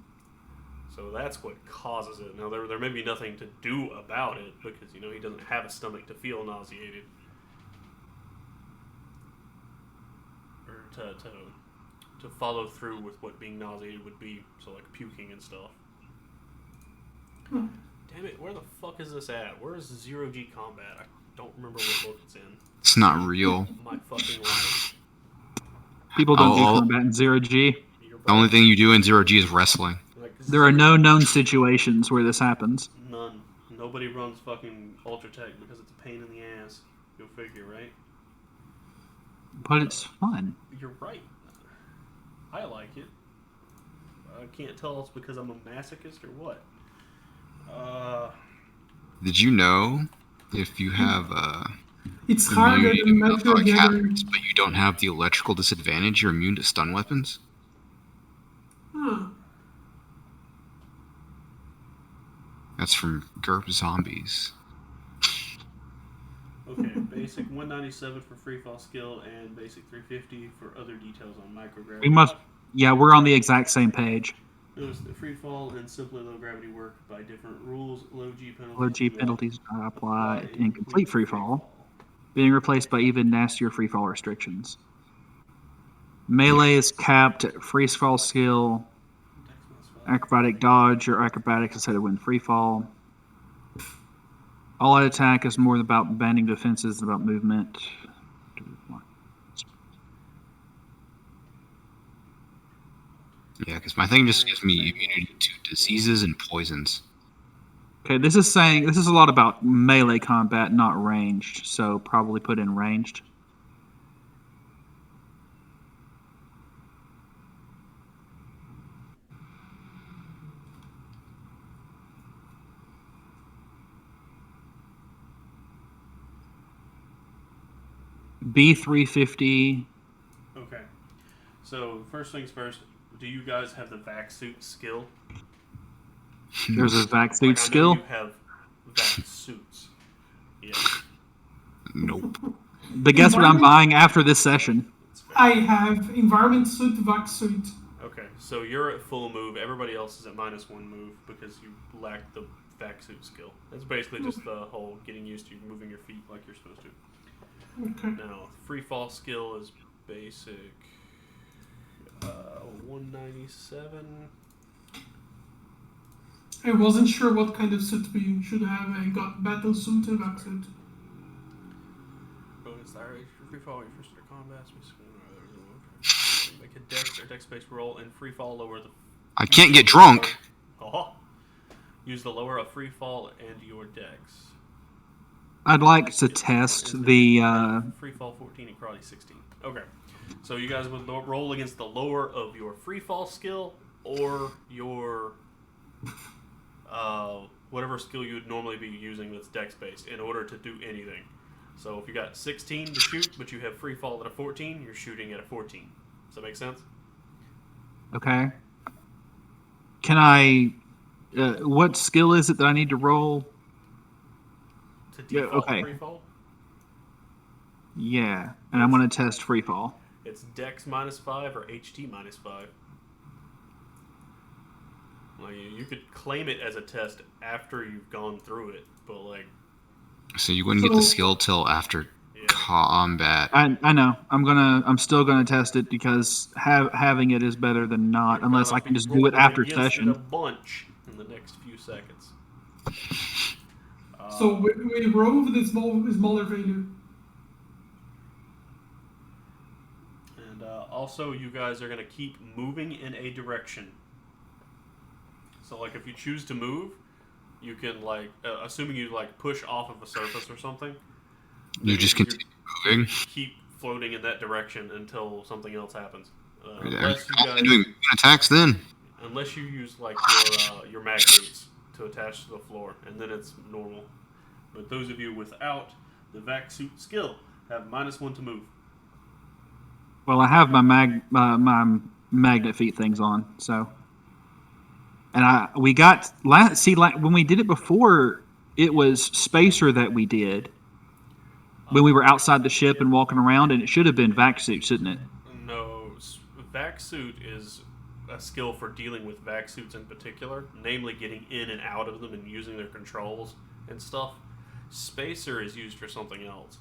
So that's what causes it. Now there may be nothing to do about it because he doesn't have a stomach to feel nauseated or to follow through with what being nauseated would be. So like puking and stuff. Damn it! Where the fuck is this at? Where is Zero G Combat? I don't remember what book it's in. It's not real. My fucking life. People don't do Oh, combat in zero G. You're The only right. thing you do in zero G is wrestling. Like, There are no known situations where this happens. None. Nobody runs fucking Ultra Tech because it's a pain in the ass. Go figure, right? But it's fun. You're right. I like it. I can't tell it's because I'm a masochist or what. Did you know if you have It's harder immunity to than Metal metabolic Gear. hazards, but you don't have the electrical disadvantage, you're immune to stun weapons? Huh. That's from Gurps Zombies. Okay, basic 197 for free fall skill and basic 350 for other details on microgravity. We must. Yeah, we're on the exact same page. Notice that free fall and simply low gravity work by different rules. Low G penalties. Low G do not penalties apply in in complete free fall, being replaced by even nastier free fall restrictions. Melee is capped at freeze fall skill, acrobatic dodge, or acrobatics instead of when free fall. All out attack is more about banding defenses than about movement. Yeah, because my thing just gives me immunity to diseases and poisons. Okay, this is a lot about melee combat, not ranged, so probably put in ranged. B350. Okay. So first things first. Do you guys have the vac suit skill? There's a vac suit Like I know skill. you have vac suits. Yeah. Nope. But guess what I'm buying after this session? That's fair. I have environment suit, vac suit. Okay, so you're at full move. Everybody else is at -1 move because you lack the vac suit skill. That's basically just the whole getting used to moving your feet like you're supposed to. Okay. Now, free fall skill is basic 197. I wasn't sure what kind of suit we should have. I got battle suit and vac suit. Bonus direct free fall. Your first combat. Make a dex or dex-based roll and free fall lower the. I can't get drunk. Oh. Use the lower of free fall and your dex. I'd like to test the. Free fall 14 and karate 16. Okay. So you guys would roll against the lower of your free fall skill or your whatever skill you would normally be using that's dex based in order to do anything. So if you got 16 to shoot, but you have free fall at a 14, you're shooting at a 14. Does that make sense? Okay. Can I? What skill is it that I need to roll? To default okay. free fall? Yeah, and I'm going to test free fall. It's dex -5 or HT -5. Like you could claim it as a test after you've gone through it, but like. So you wouldn't get the skill till after combat. I know. I'm still gonna test it because having it is better than not, unless I can just do it after session. A bunch in the next few seconds. So we roll with a smaller value. And also, you guys are gonna keep moving in a direction. So, like, if you choose to move, you can like, assuming you like push off of a surface or something. You just continue moving. Keep floating in that direction until something else happens. Unless you guys doing attacks then. Unless you use like your mag boots to attach to the floor, and then it's normal. But those of you without the vac suit skill have -1 to move. Well, I have my magnet feet things on, so. And we got when we did it before, it was Spacer that we did when we were outside the ship and walking around, and it should have been vac suit, shouldn't it? No, vac suit is a skill for dealing with vac suits in particular, namely getting in and out of them and using their controls and stuff. Spacer is used for something else.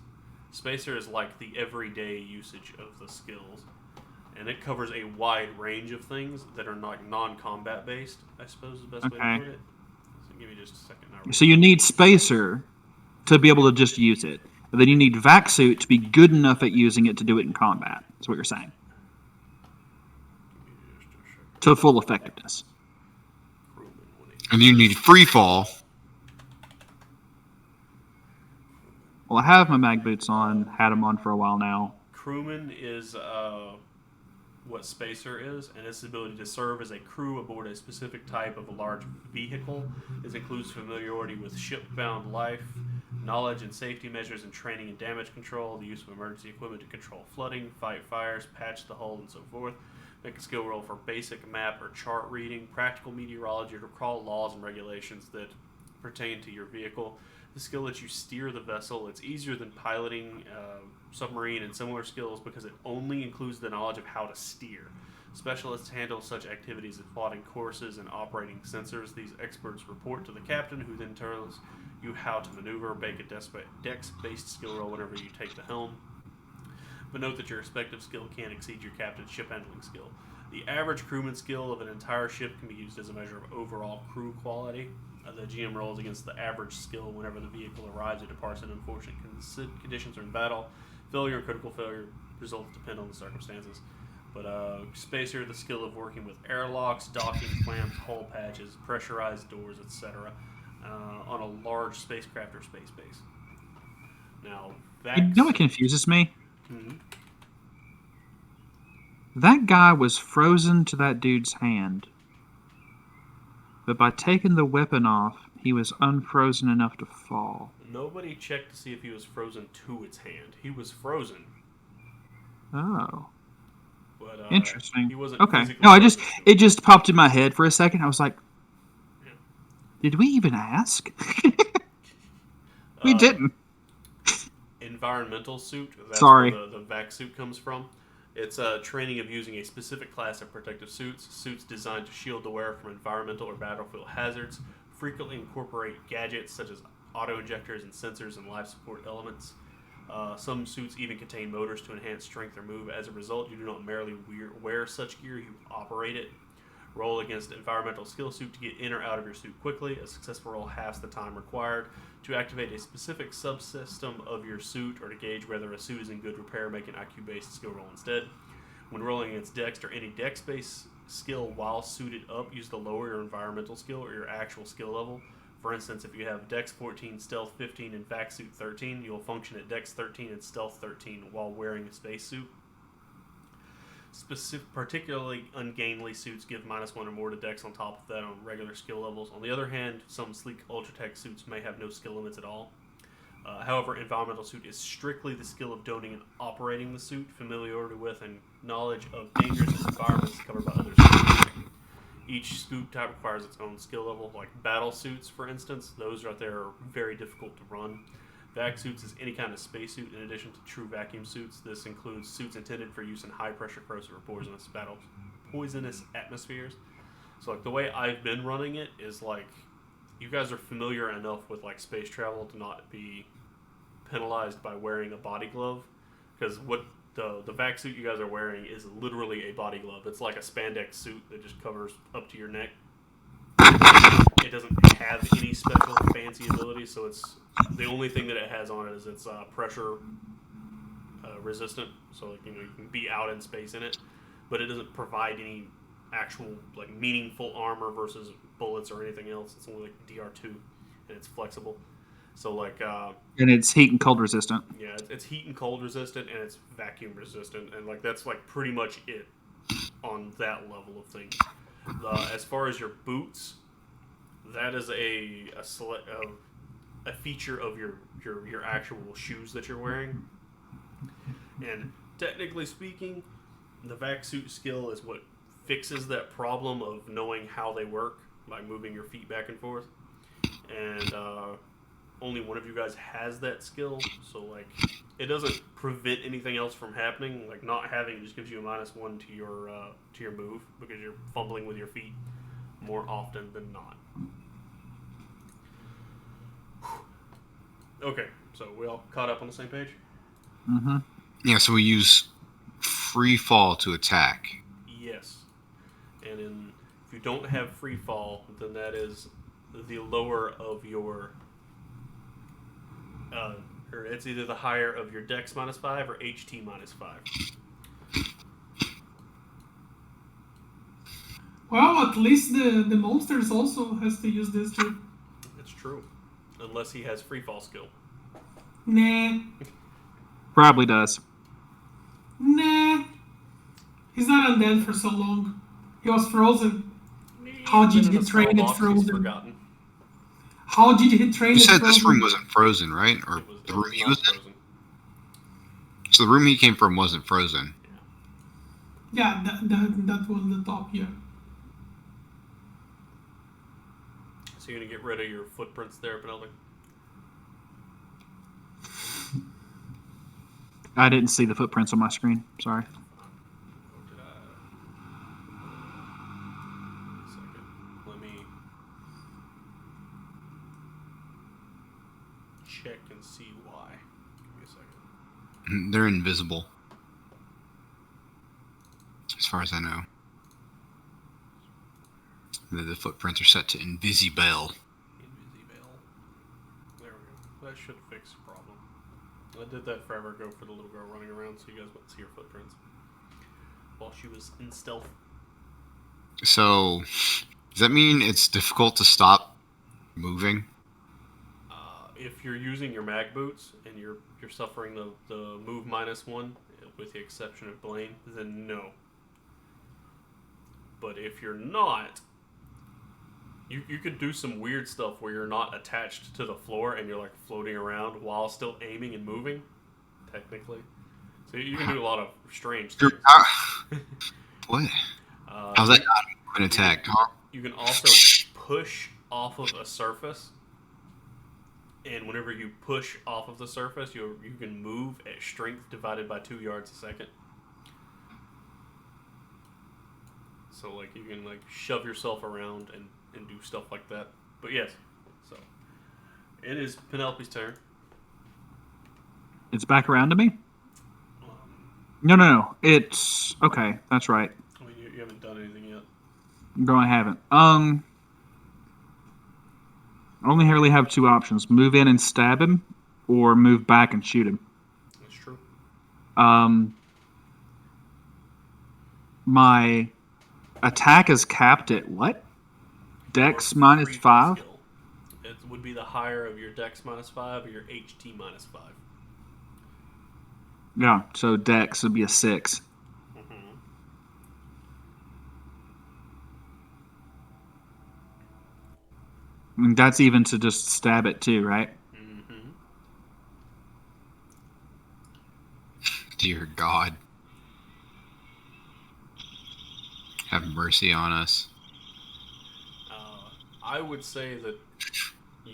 Spacer is like the everyday usage of the skills. And it covers a wide range of things that are not non-combat based, I suppose is the best way to put it. So give me just a second. So you need Spacer to be able to just use it. And then you need vac suit to be good enough at using it to do it in combat. That's what you're saying. To full effectiveness. And you need free fall. Well, I have my mag boots on. Had them on for a while now. Crewman is what Spacer is, and its ability to serve as a crew aboard a specific type of a large vehicle. It includes familiarity with ship-bound life, knowledge and safety measures and training and damage control, the use of emergency equipment to control flooding, fight fires, patch the hull, and so forth. Make a skill roll for basic map or chart reading, practical meteorology, to recall laws and regulations that pertain to your vehicle. The skill lets you steer the vessel. It's easier than piloting submarine and similar skills because it only includes the knowledge of how to steer. Specialists handle such activities as plotting courses and operating sensors. These experts report to the captain, who then tells you how to maneuver. Make a dex-based skill roll whenever you take the helm. But note that your respective skill can't exceed your captain's ship handling skill. The average crewman skill of an entire ship can be used as a measure of overall crew quality. The GM rolls against the average skill whenever the vehicle arrives or departs in unfortunate conditions or in battle. Failure and critical failure results depend on the circumstances. But Spacer, the skill of working with airlocks, docking clamps, hull patches, pressurized doors, etc. On a large spacecraft or space base. Now, You know what confuses me? Mm-hmm. That guy was frozen to that dude's hand. But by taking the weapon off, he was unfrozen enough to fall. Nobody checked to see if he was frozen to its hand. He was frozen. Oh, But interesting. he wasn't Okay. physically No, present to it just popped in my head for a second. I was like, Yeah. did we even ask? We Uh, didn't. environmental suit. That's where Sorry. the vac suit comes from. It's training of using a specific class of protective suits. Suits designed to shield the wearer from environmental or battlefield hazards frequently incorporate gadgets such as auto injectors and sensors and life support elements. Some suits even contain motors to enhance strength or move. As a result, you do not merely wear such gear, you operate it. Roll against environmental skill suit to get in or out of your suit quickly. A successful roll halves the time required. To activate a specific subsystem of your suit or to gauge whether a suit is in good repair, make an IQ based skill roll instead. When rolling against Dex or any Dex based skill while suited up, use the lower your environmental skill or your actual skill level. For instance, if you have Dex 14, Stealth 15, and Vac Suit 13, you'll function at Dex 13 and Stealth 13 while wearing a spacesuit. Particularly ungainly suits give -1 or more to Dex on top of that on regular skill levels. On the other hand, some sleek Ultratech suits may have no skill limits at all. However, environmental suit is strictly the skill of donning and operating the suit. Familiarity with and knowledge of dangerous environments covered by other suits. Each suit type requires its own skill level. Like battle suits, for instance, those right there are very difficult to run. Vac suits is any kind of spacesuit in addition to true vacuum suits. This includes suits intended for use in high pressure, corrosive, or poisonous atmospheres. So like the way I've been running it is like you guys are familiar enough with like space travel to not be penalized by wearing a body glove, because what the vac suit you guys are wearing is literally a body glove. It's like a spandex suit that just covers up to your neck. It doesn't have any special fancy abilities, so it's the only thing that it has on it is it's pressure resistant. So like, you can be out in space in it, but it doesn't provide any actual like meaningful armor versus bullets or anything else. It's only like DR2, and it's flexible. So like And it's heat and cold resistant. yeah, it's heat and cold resistant, and it's vacuum resistant, and like that's like pretty much it on that level of things. As far as your boots, that is a feature of your actual shoes that you're wearing. And technically speaking, the vac suit skill is what fixes that problem of knowing how they work by moving your feet back and forth. And only one of you guys has that skill, so like it doesn't prevent anything else from happening. Like not having it just gives you a -1 to your move because you're fumbling with your feet more often than not. Okay, so we all caught up on the same page? Mm-hmm. Yeah, so we use free fall to attack. Yes. And if you don't have free fall, then that is the lower of your or it's either the higher of your Dex -5 or HT -5. Well, at least the monsters also has to use this too. It's true. Unless he has free fall skill. Nah. Probably does. Nah. He's not undead for so long. He was frozen. How did he train it frozen? Forgotten. How did he train You it said frozen? this room wasn't frozen, right? Or the room he was in? So the room he came from wasn't frozen. Yeah, that was the top, yeah. So you're gonna get rid of your footprints there, Penelope? I didn't see the footprints on my screen. Sorry. Or did I? Wait a second. Let me check and see why. Give me a second. They're invisible. As far as I know. The footprints are set to invisible. Invisible. There we go. That should fix the problem. I did that forever ago for the little girl running around so you guys wouldn't see her footprints while she was in stealth. So, does that mean it's difficult to stop moving? If you're using your mag boots and you're suffering the move -1, with the exception of Blaine, then no. But if you're not, you could do some weird stuff where you're not attached to the floor and you're like floating around while still aiming and moving, technically. So you can do a lot of strange Your things. what? Uh, How's that not an attack, huh? You can also push off of a surface, and whenever you push off of the surface, you can move at strength divided by 2 yards a second. So like you can like shove yourself around and do stuff like that. But yes, so it is Penelope's turn. It's back around to me? Um, No. It's okay. That's right. I mean, you haven't done anything yet. No, I haven't. I only really have 2 options: move in and stab him, or move back and shoot him. That's true. My attack is capped at what? Dex minus Free 5. skill. It would be the higher of your Dex minus 5 or your HT minus 5. Yeah, so Dex would be a 6. Mm-hmm. I mean, that's even to just stab it too, right? Mm-hmm. Dear God. Have mercy on us. I would say that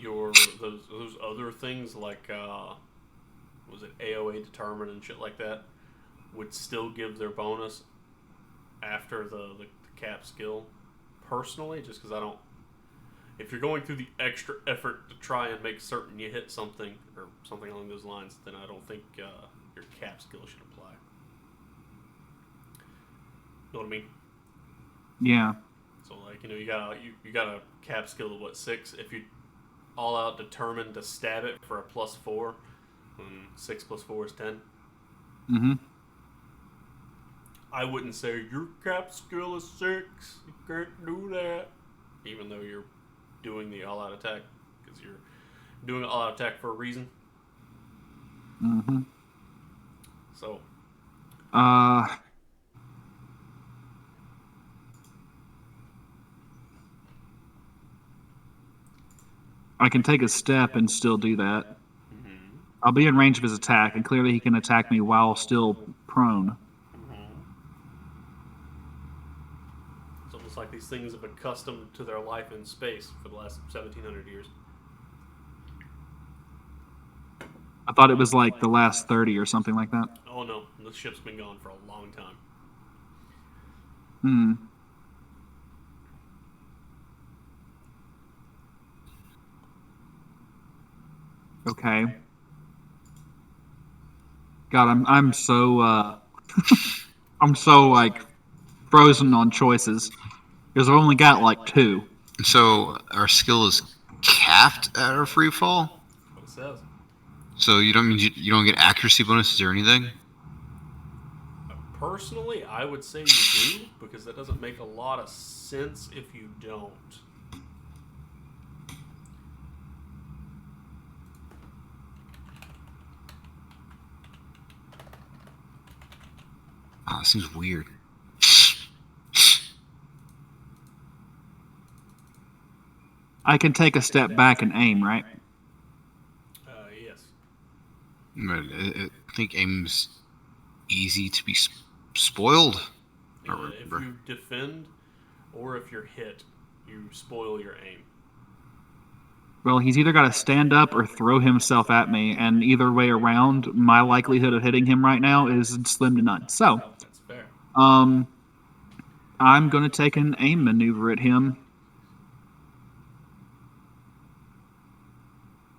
those other things like was it AOA determine and shit like that would still give their bonus after the cap skill. Personally, just because I don't. If you're going through the extra effort to try and make certain you hit something or something along those lines, then I don't think your cap skill should apply. Know what I mean? Yeah. So like you got a cap skill of what 6? If you all out determined to stab it for a +4, then 6 + 4 is 10. Mm-hmm. I wouldn't say your cap skill is 6. You can't do that, even though you're doing the all out attack because you're doing an all out attack for a reason. Mm-hmm. So I can take a step and still do that. mm-hmm. I'll be in range of his attack, and clearly he can attack me while still prone. It's almost like these things have accustomed to their life in space for the last 1,700 years. I thought it was like the last 30 or something like that. Oh no, the ship's been gone for a long time. Hmm. Okay. God, I'm so I'm so like frozen on choices because I've only got like 2. So our skill is capped at our free fall. What it says. So you don't mean you don't get accuracy bonuses or anything? Personally, I would say you do because that doesn't make a lot of sense if you don't. Oh, that seems weird. I can take a step back and aim, right? Yes. But I think aim's easy to be spoiled. If you defend or if you're hit, you spoil your aim. Well, he's either got to stand up or throw himself at me, and either way around, my likelihood of hitting him right now is slim to none. So, That's fair. I'm going to take an aim maneuver at him.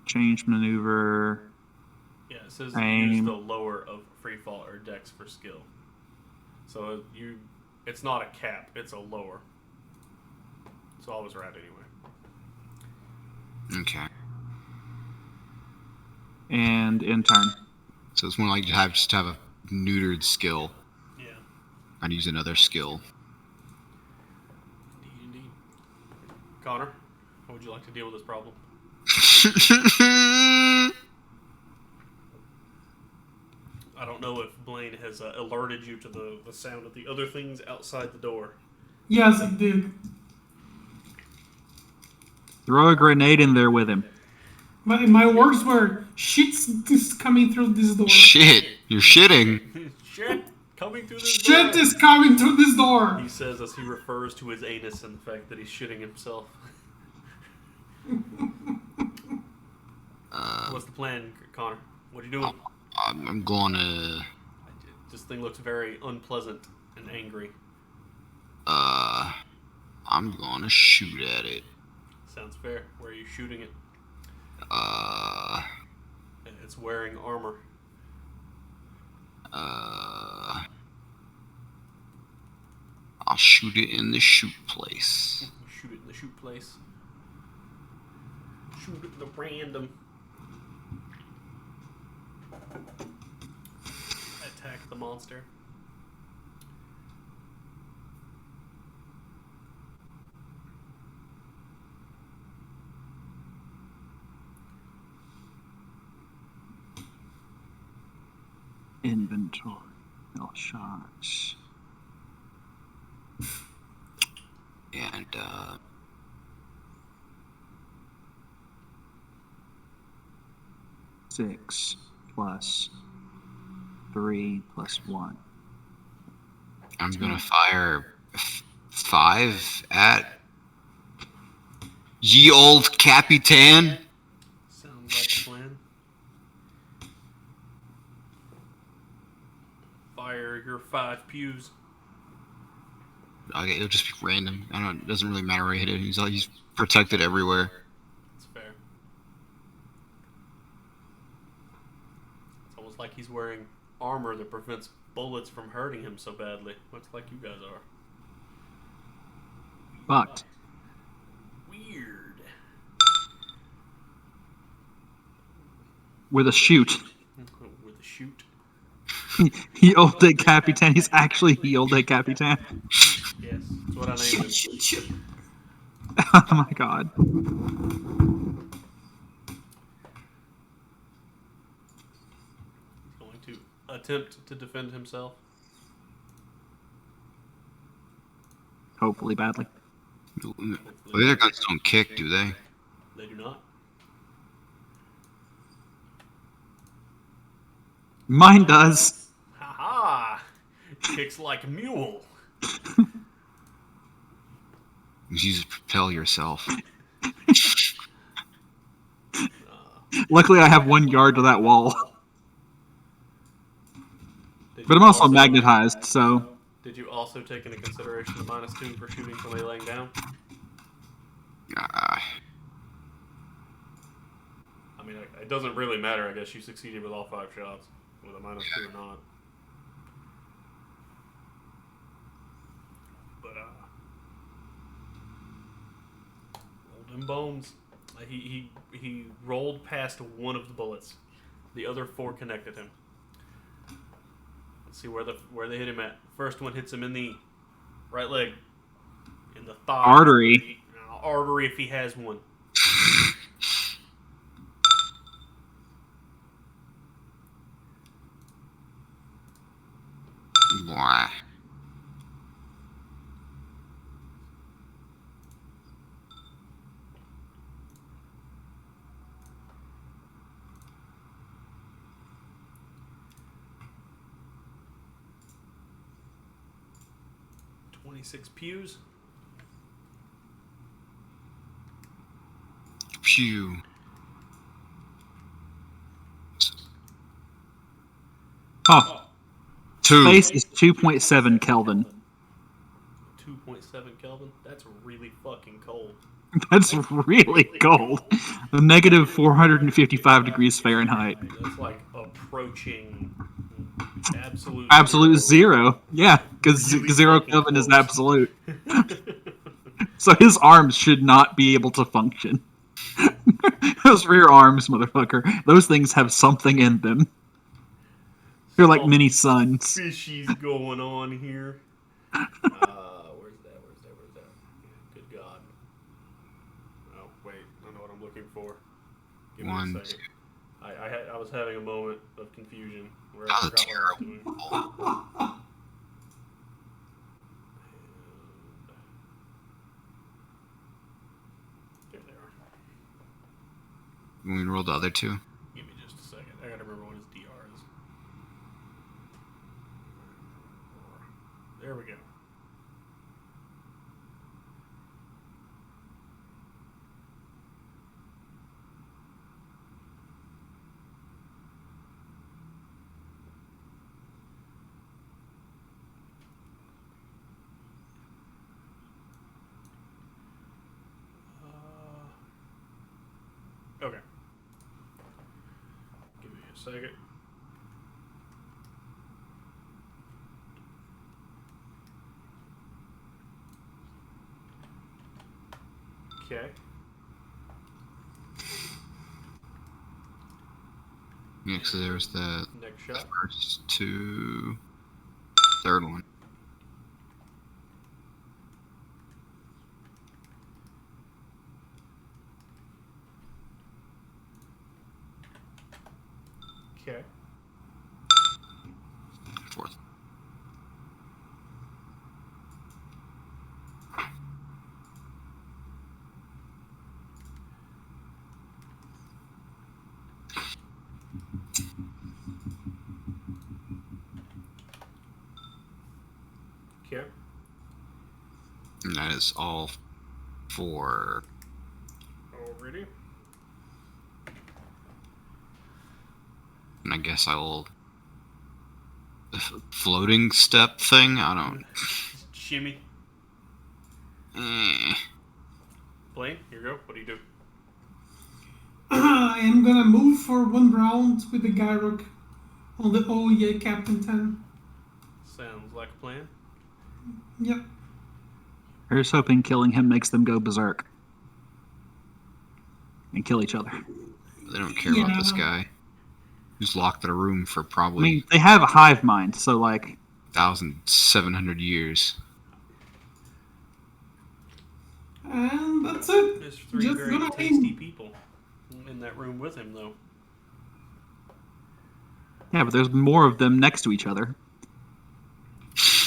Change maneuver. Yeah, it says Aim. use the lower of free fall or dex for skill. So it's not a cap, it's a lower. So I was right anyway. Okay. And in turn. So it's more like you just have a neutered skill. Yeah. I'd use another skill. Indeed. Connor, how would you like to deal with this problem? I don't know if Blaine has alerted you to the sound of the other things outside the door. Yes, it did. Throw a grenade in there with him. My words were, shit's just coming through this door. Shit, you're shitting. coming through this Shit door. is coming through this door. He says as he refers to his anus and the fact that he's shitting himself. What's the plan, Connor? What are you doing? I'm going to. This thing looks very unpleasant and angry. I'm going to shoot at it. Sounds fair. Where are you shooting it? Uh. It's wearing armor. I'll shoot it in the shoot place. Shoot it in the shoot place. Shoot it in the random. Attack the monster. Inventory. No shots. And, 6 plus 3 plus 1. I'm going to fire 5 at ye old Capitan. Sounds like a plan. Fire your 5 pews. Okay, it'll just be random. I don't. It doesn't really matter where I hit it. He's protected everywhere. That's fair. It's almost like he's wearing armor that prevents bullets from hurting him so badly. Looks like you guys are. Fucked. Weird. With a shoot. With a shoot. Healed de Capitan. He's actually healed de Capitan. Yes, that's what I named him. Oh my god. He's going to attempt to defend himself. Hopefully badly. Well, their guns don't kick, do they? They do not. Mine does. Ha-ha! Kicks like a mule. You just propel yourself. Luckily, I have 1 yard to that wall. Did But you I'm also magnetized, so. Did you also take into consideration the -2 for shooting somebody laying down? Ah, I mean, it doesn't really matter. I guess you succeeded with all 5 shots, with a -2 or not. But rolled in bones. He rolled past 1 of the bullets. The other 4 connected him. Let's see where they hit him at. First one hits him in the right leg, in the thigh. Artery. Artery if he has one. blah. Six pews. Pew. Oh. 2. Space is 2.7 Kelvin. 2.7 Kelvin? That's really fucking cold. That's really cold. Negative 455 degrees Fahrenheit. That's like approaching absolute Absolute zero. Yeah, because Really 0 fucking Kelvin is close. absolute. So his arms should not be able to function. Those rear arms, motherfucker. Those things have something in them. They're like Some mini suns. fishy's going on here. Where's that? Good God. Oh, wait. I know what I'm looking for. Give me 1, a second. I was having a moment of confusion where I That was forgot what I was doing. terrible. There they are. When we roll the other 2. Give me just a second. I gotta remember what his DR is. There we go. Okay. Give me a second. Okay. Yeah, so there's the Next shot. first two, third one. Okay. Fourth. Okay. And that is all for. Already. And I guess I will. The floating step thing? I don't. Shimmy. Eh. Blaine, here you go. What do you do? I am gonna move for 1 round with the Gyrock on the Oh Yeah Captain 10. Sounds like a plan. Yep. Here's hoping killing him makes them go berserk and kill each other. They don't care about this guy. Who's locked in a room for I probably mean, they have a hive mind, so like 1,700 years. And that's it. There's 3 Just very gonna tasty aim. people in that room with him, though. yeah, but there's more of them next to each other.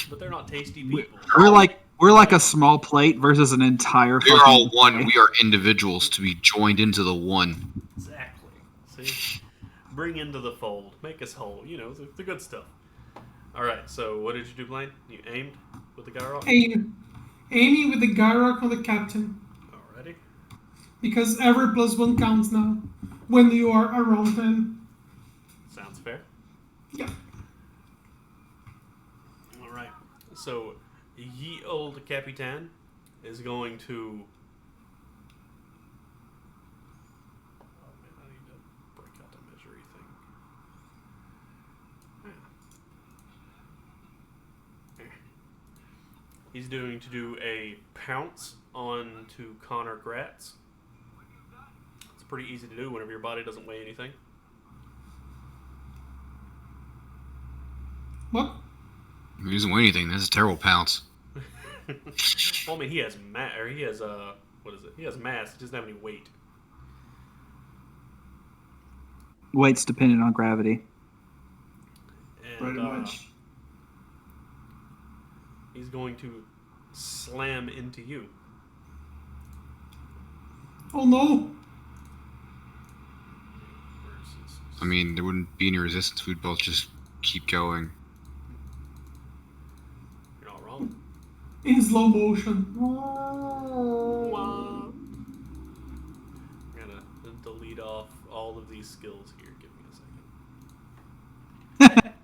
But they're not tasty people. We're like a small plate versus an entire. We are fucking all one. buffet. We are individuals to be joined into the one. Exactly. See? Bring into the fold. Make us whole. You know, the good stuff. Alright, so what did you do, Blaine? You aimed with the Gyrock? Aiming with the Gyrock on the Captain. Alrighty. Because every +1 counts now when you are around him. Sounds fair. Yeah. Alright. So, ye old Capitan is going to... Oh man, I need to break out the misery thing. He's going to do a pounce on to Connor Gratz. It's pretty easy to do whenever your body doesn't weigh anything. What? He doesn't weigh anything. That's a terrible pounce. Well, I mean, he has what is it? He has mass. He doesn't have any weight. Weight's dependent on gravity. And, Pretty much. He's going to slam into you. Oh no! I mean, there wouldn't be any resistance. We'd both just keep going. You're not wrong. In slow motion. I'm gonna delete off all of these skills here. Give me a second.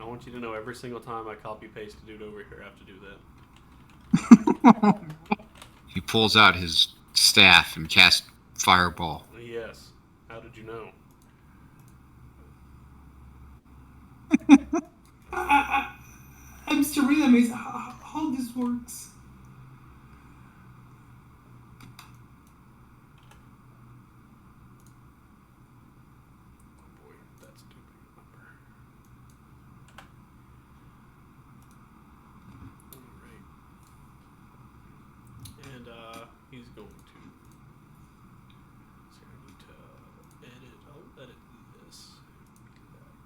I want you to know every single time I copy paste a dude over here, I have to do that. He pulls out his staff and casts fireball. Yes. How did you know? I'm still really amazed how this works. Oh boy, that's too big a number. Alright. And he's going to... So I need to edit... I'll edit this. Back.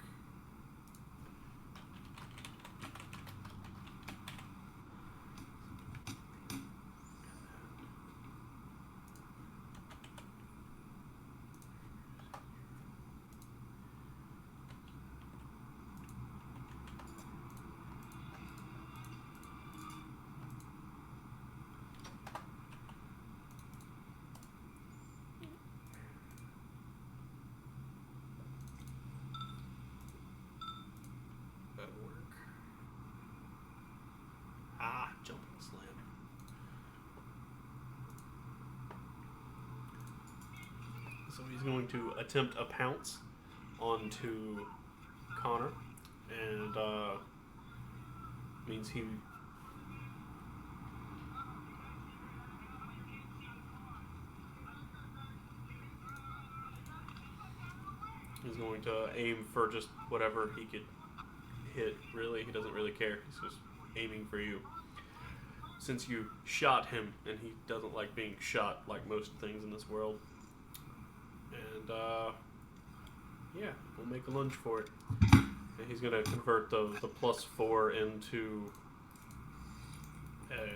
So he's going to attempt a pounce onto Connor, and means he. He's going to aim for just whatever he could hit. Really, he doesn't really care. He's just aiming for you. Since you shot him, and he doesn't like being shot like most things in this world. And yeah, we'll make a lunge for it. And he's gonna convert the +4 into a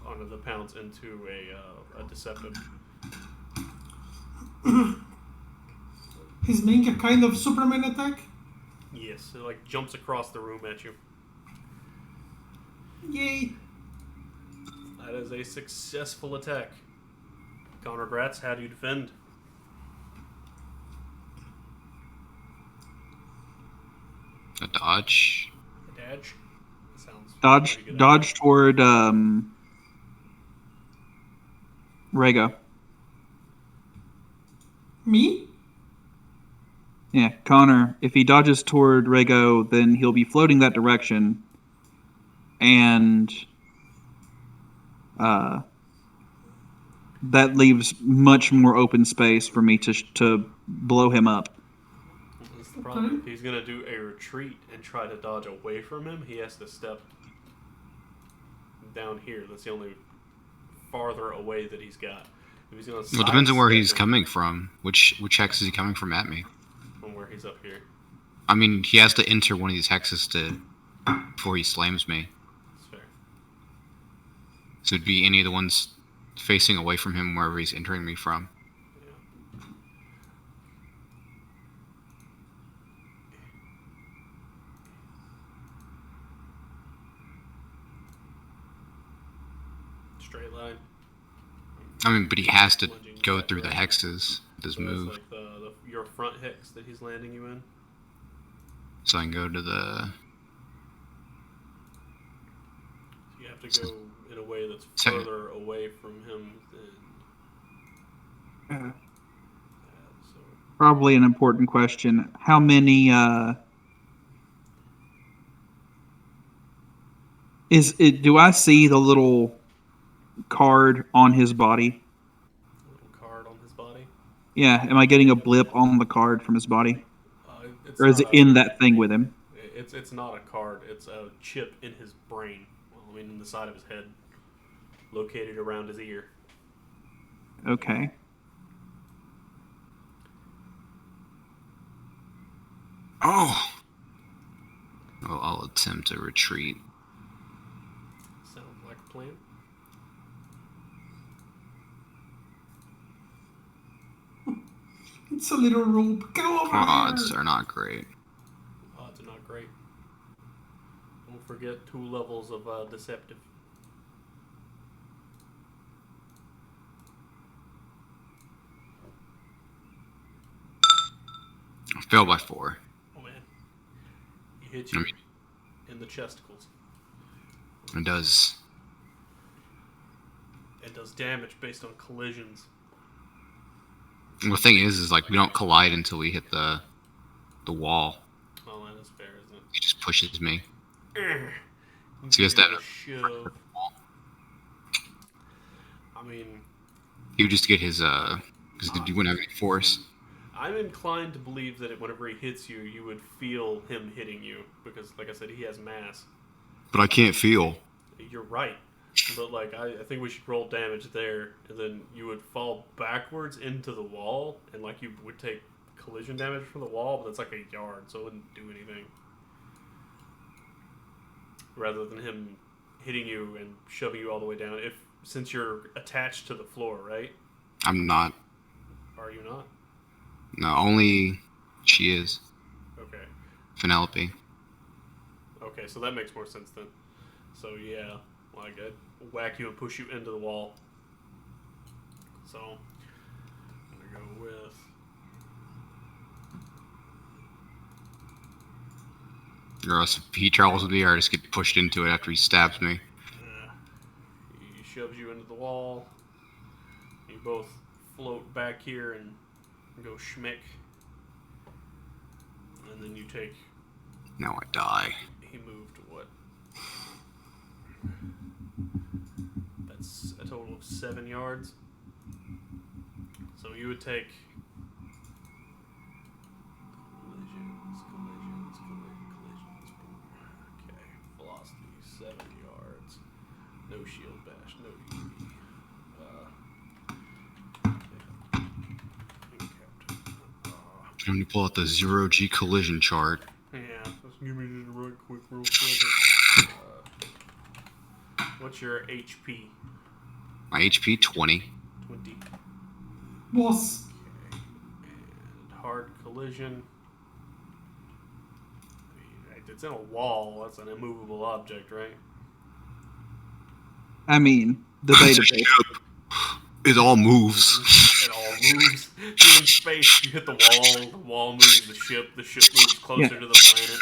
onto the pounce into a deceptive. He's making a kind of Superman attack. Yes, it like jumps across the room at you. Yay! That is a successful attack. Connor Gratz, how do you defend? A dodge. A dodge? Sounds pretty good. Dodge toward Rego. Me? Yeah, Connor. If he dodges toward Rego, then he'll be floating that direction, and that leaves much more open space for me to blow him up. That's the problem. If he's gonna do a retreat and try to dodge away from him, he has to step down here. That's the only farther away that he's got. If he's gonna Well, it depends on where he's sidestep coming from. Which hex is he coming from at me? from where he's up here. I mean, he has to enter one of these hexes before he slams me. That's fair. So it'd be any of the ones facing away from him wherever he's entering me from. Yeah. Straight line. I mean, but he has to Lunging go back through the around. hexes. This So move. it's like your front hex that he's landing you in. So I can go to the. So you have to go in a way that's Second. further away from him than. So Probably an important question. How many do I see the little card on his body? a little card on his body. Yeah, am I getting a blip on the card from his body? It's Or is it not in that thing with him? It's not a card. It's a chip in his brain. Well, I mean, in the side of his head, located around his ear. Okay. Oh! Well, I'll attempt a retreat. Sounds like a plan. It's a little rope. Go over Odds here. are not great. Odds are not great. Don't forget 2 levels of deceptive. I failed by 4. Oh man, he hit you I mean- in the chesticles. It does. It does damage based on collisions. And the thing is like we don't collide until we hit the wall. Oh man, that's fair, isn't He just pushes me. it? So he has Give that- it a shove. I mean, He would just get his because he wouldn't have any force. I'm inclined to believe that whenever he hits you, you would feel him hitting you because, like I said, he has mass. But I can't feel. You're right, but like I think we should roll damage there, and then you would fall backwards into the wall, and like you would take collision damage from the wall, but that's like a yard, so it wouldn't do anything. Rather than him hitting you and shoving you all the way down, since you're attached to the floor, right? I'm not. Are you not? No, only she is. Okay. Penelope. Okay, so that makes more sense then. So yeah, like I'd whack you and push you into the wall. So I'm gonna go with Or else if he travels with me, or I just get pushed into it after he stabs me. he shoves you into the wall. You both float back here and go schmick. And then you take... Now I die. He moved what? That's a total of 7 yards. So you would take... Collisions. Okay, velocity 7 yards. No shield bash, no EV. I'm gonna pull out the 0G collision chart. Yeah, just give me just right quick, real quick. What's your HP? My HP 20. 20. Boss. Okay. And hard collision. I mean, it's in a wall. That's an immovable object, right? I mean, debatable. It all moves. It all moves. You're in space. You hit the wall moves the ship moves closer to the planet.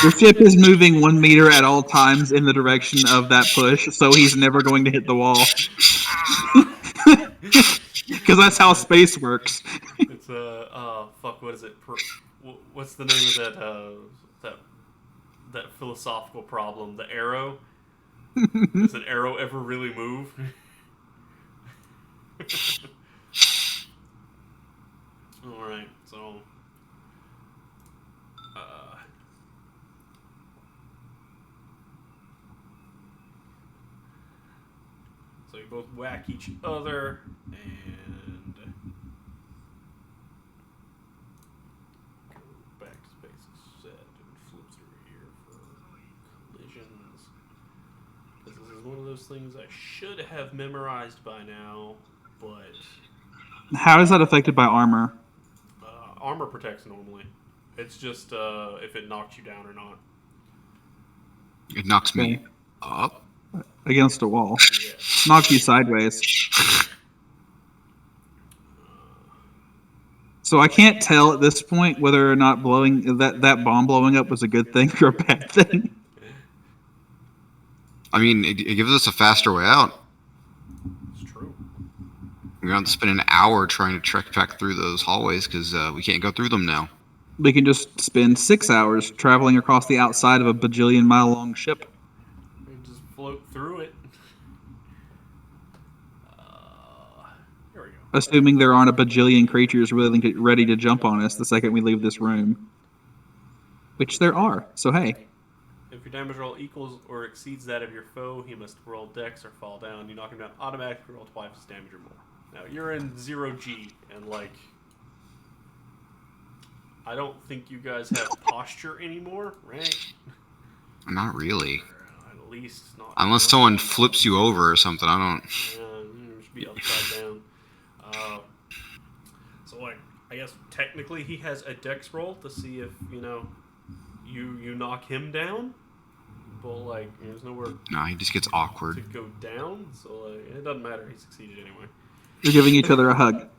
The ship is moving 1 meter at all times in the direction of that push, so he's never going to hit the wall. Because that's how space works. It's fuck, what is it? What's the name of that philosophical problem? The arrow? Does an arrow ever really move? Alright, so so you both whack each other and go back to space set and flip through here for collisions. This is one of those things I should have memorized by now, but How is that affected by armor? armor protects normally. It's just if it knocks you down or not. It knocks me up. Against a wall. Yeah. Knocks you sideways. So I can't tell at this point whether or not that bomb blowing up was a good thing or a bad thing. I mean, it gives us a faster way out. It's true. We don't have to spend an hour trying to trek back through those hallways because we can't go through them now. We can just spend 6 hours traveling across the outside of a bajillion-mile-long ship. You just float through it. There we go. Assuming there aren't a bajillion creatures ready to jump on us the second we leave this room. Which there are, so hey. If your damage roll equals or exceeds that of your foe, he must roll dex or fall down. You knock him down, automatically roll twice his damage or more. Now, you're in 0G, and I don't think you guys have posture anymore, right? Not really. At least not. Unless someone flips you over or something, I don't... Yeah, you should be upside down. So, I guess technically he has a dex roll to see if, you knock him down. But, there's nowhere No, he just gets to awkward. go down, so, it doesn't matter. He succeeded anyway. You're giving each other a hug.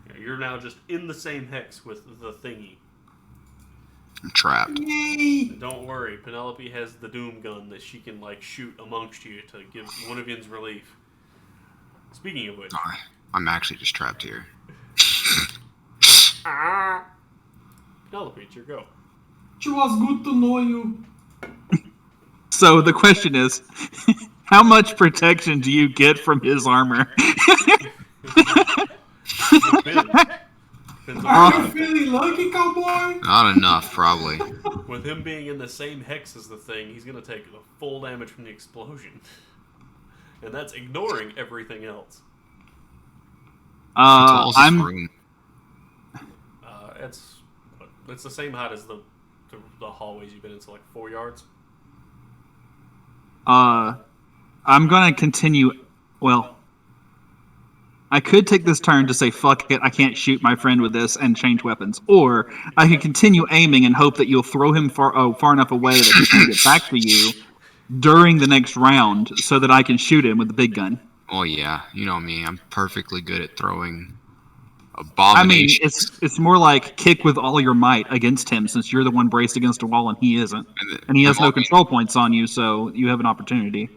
Yeah, you're now just in the same hex with the thingy. I'm trapped. And don't worry, Penelope has the doom gun that she can shoot amongst you to give one of yous relief. Speaking of which, I'm actually just trapped here. Penelope, it's your go. It was good to know you. So the question is, how much protection do you get from his armor? Depends Are you on feeling lucky, cowboy? Not enough, probably. with him being in the same hex as the thing, he's gonna take the full damage from the explosion, and that's ignoring everything else. How tall is this room? It's the same height as the hallways you've been in, so 4 yards. I'm gonna continue. Well, I could take this turn to say fuck it, I can't shoot my friend with this and change weapons, or I could continue aiming and hope that you'll throw him far enough away that he can get back to you during the next round, so that I can shoot him with the big gun. Oh yeah, you know me. I'm perfectly good at throwing I mean, abominations. it's more like kick with all your might against him, since you're the one braced against a wall and he isn't, and he has no control points on you, so you have an opportunity.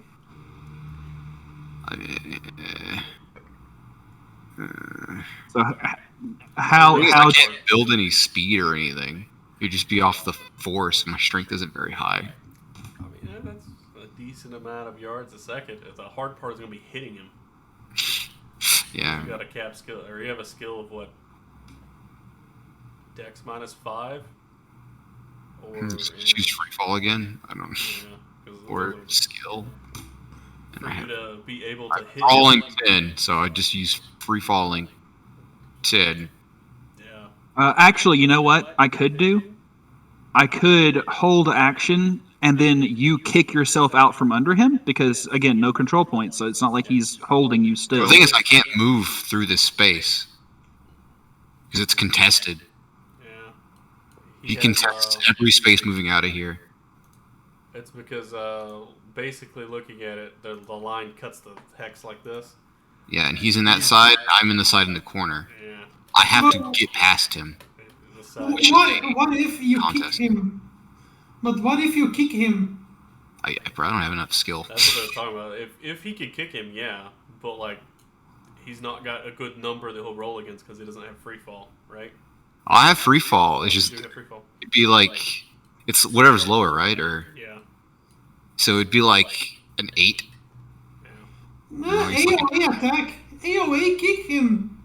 So how The thing is, how I can't build any speed or anything. It'd just be off the force. My strength isn't very high. I mean, yeah, that's a decent amount of yards a second. The hard part is going to be hitting him. Yeah. You got a cap skill, or you have a skill of what? Dex -5, or Just use free fall again. I don't. yeah, because Or skill. for you to be able to I'm hit falling him. 10, so I just use free falling 10. Yeah. actually, you know what I could do? I could hold action and then you kick yourself out from under him because again, no control points, so it's not like he's holding you still. The thing is, I can't move through this space because it's contested. Yeah. He has, contests every space moving out of here. It's because basically looking at it, the line cuts the hex like this. Yeah, and he's in that side. I'm in the side in the corner. Yeah. I have to get past him. The side. What if you Contest. kick him? But what if you kick him? I don't have enough skill. That's what I was talking about. If he could kick him, yeah, but like he's not got a good number that he'll roll against because he doesn't have free fall, right? I have free fall. It's You just do have free fall. it'd be like it's whatever's lower, right? Or Yeah. so it'd be like an 8. Yeah. AOA attack. AOA kick him.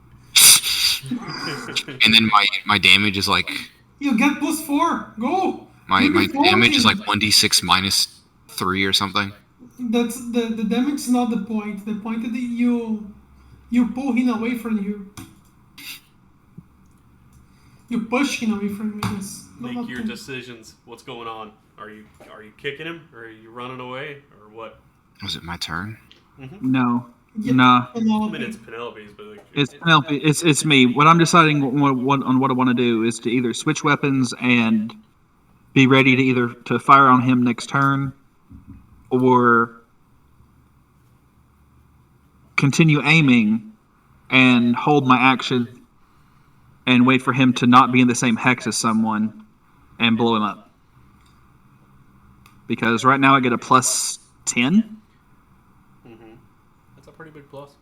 And then my damage is like You get +4. Go. my You can damage is force like him. 1d6 -3 or something. That's the damage is not the point. The point is that you pull him away from you. You push him away from you. Yes. Make your decisions. What's going on? Are you kicking him, or are you running away, or what? Was it my turn? No. Yeah, Nah. I mean, it's Penelope's, but like, It's Penelope. It's me. What I'm deciding what I want to do is to either switch weapons and be ready to either to fire on him next turn, or continue aiming and hold my action and wait for him to not be in the same hex as someone and blow him up. Because right now I get a +10. That's a pretty big plus.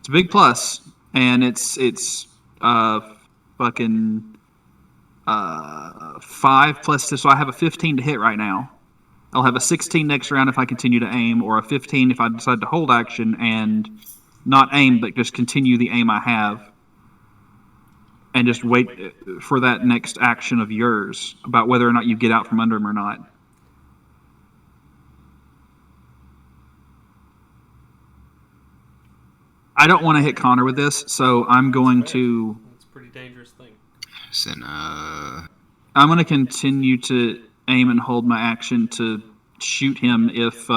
It's a big plus, and it's fucking 5 plus 2, so I have a 15 to hit right now. I'll have a 16 next round if I continue to aim, or a 15 if I decide to hold action and not aim, but just continue the aim I have, and just wait for that next action of yours about whether or not you get out from under him or not. I don't want to hit Connor with this, so I'm going to. It's a pretty dangerous thing. Then I'm going to continue to aim and hold my action to shoot him if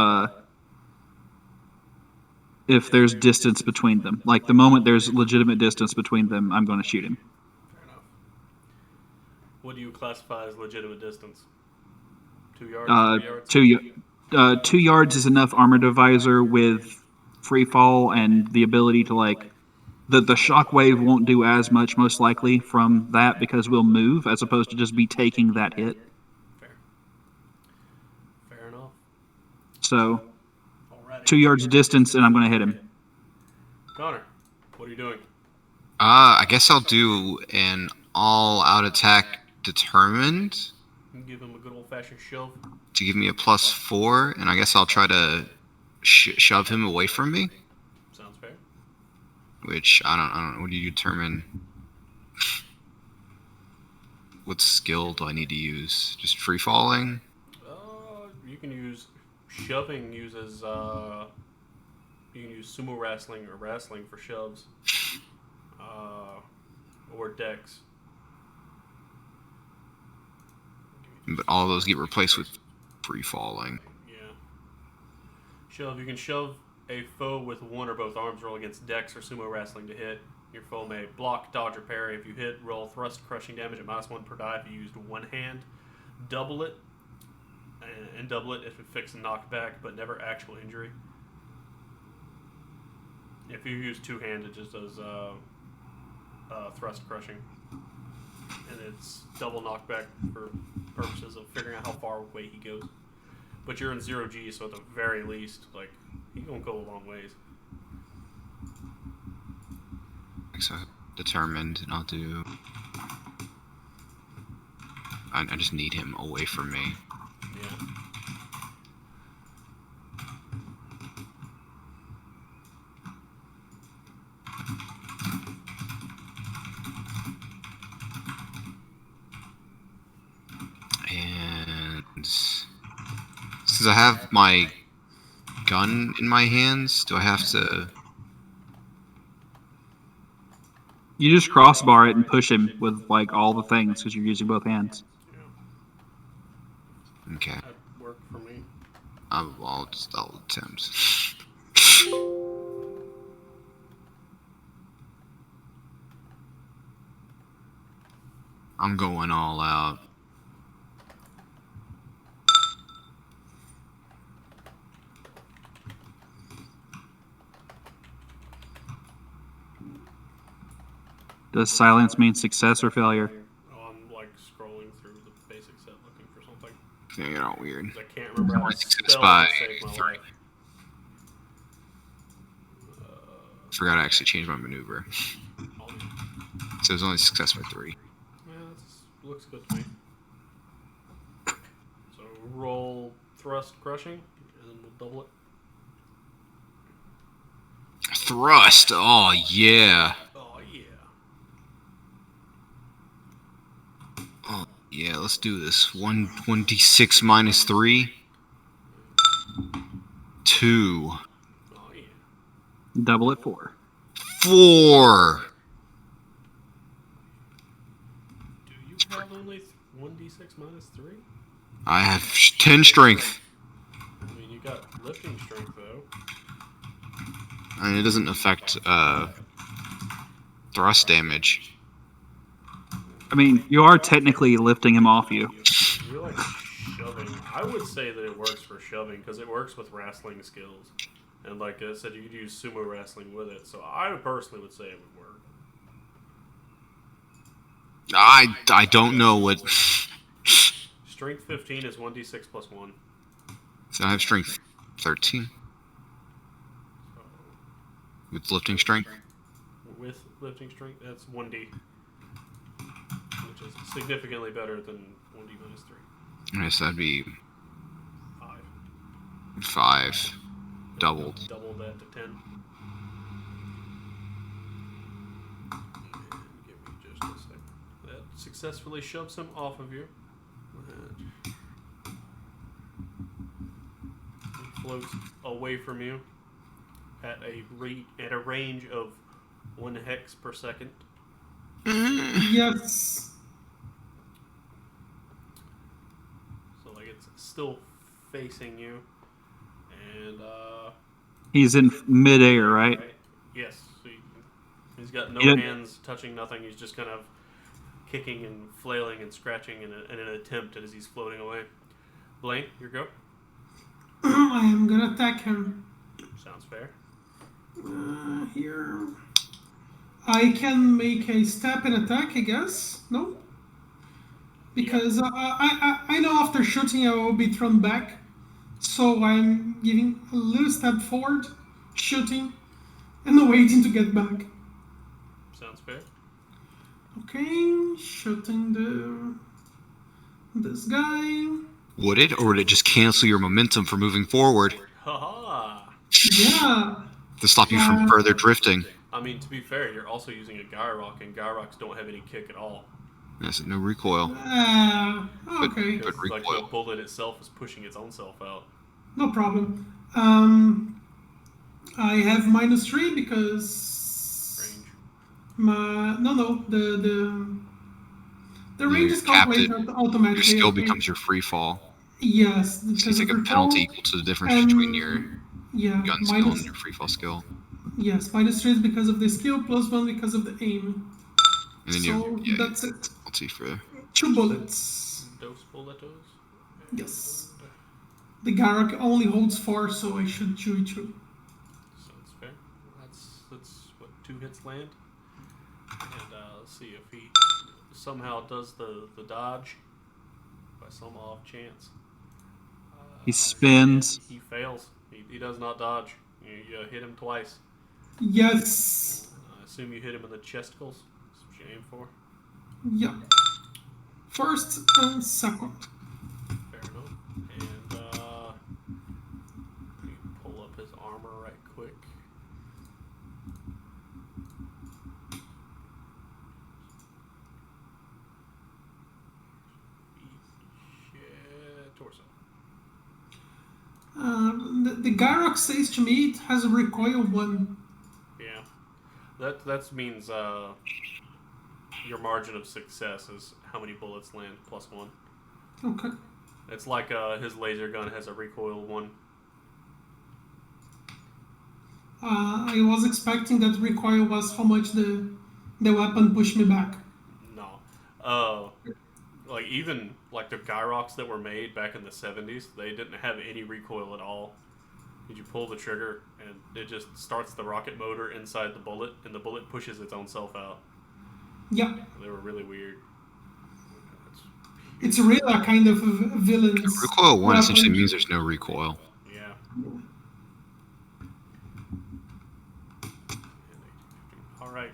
there's distance between them. Like the moment there's legitimate distance between them, I'm going to shoot him. Fair enough. What do you classify as legitimate distance? 2 yards? 3 yards? 2 yards is enough armor divisor with free fall and the ability to like the shockwave won't do as much most likely from that because we'll move as opposed to just be taking that hit. Fair enough. So Alrighty. 2 yards distance and I'm going to hit him. Connor, what are you doing? I guess I'll do an all-out attack determined You give him a good old-fashioned shove. to give me a +4, and I guess I'll try to shove him away from me. Sounds fair. Which I don't know. What do you determine? What skill do I need to use? Just free falling? You can use shoving. Uses you can use sumo wrestling or wrestling for shoves, or dex. But all those get replaced with free falling. Yeah. Shove. You can shove a foe with one or both arms. Roll against dex or sumo wrestling to hit. Your foe may block, dodge, or parry. If you hit, roll thrust crushing damage at -1 per die if you used one hand. Double it, and double it if it fixes knockback, but never actual injury. If you use two hands, it just does thrust crushing. And it's double knockback for purposes of figuring out how far away he goes. But you're in 0G, so at the very least, like, he's gonna go a long ways. So determined, and I'll do. I just need him away from me. Yeah. And since I have my gun in my hands, do I have to? You just crossbar it and push him with like all the things because you're using both hands. Yeah. Okay, That'd work for me. I'll attempt. I'm going all out. Does silence mean success or failure? Oh, I'm like scrolling through the basic set looking for something. Yeah, you're all weird. 'Cause I can't remember how to Success spell by to save my 3. life. Forgot to actually change my maneuver. So it's only success by 3. Yeah, that looks good to me. So roll thrust crushing, and then we'll double it. Thrust. Oh yeah. Oh yeah. Oh yeah. Let's do this. 1d6 minus 3. 2. Oh yeah. Double it 4. 4. Do you have only 1d6 minus 3? I have 10 strength. I mean, you got lifting strength though. And it doesn't affect thrust damage. I mean, you are technically lifting him off you. You're like shoving. I would say that it works for shoving because it works with wrestling skills. And like I said, you could use sumo wrestling with it. So I personally would say it would work. I don't know what. Strength 15 is 1d6 plus 1. So I have strength 13 So with lifting strength. with lifting strength, that's 1d. Which is significantly better than 1d minus 3. Okay, so that'd be 5. 5 doubled. Double that to 10. And give me just a second. That successfully shoves him off of you. And he floats away from you at a range of 1 hex per second. Yes. So like it's still facing you. And He's in midair, right? yes, so he's got no Yeah. hands touching nothing. He's just kind of kicking and flailing and scratching in an attempt as he's floating away. Blaine, your go. I am gonna attack him. Sounds fair. Here. I can make a step and attack, I guess. No? Because I know after shooting I will be thrown back. So I'm giving a little step forward, shooting, and waiting to get back. Sounds fair. Okay, shooting this guy. Would it, or would it just cancel your momentum for moving forward Haha. Yeah. to stop you from further drifting? I mean, to be fair, you're also using a Gyrock, and Gyrocs don't have any kick at all. Yes, no recoil. Okay. But It's like the recoil. bullet itself is pushing its own self out. No problem. I have -3 because Range. the range is calculated automatically. Your skill becomes your free fall. Yes, So you because take of a the penalty fall, equal to the difference between your yeah gun skill minus and your free fall skill. yes -3 is because of the skill, +1 because of the aim. And then So you that's it. penalty for 2 bullets. Dos boletos. Yes. The Garrock only holds 4, so I should chew it through. Sounds fair. That's what 2 hits land. And let's see if he somehow does the dodge by some off chance. He spins. He fails. He does not dodge. You hit him twice. Yes. assume you hit him in the chesticles. That's what you aim for. Yeah. First and second. Fair enough. And let me pull up his armor right quick. Torso. The Gyrox says to me it has a recoil 1. Yeah. That means your margin of success is how many bullets land plus 1. Okay. It's like his laser gun has a recoil 1. I was expecting that recoil was how much the weapon pushed me back. No. Like even like the Gyrox that were made back in the 70s, they didn't have any recoil at all. You pull the trigger and it just starts the rocket motor inside the bullet, and the bullet pushes its own self out. Yeah. They were really weird. It's really a kind of villain's Recoil 1 weapon. essentially means there's no recoil. Yeah. All right.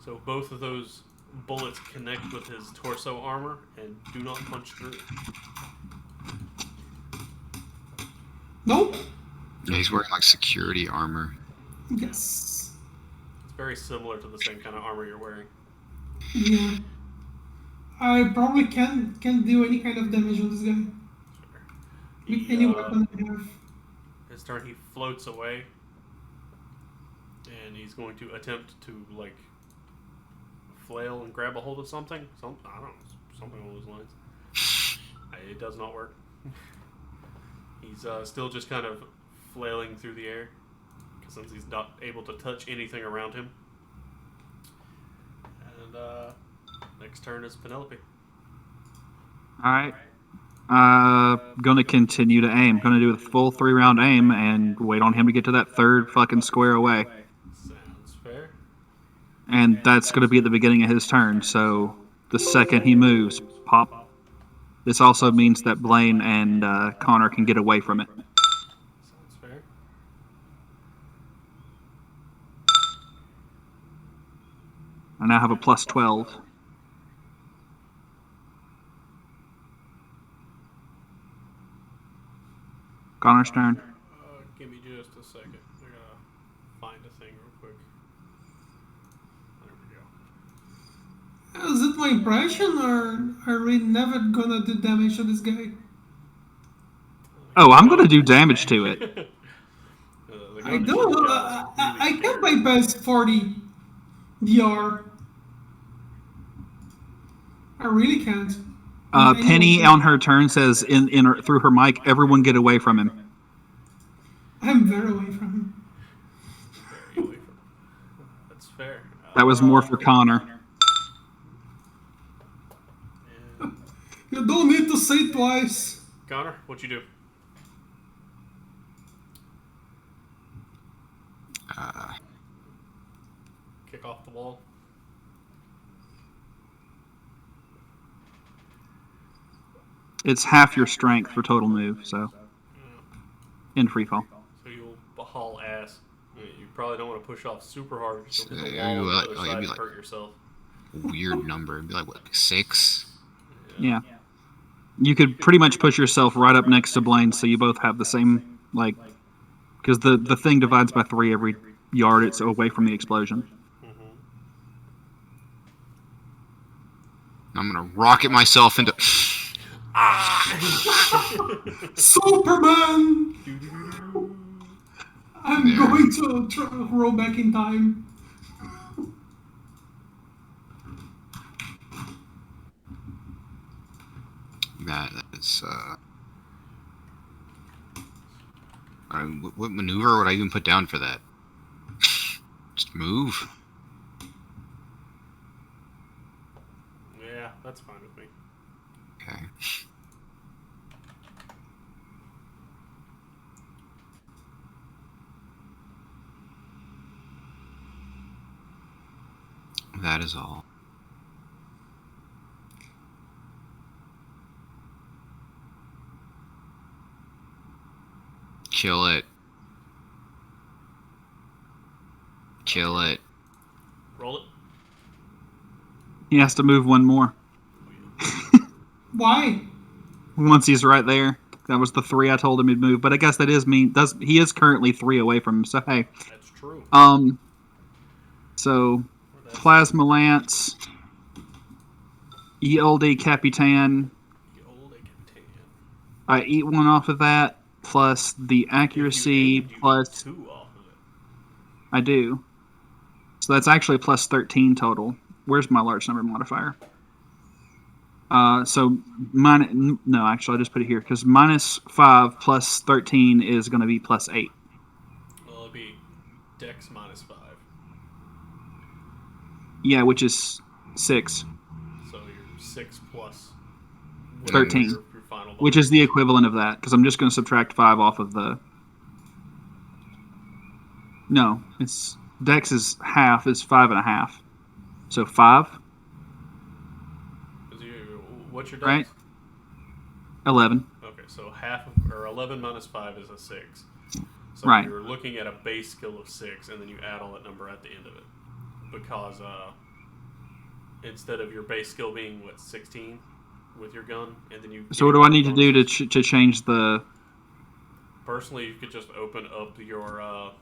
So both of those bullets connect with his torso armor and do not punch through. Nope. Yeah, he's wearing like security armor. Yes. It's very similar to the same kind of armor you're wearing. Yeah. I probably can't do any kind of damage on this guy. Sure. With any weapon I have. His turn, he floats away, and he's going to attempt to like flail and grab a hold of something. I don't know, something along those lines. It does not work. He's still just kind of flailing through the air, since he's not able to touch anything around him. And next turn is Penelope. Alright. Gonna continue to aim. Gonna do a full 3-round aim and wait on him to get to that third fucking square away. Sounds fair. And that's gonna be at the beginning of his turn, so the second he moves, pop. This also means that Blaine and Connor can get away from it. Sounds fair. I now have a plus 12. Connor's turn. Give me just a second. I gotta find a thing real quick. There we go. Is it my impression, or are we never gonna do damage to this guy? Oh, I'm gonna do damage to it. I don't. I can't bypass 40 DR. I really can't. Penny on her turn says through her mic, everyone get away from him. I'm very away from him. Very away from him. That's fair. That was more for Connor. And You don't need to say twice. Connor, what you do? Kick off the wall. It's half your strength for total move, so in free fall. So you'll haul ass. You probably don't want to push off super hard. You'll hit the Yeah, wall on the other it'd side be and like- hurt yourself. Weird number. It'd be like, what, 6? Yeah. You could pretty much push yourself right up next to Blaine, so you both have the same, like, because the thing divides by 3 every yard it's away from the explosion. Mm-hmm. I'm gonna rocket myself into. Superman! I'm There. going to roll back in time. That is. What maneuver would I even put down for that? Just move. Yeah, that's fine with me. Okay. That is all. Kill it. Kill it. He has to move one more. Why? Once he's right there. That was the 3 I told him he'd move. But I guess that is he is currently 3 away from him. So hey. That's true. So Well, that's Plasma Lance, Ye Olde Capitan. the old Capitan. I eat 1 off of that, plus the accuracy, If you plus eat 2 off of it. I do. So that's actually plus 13 total. Where's my large number modifier? So no, actually I just put it here because -5 plus 13 is going to be plus 8. Well, it'll be Dex -5. Yeah, which is 6, So you're 6 plus 13, your final which is the equivalent of that because I'm just going to subtract 5 off of the. No, it's Dex is half is 5.5, so 5, What's your Dex? right? 11. Okay, so half of, or 11 minus 5 is a 6. So Right. you're looking at a base skill of 6, and then you add all that number at the end of it. Because instead of your base skill being, 16 with your gun, and then you... So what do I need to do to change the... Personally, you could just open up your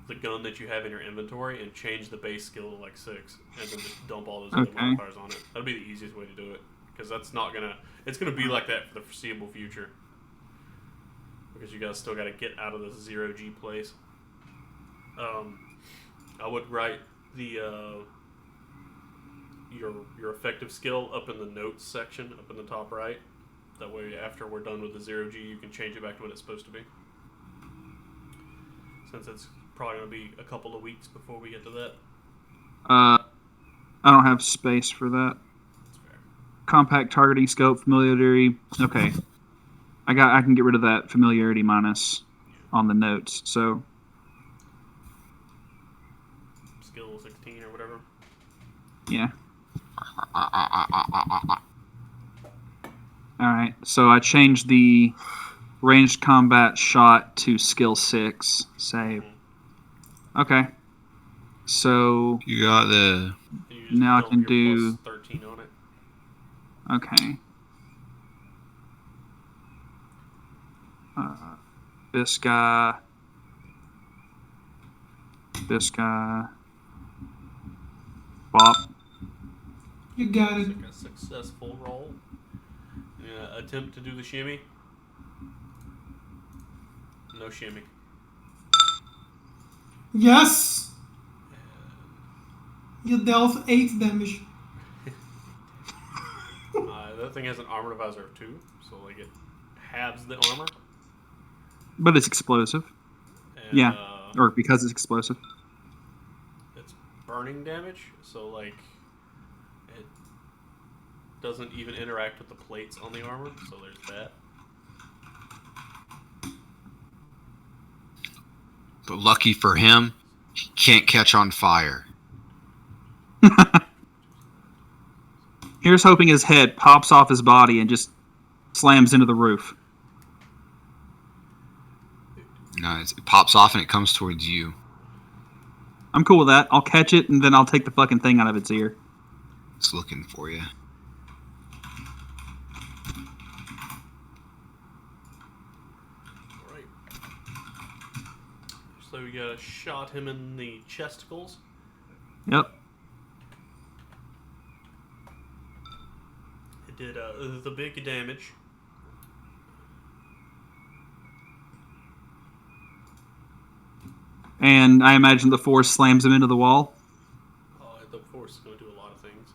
the gun that you have in your inventory and change the base skill to like 6, and then just dump all those other Okay. modifiers on it. That'd be the easiest way to do it, because that's not gonna. It's gonna be like that for the foreseeable future, because you guys still got to get out of this 0G place. I would write the your effective skill up in the notes section, up in the top right. That way, after we're done with the 0G, you can change it back to what it's supposed to be. Since it's probably going to be a couple of weeks before we get to that. I don't have space for that. That's fair. Compact targeting scope, familiarity. Okay. I can get rid of that familiarity minus on the notes. So Skill 16 or whatever. yeah. Alright, so I changed the ranged combat shot to skill 6. Save. Okay. So And now you just I dump can your do... plus 13 on it. Okay. This guy. Bop. You got It's it. like a successful roll. Attempt to do the shimmy. No shimmy. Yes! You dealt 8 damage. That thing has an armor divisor of 2, so like it halves the armor. But it's explosive. And, Yeah. Or because it's explosive. it's burning damage, so like it doesn't even interact with the plates on the armor, so there's that. But lucky for him, he can't catch on fire. Here's hoping his head pops off his body and just slams into the roof. No, it pops off and it comes towards you. I'm cool with that. I'll catch it and then I'll take the fucking thing out of its ear. It's looking for you. Alright. So we shot him in the chesticles. Yep. It did the big damage. And I imagine the force slams him into the wall. Oh, the force is going to do a lot of things.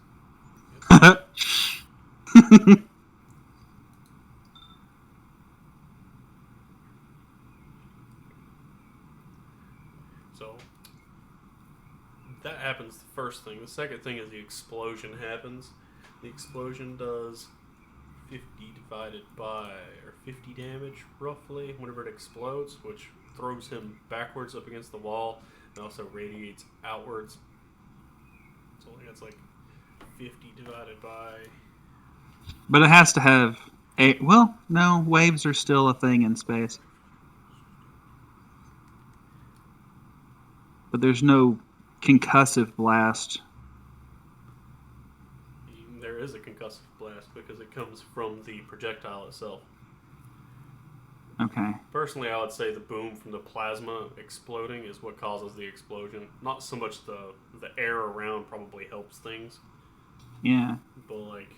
So that happens the first thing. The second thing is the explosion happens. The explosion does 50 divided by, or 50 damage roughly whenever it explodes, which throws him backwards up against the wall and also radiates outwards. So that's like 50 divided by... But it has to have a... Well, no, waves are still a thing in space. But there's no concussive blast. there is a concussive blast because it comes from the projectile itself. Okay. Personally, I would say the boom from the plasma exploding is what causes the explosion. Not so much the air around probably helps things, Yeah. but like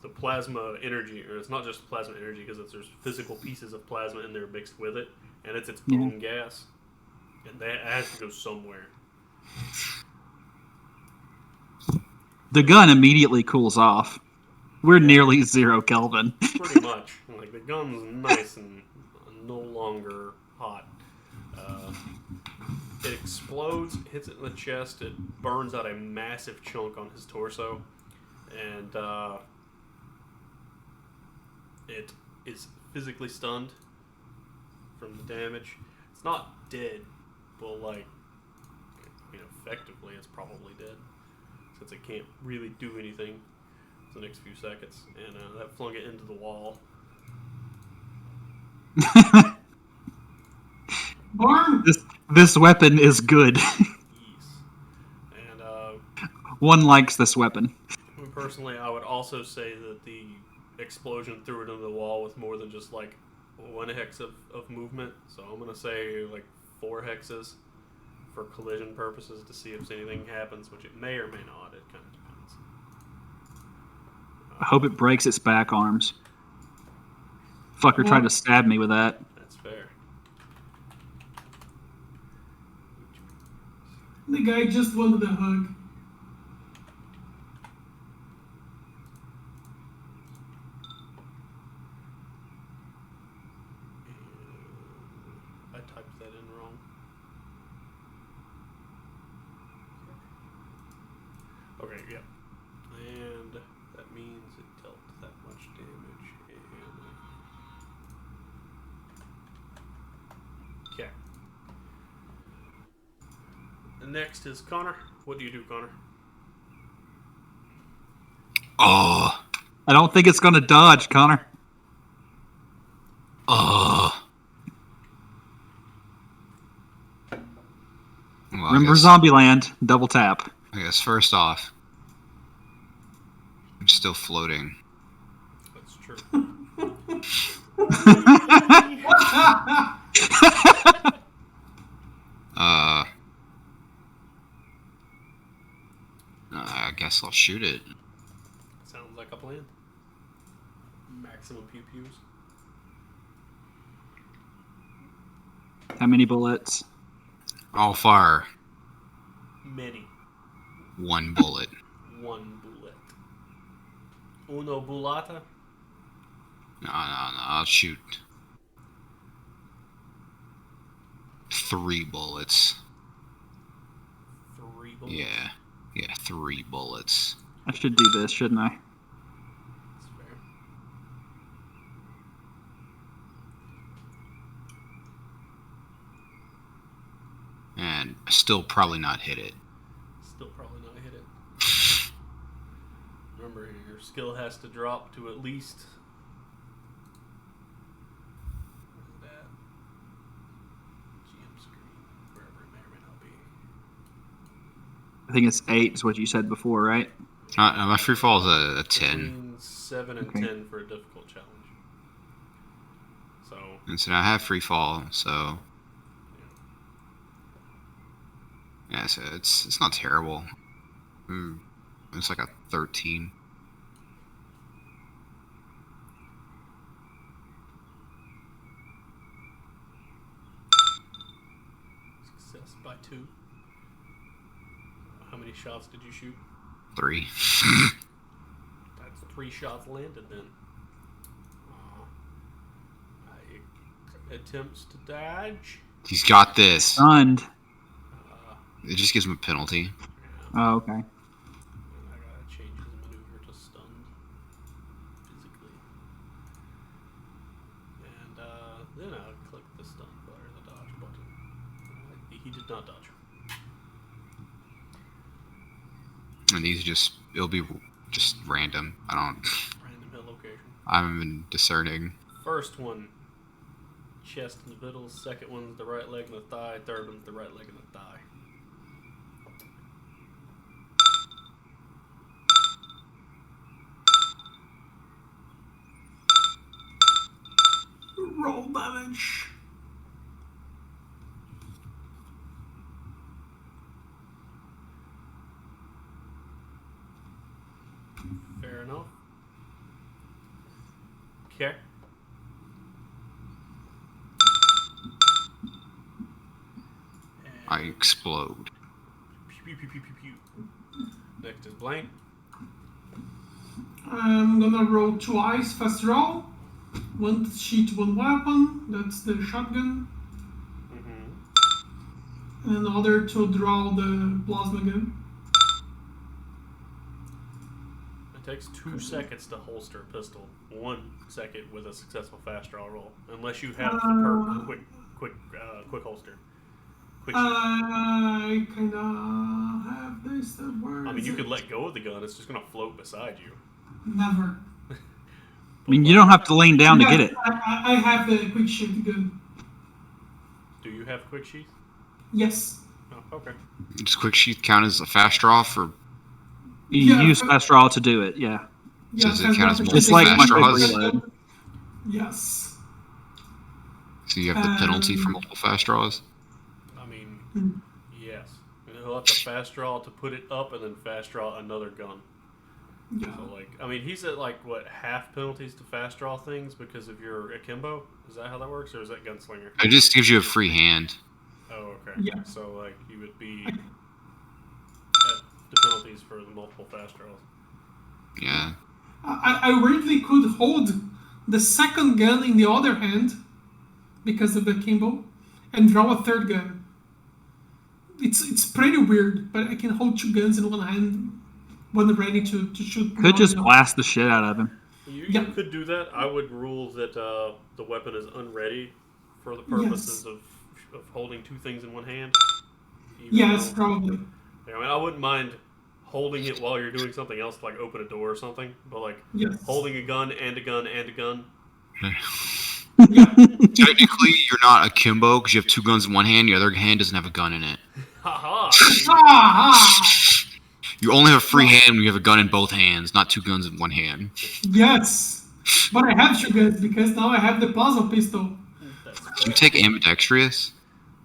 the plasma energy, or it's not just plasma energy because there's physical pieces of plasma in there mixed with it, and it's Yeah. own gas, and that has to go somewhere. The gun immediately cools off. We're nearly 0 Kelvin. Pretty much. Like, the gun's nice and no longer hot. It explodes, hits it in the chest, it burns out a massive chunk on his torso, and it is physically stunned from the damage. It's not dead, but, like, I mean, effectively it's probably dead, since it can't really do anything for the next few seconds, and that flung it into the wall. Barn! This weapon is good. Yes. And One likes this weapon. personally, I would also say that the explosion threw it into the wall with more than just like 1 hex of movement. So I'm gonna say like 4 hexes for collision purposes to see if anything happens, which it may or may not. It kind of depends. I hope it breaks its back arms. Fucker tried to stab me with that. That's fair. The guy just wanted a hug. I typed that in wrong. Okay, yeah. And that means it dealt that much damage. And okay. And next is Connor. What do you do, Connor? Oh. I don't think it's gonna dodge, Connor. Oh. Well, Remember Zombieland, double tap. I guess first off, I'm still floating. That's true. I guess I'll shoot it. Sounds like a plan. Maximum pew pews. How many bullets? I'll fire Many. 1 bullet. 1 bullet. Uno bulata. No, I'll shoot 3 bullets. 3 bullets. Yeah, 3 bullets. I should do this, shouldn't I? That's fair. And still probably not hit it. Still probably not hit it. Remember, your skill has to drop to at least. Where's it at? GM screen. Wherever it may or may not be. I think it's 8 is what you said before, right? My free fall is a 10. Between 7 and Okay. 10 for a difficult challenge. So, And so I have free fall, so yeah, so it's not terrible. It's like a 13. success by 2. How many shots did you shoot? 3. That's 3 shots landed then. Attempts to dodge. He's got this. Stunned. It just gives him a penalty. Oh, okay. And I gotta change his maneuver to stunned physically. And then I'll click the stun button, or the dodge button. He did not dodge. And these it'll be just random. Random hit location. I'm discerning. First one, chest and the middle. Second one's the right leg and the thigh. Third one's the right leg and the thigh. Roll damage. Fair enough. Okay. I explode. Pew, pew, pew, pew, pew. Next is Blaine. I'm gonna roll twice fast roll. One sheet, one weapon. That's the shotgun. Mm-hmm. And another to draw the plasma gun. It takes 2 seconds to holster a pistol. 1 second with a successful fast draw roll, unless you have the perk quick holster. Quick shoot. I kinda have this. Where I mean, is you it? could let go of the gun; it's just gonna float beside you. Never. I mean, you don't have to lean down to get it. I have the quick shoot gun. Do you have quick sheath? Yes. Oh, okay. Does quick sheath count as a fast draw for? You Yeah, use but- fast draw to do it. Yeah. Yeah, Does it fast count draw as to multiple It's shoot like the one gun. quick draws? reload. Yes. So you have the penalty for multiple fast draws. I mean, Hmm. yes. And he'll have to fast draw to put it up, and then fast draw another gun. Yeah. So, like, I mean, he's at like what, half penalties to fast draw things because of your akimbo. Is that how that works, or is that gunslinger? It just gives you a free hand. Oh, okay. Yeah. So like, you would be at the penalties for the multiple fast draws. Yeah. I weirdly could hold the second gun in the other hand because of the Kimbo and draw a third gun. It's pretty weird, but I can hold 2 guns in one hand when ready to shoot. Could just gun. blast the shit out of him. You Yeah. could do that. I would rule that the weapon is unready for the purposes of holding 2 things in one hand. Even Yes, though- probably. I mean, I wouldn't mind holding it while you're doing something else, like open a door or something. But like Yes. holding a gun and a gun and a gun. Yeah. Technically, you're not akimbo because you have 2 guns in one hand. Your other hand doesn't have a gun in it. Haha! Ah! You only have a free hand when you have a gun in both hands, not 2 guns in one hand. Yes. But I have 2 guns because now I have the plasma pistol. That's Did you take ambidextrous?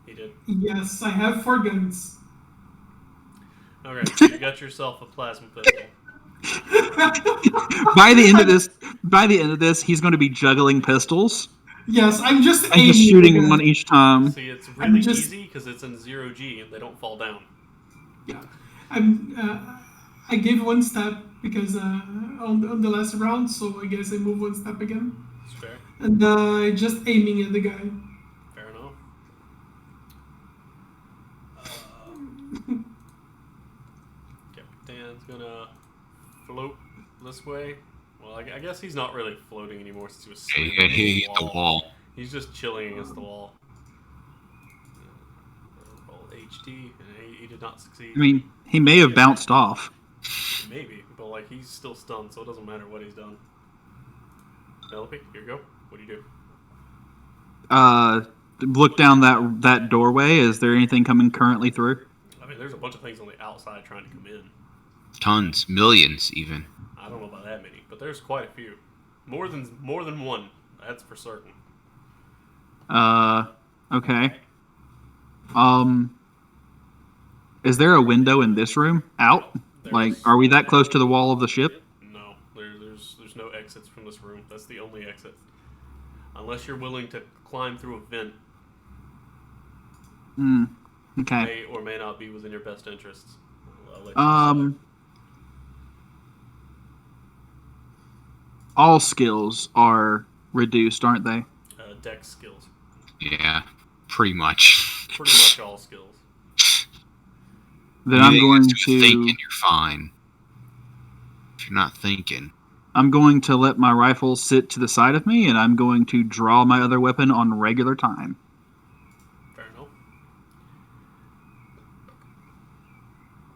He did. Yes, I have 4 guns. Okay, so you got yourself a plasma pistol. By the end of this, he's going to be juggling pistols Yes, I'm just and aiming. just the shooting gun. one each time. See, it's really just- easy because it's in 0G and they don't fall down. Yeah, I gave 1 step because on the last round, so I guess I move 1 step again, It's fair. and just aiming at the guy. Fair enough. Capitan's gonna float this way. Well, I guess he's not really floating anymore since he was Yeah, slamming you hit the wall. He's just chilling against the wall. Roll HT, and he did not succeed. I mean, he may have bounced off. Maybe, but like he's still stunned, so it doesn't matter what he's done. Penelope, here you go. What do you do? Look down that doorway. Is there anything coming currently through? I mean, there's a bunch of things on the outside trying to come in. Tons, millions even. I don't know about that many, but there's quite a few. More than 1. That's for certain. Okay. Is there a window in this room? Out? Like, There's- are we that close to the wall of the ship? No, there's no exits from this room. That's the only exit. Unless you're willing to climb through a vent, Okay. may or may not be within your best interests. I'll let you decide. All skills are reduced, aren't they? Dex skills. Yeah, pretty much. Pretty much all skills. Then I'm going Thinking, to you're fine. If you're not thinking, let my rifle sit to the side of me, and I'm going to draw my other weapon on regular time. Fair enough.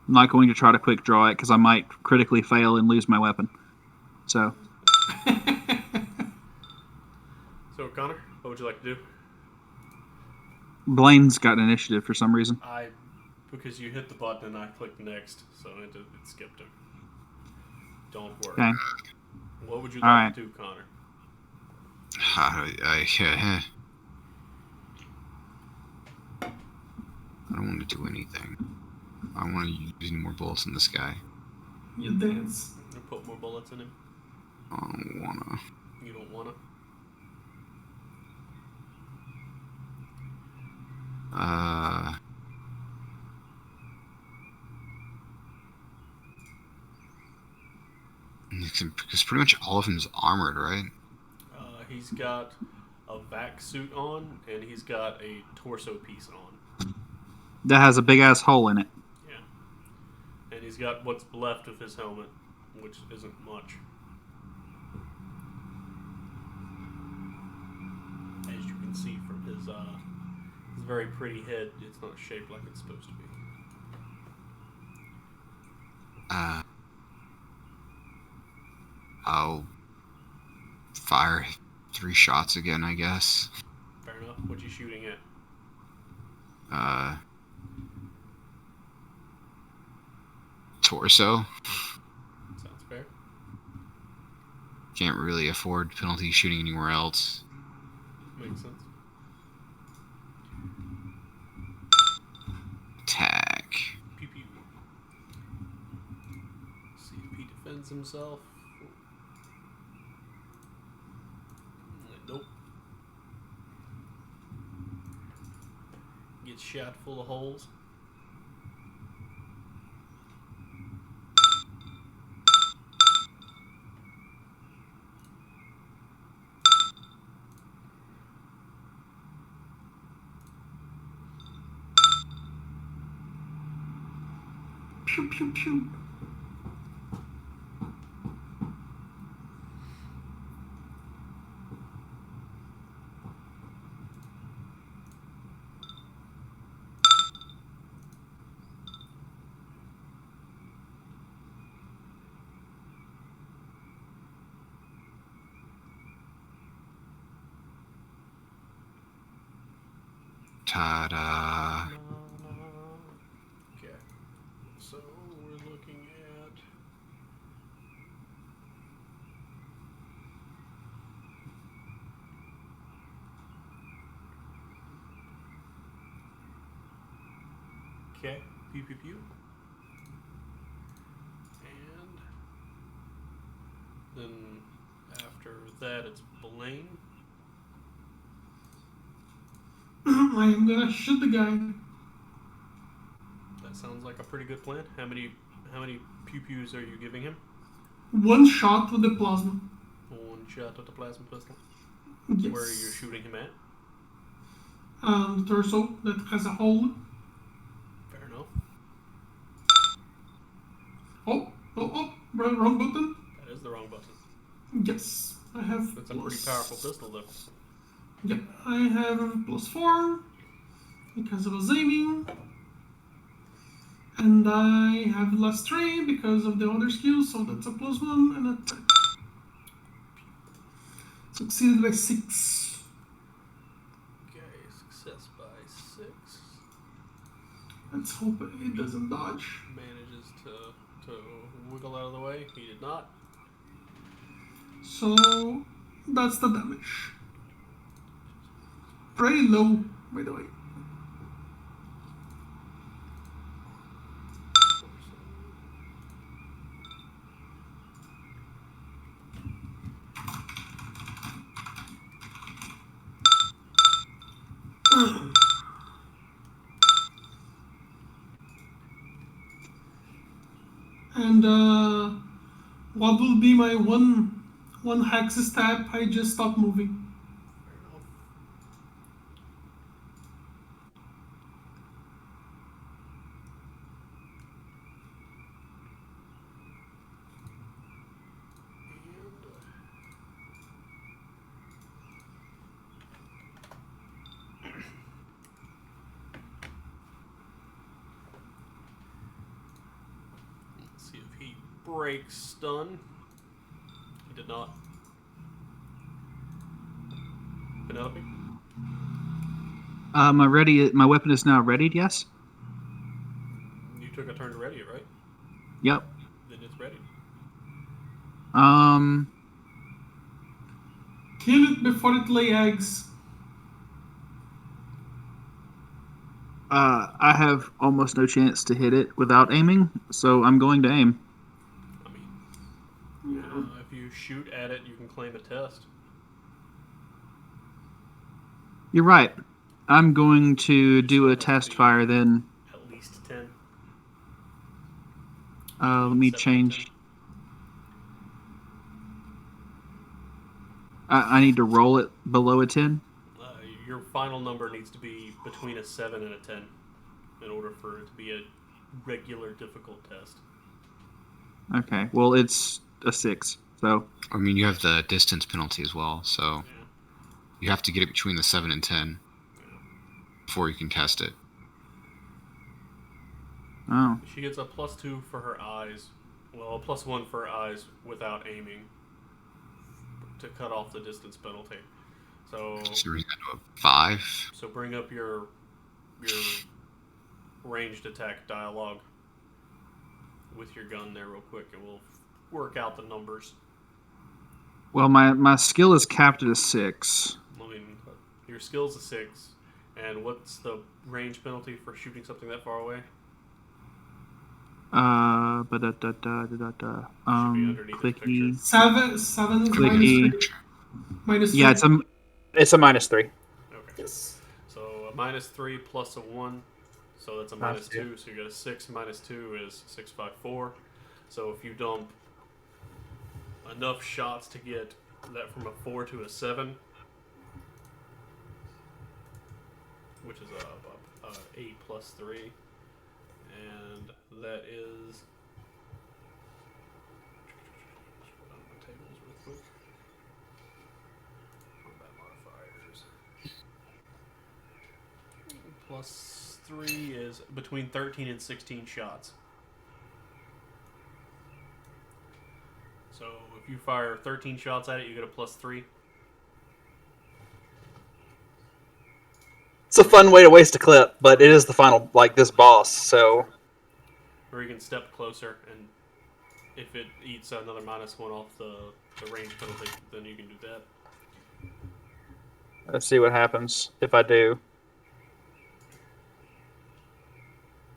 I'm not going to try to quick draw it because I might critically fail and lose my weapon. So, So, Connor, what would you like to do? Blaine's got initiative for some reason. Because you hit the button and I clicked next, so it skipped him. Don't worry. Okay. What would you All like right. to do, Connor? I don't want to do anything. I don't want to use any more bullets in this guy. You dance. You put more bullets in him. I don't wanna. You don't wanna. Because pretty much all of him is armored, right? He's got a vac suit on, and he's got a torso piece on. That has a big ass hole in it. Yeah. And he's got what's left of his helmet, which isn't much. As you can see from his very pretty head, it's not shaped like it's supposed to be. I'll fire 3 shots again, I guess. Fair enough. What you shooting at? Torso. Sounds fair. Can't really afford penalty shooting anywhere else. Makes sense. Attack. Pew pew. See if he defends himself. Nope. Gets shot full of holes. Pew pew pew. Ta-da. Okay. So we're looking at okay. Pew pew pew. And then after that it's Blaine. I am gonna shoot the guy. That sounds like a pretty good plan. How many pew pews are you giving him? 1 shot with the plasma. 1 shot with the plasma pistol. Yes. Where are you shooting him at? The torso that has a hole. Fair enough. Oh, wrong button. That is the wrong button. Yes, I have. That's a pretty powerful pistol, though. Yep, I have a +4 because I was aiming, and I have +3 because of the other skills, so that's a +1 and attack. Succeeded by 6. Okay, success by 6. Let's hope it doesn't dodge. Manages to wiggle out of the way. He did not. So that's the damage. Pretty low, by the way. And what will be my one hex step? I just stop moving. Fair enough. Let's see if he breaks stun. He did not. Penelope? My weapon is now readied, yes? You took a turn to ready it, right? Yep. Then it's ready. Kill it before it lay eggs. I have almost no chance to hit it without aiming, so I'm going to aim. I mean, if you shoot at it, you can claim a test. You're right. I'm going to do a test fire then. At least 10. Let me 7 and change. 10. I need to roll it below a 10. Your final number needs to be between a 7 and a 10 in order for it to be a regular difficult test. Okay, well, it's a 6, so. I mean, you have the distance penalty as well, so Yeah. you have to get it between the 7 and 10 Yeah. before you can test it. Oh. She gets a +2 for her eyes. Well, a +1 for her eyes without aiming to cut off the distance penalty. So bring that to a 5. So bring up your ranged attack dialogue with your gun there real quick, and we'll work out the numbers. Well, my skill is capped at a 6. I mean, your skill's a 6, and what's the range penalty for shooting something that far away? Should be underneath the clicky. picture. 7 is Clicky. minus 3. Yeah, it's a -3. Okay. Yes. So a -3 plus a 1, so that's a -2. So you got a 6 minus 2 is 654. So if you dump enough shots to get that from a 4 to a 7, which is a 8 plus 3, and that is. Put on my tables real quick. Combat modifiers. Plus 3 is between 13 and 16 shots. So if you fire 13 shots at it, you get a +3. It's a fun way to waste a clip, but it is the final, like, this boss, so... Or you can step closer, and if it eats another -1 off the range penalty, then you can do that. Let's see what happens if I do.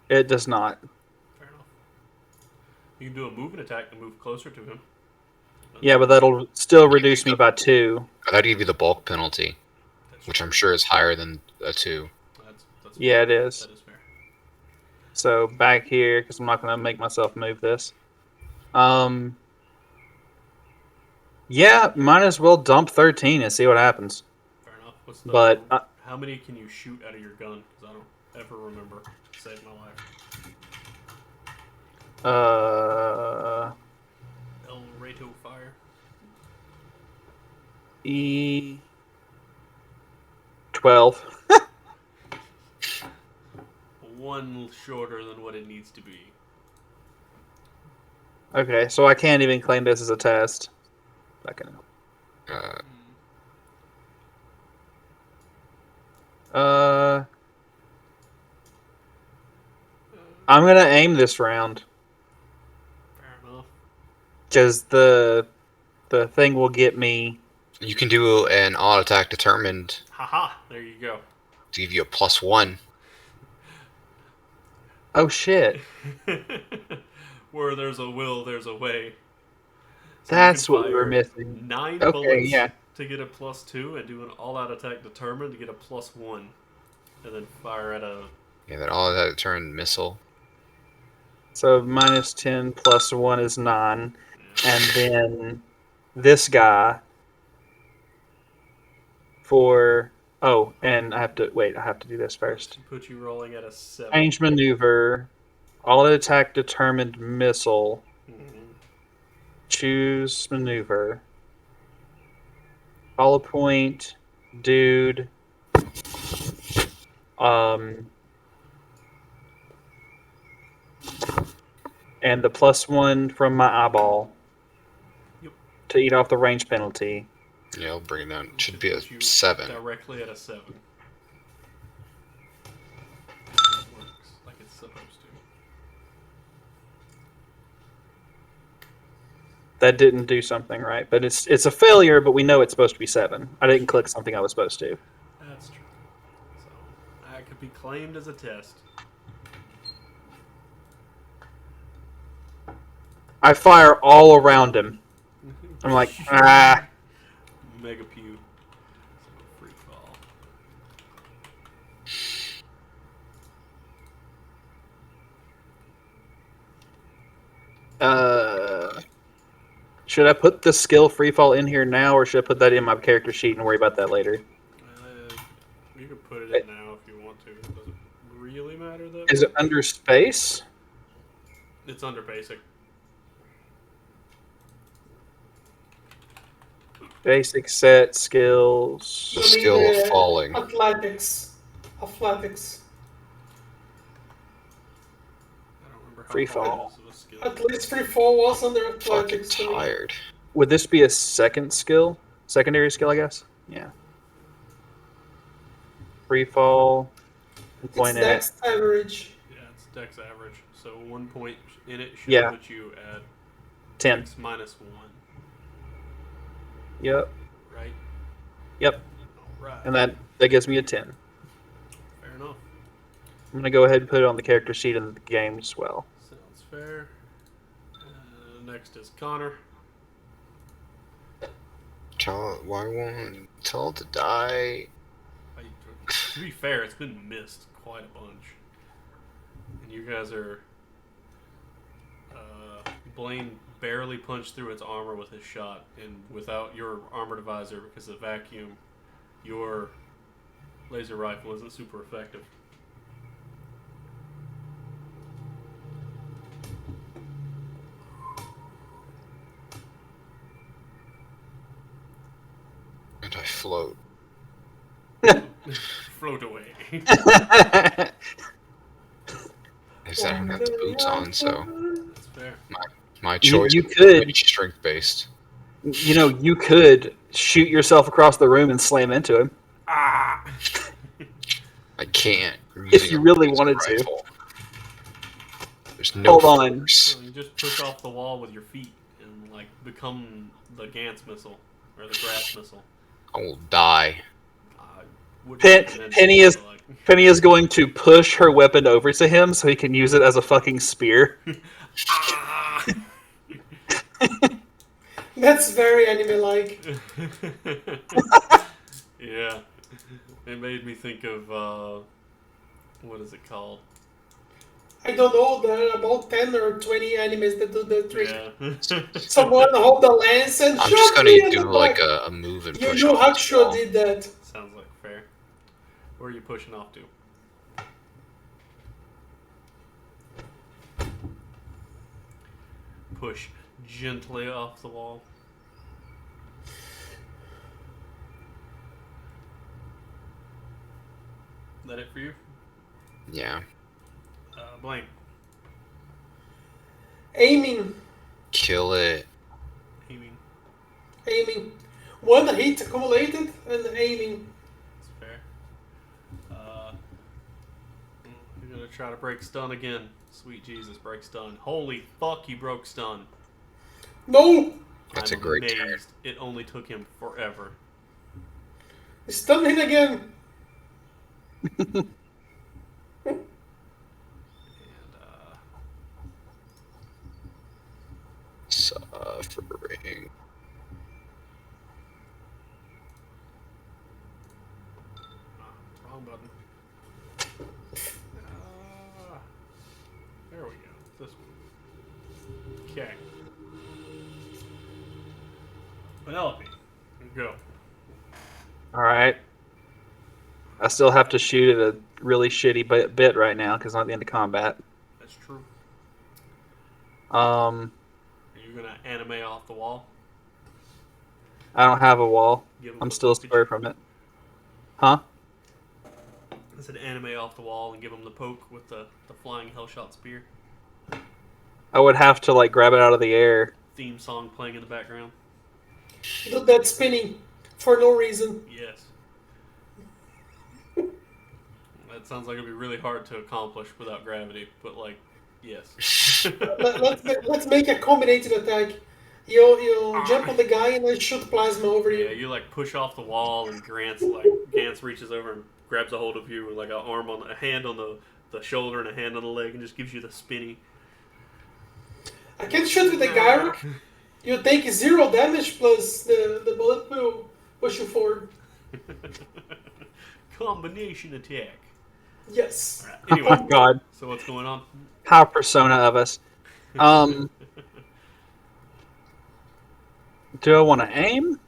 It does not. Fair enough. You can do a movement attack to move closer to him. Yeah, but that'll still reduce me by 2. That'd give you the bulk penalty, That's which fair. I'm sure is higher than a 2. That's Yeah, fair. it is. That is fair. So back here, because I'm not going to make myself move this. Yeah, might as well dump 13 and see what happens. Fair enough. What's the, But how many can you shoot out of your gun? Because I don't ever remember. Saved my life. El Rato fire. E 12. One shorter than what it needs to be. Okay, so I can't even claim this as a test. Fucking. I'm gonna aim this round Fair enough. because the thing will get me. You can do an odd attack determined Haha, there you go. to give you a +1. Oh shit! Where there's a will, there's a way. So That's you can what we were fire missing. 9 Okay, bullets yeah. to get a +2 and do an all-out attack determined to get a +1. And then fire at a... Yeah, that all that determined missile. So -10 plus 1 is 9, and then this guy for and I have to wait. I have to do this first. Put you rolling at a 7. Range maneuver, all attack determined missile. Mhm. Choose maneuver. Hollow point, dude. And the +1 from my eyeball. Yep. To eat off the range penalty. Yeah, I'll bring it down. It should be a Put you 7. Directly at a 7. It works like it's supposed to. that didn't do something right. But it's a failure, but we know it's supposed to be 7. I didn't click something I was supposed to. That's true. So that could be claimed as a test. I fire all around him. I'm like, ah. Mega pew. So free fall. Should I put the skill free fall in here now, or should I put that in my character sheet and worry about that later? You can put it in now if you want to. Does it really matter though? Is it under space? It's under basic. Basic set skills. I mean, Skill of falling. Athletics. I don't remember how Free hard fall. it is of a skill. At least free fall was under Fucking athletics. to me. tired. Would this be a second skill? Secondary skill, I guess? Yeah. Free fall. It's Point in it. next average. Yeah, it's dex average. So 1 point in it should Yeah. put you at 10. dex minus 1, Yep. right? Yep. Alright. And that gives me a 10. Fair enough. I'm going to go ahead and put it on the character sheet in the game as well. Sounds fair. Next is Connor. Why won't tell to die? To be fair, it's been missed quite a bunch. And you guys are... Blaine barely punched through its armor with his shot, and without your armored visor, because of vacuum, your laser rifle isn't super effective. And I float. Float away. Is that I don't have the boots on, so That's fair. my choice. You could, strength based. you could shoot yourself across the room and slam into him. Ah! I can't. If you really wanted to. to. There's no Hold on. force. So you just push off the wall with your feet and like become the Gantz missile or the Grass missile. I will die. Penny is going to push her weapon over to him so he can use it as a fucking spear. Ah! That's very anime-like. Yeah, it made me think of what is it called? I don't know, there are about 10 or 20 animes that do the trick. Yeah. Someone hold the lance and I'm shoot just me gonna in do the like back. a move and Yu push Yu off this wall. Hakusho did that. Sounds like fair. Where are you pushing off to? Push gently off the wall. That it for you? Yeah. Blaine. Aiming. Kill it. Aiming. One hit accumulated and aiming. That's fair. You're gonna try to break stun again. Sweet Jesus, break stun. Holy fuck, you broke stun. No! That's I'm a great amazed. turn. It only took him forever. Stun him again. And Suffering. wrong button. There we go. This one. Okay. Penelope, go. Alright. I still have to shoot at a really shitty bit right now because I'm at the end of combat. That's true. Um, Are you gonna anime off the wall? I don't have a wall. Give him I'm the still poke square from it. Huh? I said anime off the wall and give him the poke with the flying hellshot spear. I would have to like grab it out of the air. Theme song playing in the background. Do that spinning for no reason. Yes. That sounds like it'd be really hard to accomplish without gravity, but like, yes. Let's make a combinated attack. You jump on the guy and then shoot plasma over Yeah, you. you like push off the wall, and Gantz reaches over and grabs a hold of you with like a hand on the shoulder and a hand on the leg, and just gives you the spinny. I can shoot with the Gyrock. You take 0 damage plus the bullet will push you forward. Combination attack. Yes. Alright, Oh my anyway, god. so what's going on? How persona of us. Do I want to aim?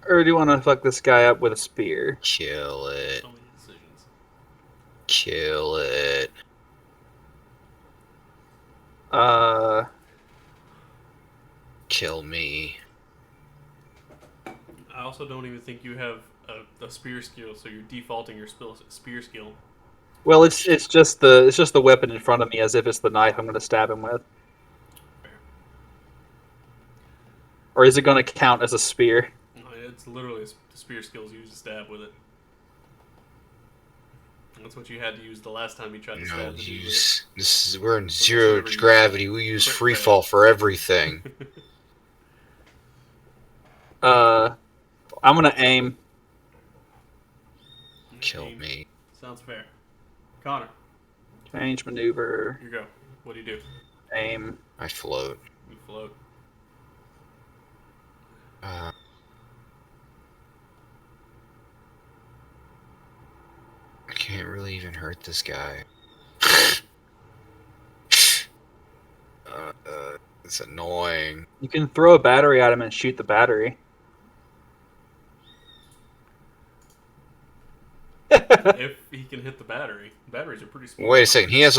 Or do you want to fuck this guy up with a spear? Kill it. So many decisions. Kill it. Kill me. I also don't even think you have a spear skill, so you're defaulting your spear skill. Well, it's just the weapon in front of me, as if it's the knife I'm going to stab him with. Fair. Or is it going to count as a spear? It's literally the spear skills you use to stab with it. That's what you had to use the last time you tried to No, stab the dude we're in that's zero whatever you gravity. We use crit free fail. fall for everything. with it. I'm going to aim. Kill Aim. me. Sounds fair. Connor, Change maneuver. here you go. What do you do? Aim. I float. You float. I can't really even hurt this guy. It's annoying. You can throw a battery at him and shoot the battery. If he can hit the battery. Batteries are pretty small. Wait a second. He has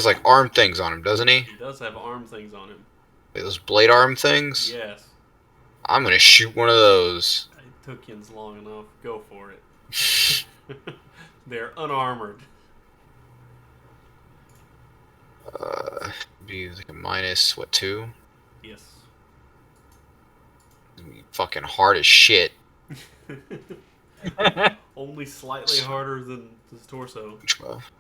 like arm things on him, doesn't he? He does have arm things on him. Like those blade arm things? Yes. I'm gonna shoot one of those. It took you long enough. Go for it. They're unarmored. Be like a minus, what, 2? Yes. Fucking hard as shit. Only slightly harder than his torso. 12.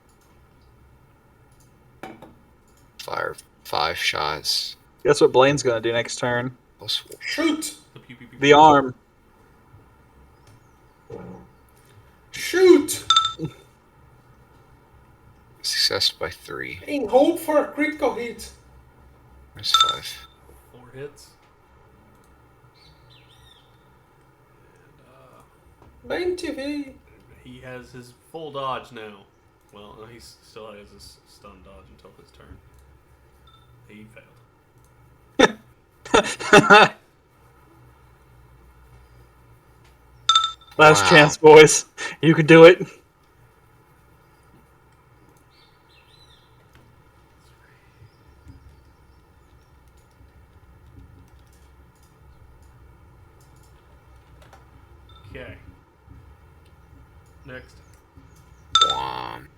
Fire 5 shots. Guess what Blaine's going to do next turn? Plus 4. Shoot! The pew, pew, pew, The pew. arm. Shoot! Success by 3. In hope for a critical hit. Minus 5. 4 hits. And, Bang TV. he has his full dodge now. Well, no, he still has his stun dodge until his turn. He failed. Last Wow. chance, boys. You can do it. Okay. Next. Wham.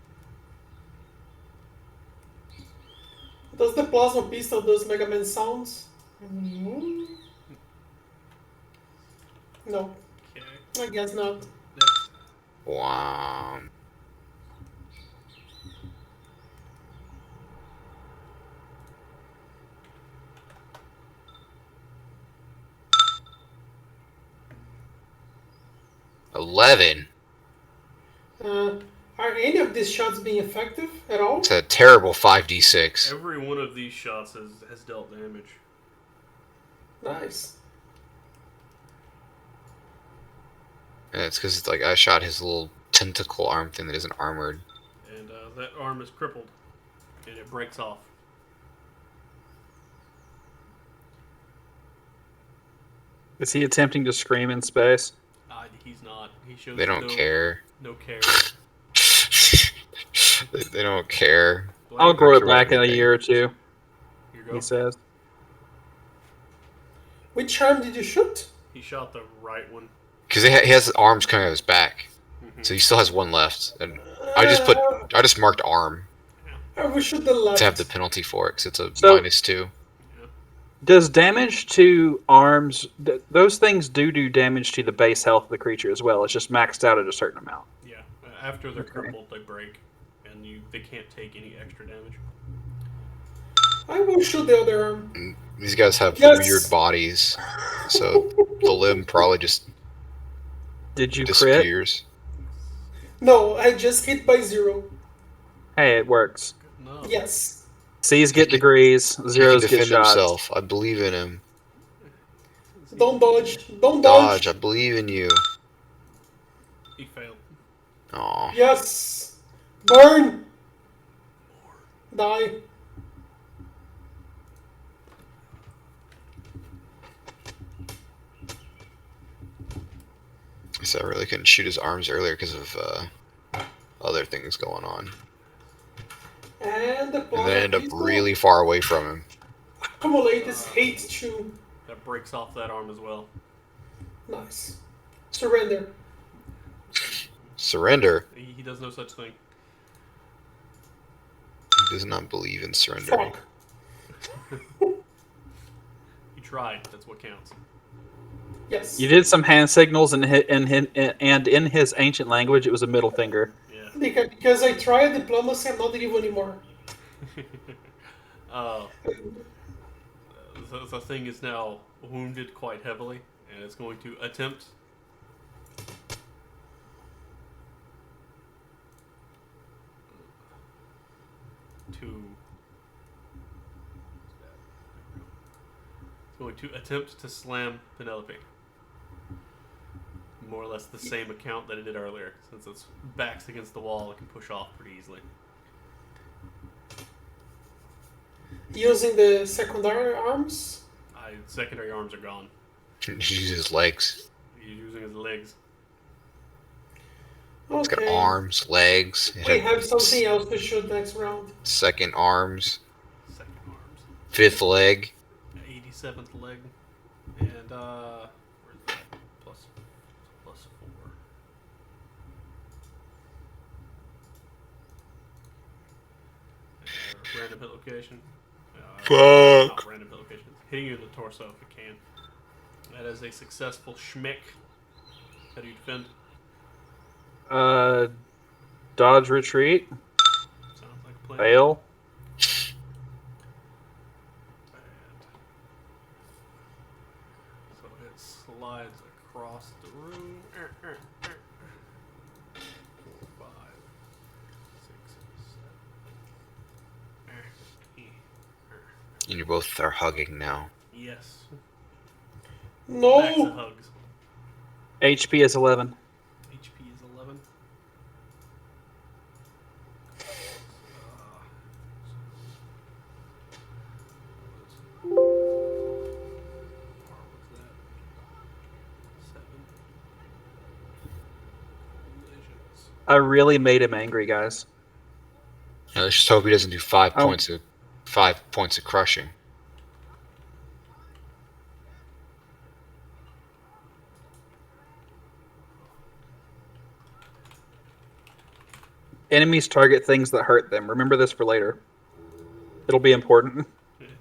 Does the plasma pistol does Mega Man sounds? Mm. No, Okay. I guess not. Next. Wham. $11. Are any of these shots being effective at all? It's a terrible 5d6. Every one of these shots has dealt damage. Nice. And it's because like I shot his little tentacle arm thing that isn't armored. And that arm is crippled. And it breaks off. Is he attempting to scream in space? He's not. He shows They don't no, care. No care. They don't care. I'll grow it Sure, back in a anything. year or two, Here you go. he says. Which arm did you shoot? He shot the right one. Because he has arms coming out of his back, Mhm. so he still has one left. And I just marked arm I will shoot the left. to have the penalty for it because it's a So- -2. Does damage to arms... Those things do damage to the base health of the creature as well. It's just maxed out at a certain amount. Yeah. After they're Okay. crippled, they break. And they can't take any extra damage. I will shoot the other arm. These guys have Yes. weird bodies, so the limb probably just Did you crit? disappears. No, I just hit by 0. Hey, it works. Good enough. Yes. C's get degrees, He can zeros get defend shots. himself. I believe in him. Don't dodge. Don't Dodge, dodge. I believe in you. He failed. Aw. Yes. Burn. Die. So I really couldn't shoot his arms earlier because of other things going on. And the And then I end up people really far away from him. accumulate this hate too. That breaks off that arm as well. Nice. Surrender. Surrender? He does no such thing. He does not believe in surrendering. Fuck. He tried. That's what counts. Yes. You did some hand signals, and in his ancient language, it was a middle finger. Yeah. Because I tried diplomacy, I'm not evil anymore. The thing is now wounded quite heavily, and it's going to attempt to slam Penelope. More or less the same account that it did earlier. Since its back's against the wall, it can push off pretty easily. Using the secondary arms. Secondary arms are gone. He uses his legs. He's using his legs. It's got Okay. arms, legs. It We had have something else to shoot next round. second arms, Second arms. fifth leg. 87th leg. And, where's that? Plus 4. Random hit location. Fuck. Not random hit location. It's hitting you in the torso if it can. That is a successful schmick. How do you defend? Dodge, retreat, Sounds like a plan. fail. So it slides across the room. 4, 5, 6, 7. And you both are hugging now. Yes. Backs and No! hugs. HP is 11. HP is 11. I really made him angry, guys. Now, let's just hope he doesn't do 5 Oh. points of crushing. Enemies target things that hurt them. Remember this for later. It'll be important.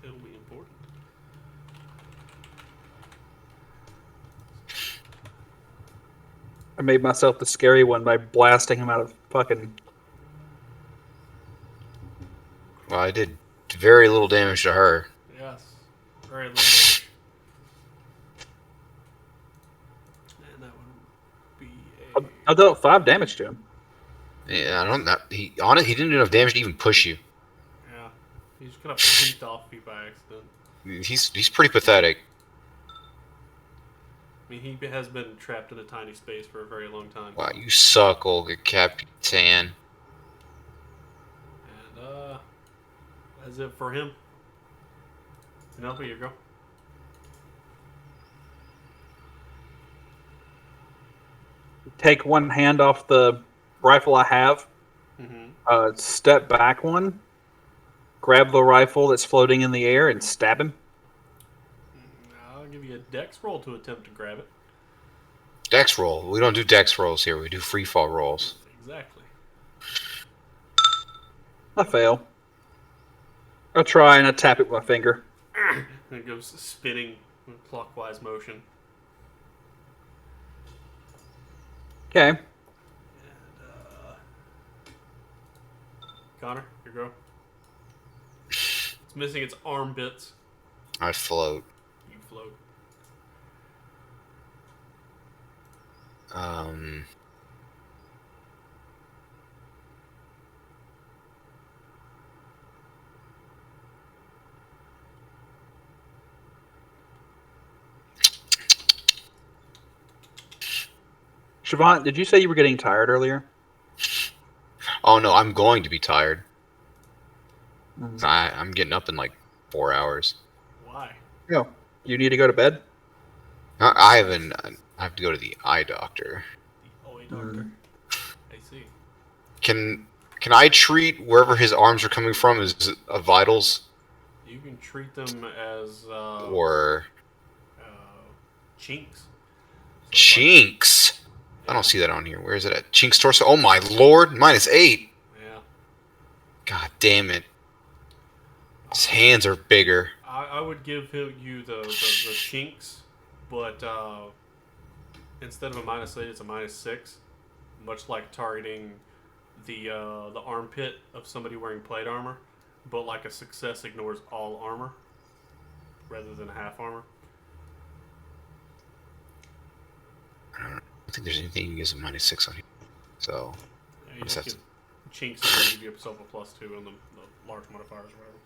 It'll be important. I made myself the scary one by blasting him out of fucking... Well, I did very little damage to her. Yes. Very little damage. And that would be I dealt 5 damage to him. Yeah, I don't know. He didn't do enough damage to even push you. Yeah. He just kind of pinked off you by accident. He's pretty pathetic. I mean, he has been trapped in a tiny space for a very long time. Wow, you suck, Olga Capitan. And, that's it for him. Penelope, you go. Take one hand off the rifle I have. Mm-hmm. Step back one. Grab the rifle that's floating in the air and stab him. I'll give you a dex roll to attempt to grab it. Dex roll. We don't do dex rolls here. We do free fall rolls. Exactly. I fail. I try and I tap it with my finger. And it goes spinning in clockwise motion. Okay. And, Connor, your go. It's missing its arm bits. I float. You float. Siobhan, did you say you were getting tired earlier? Oh no, I'm going to be tired. Mm. I'm getting up in like 4 hours. Why? No. You need to go to bed? I haven't. I have to go to the eye doctor. The eye doctor. I see. Can I treat wherever his arms are coming from as vitals, You can treat them as or chinks. So chinks? I don't see that on here. Where is it at? Chinks torso. Oh my lord, -8. Yeah. God damn it. His hands are bigger. I would give you the chinks, but instead of a -8, it's a -6. Much like targeting the armpit of somebody wearing plate armor, but like a success ignores all armor rather than half armor. I don't think there's anything you can use a -6 on here. So You What's just that? give chinks and give yourself a +2 on the large modifiers or whatever.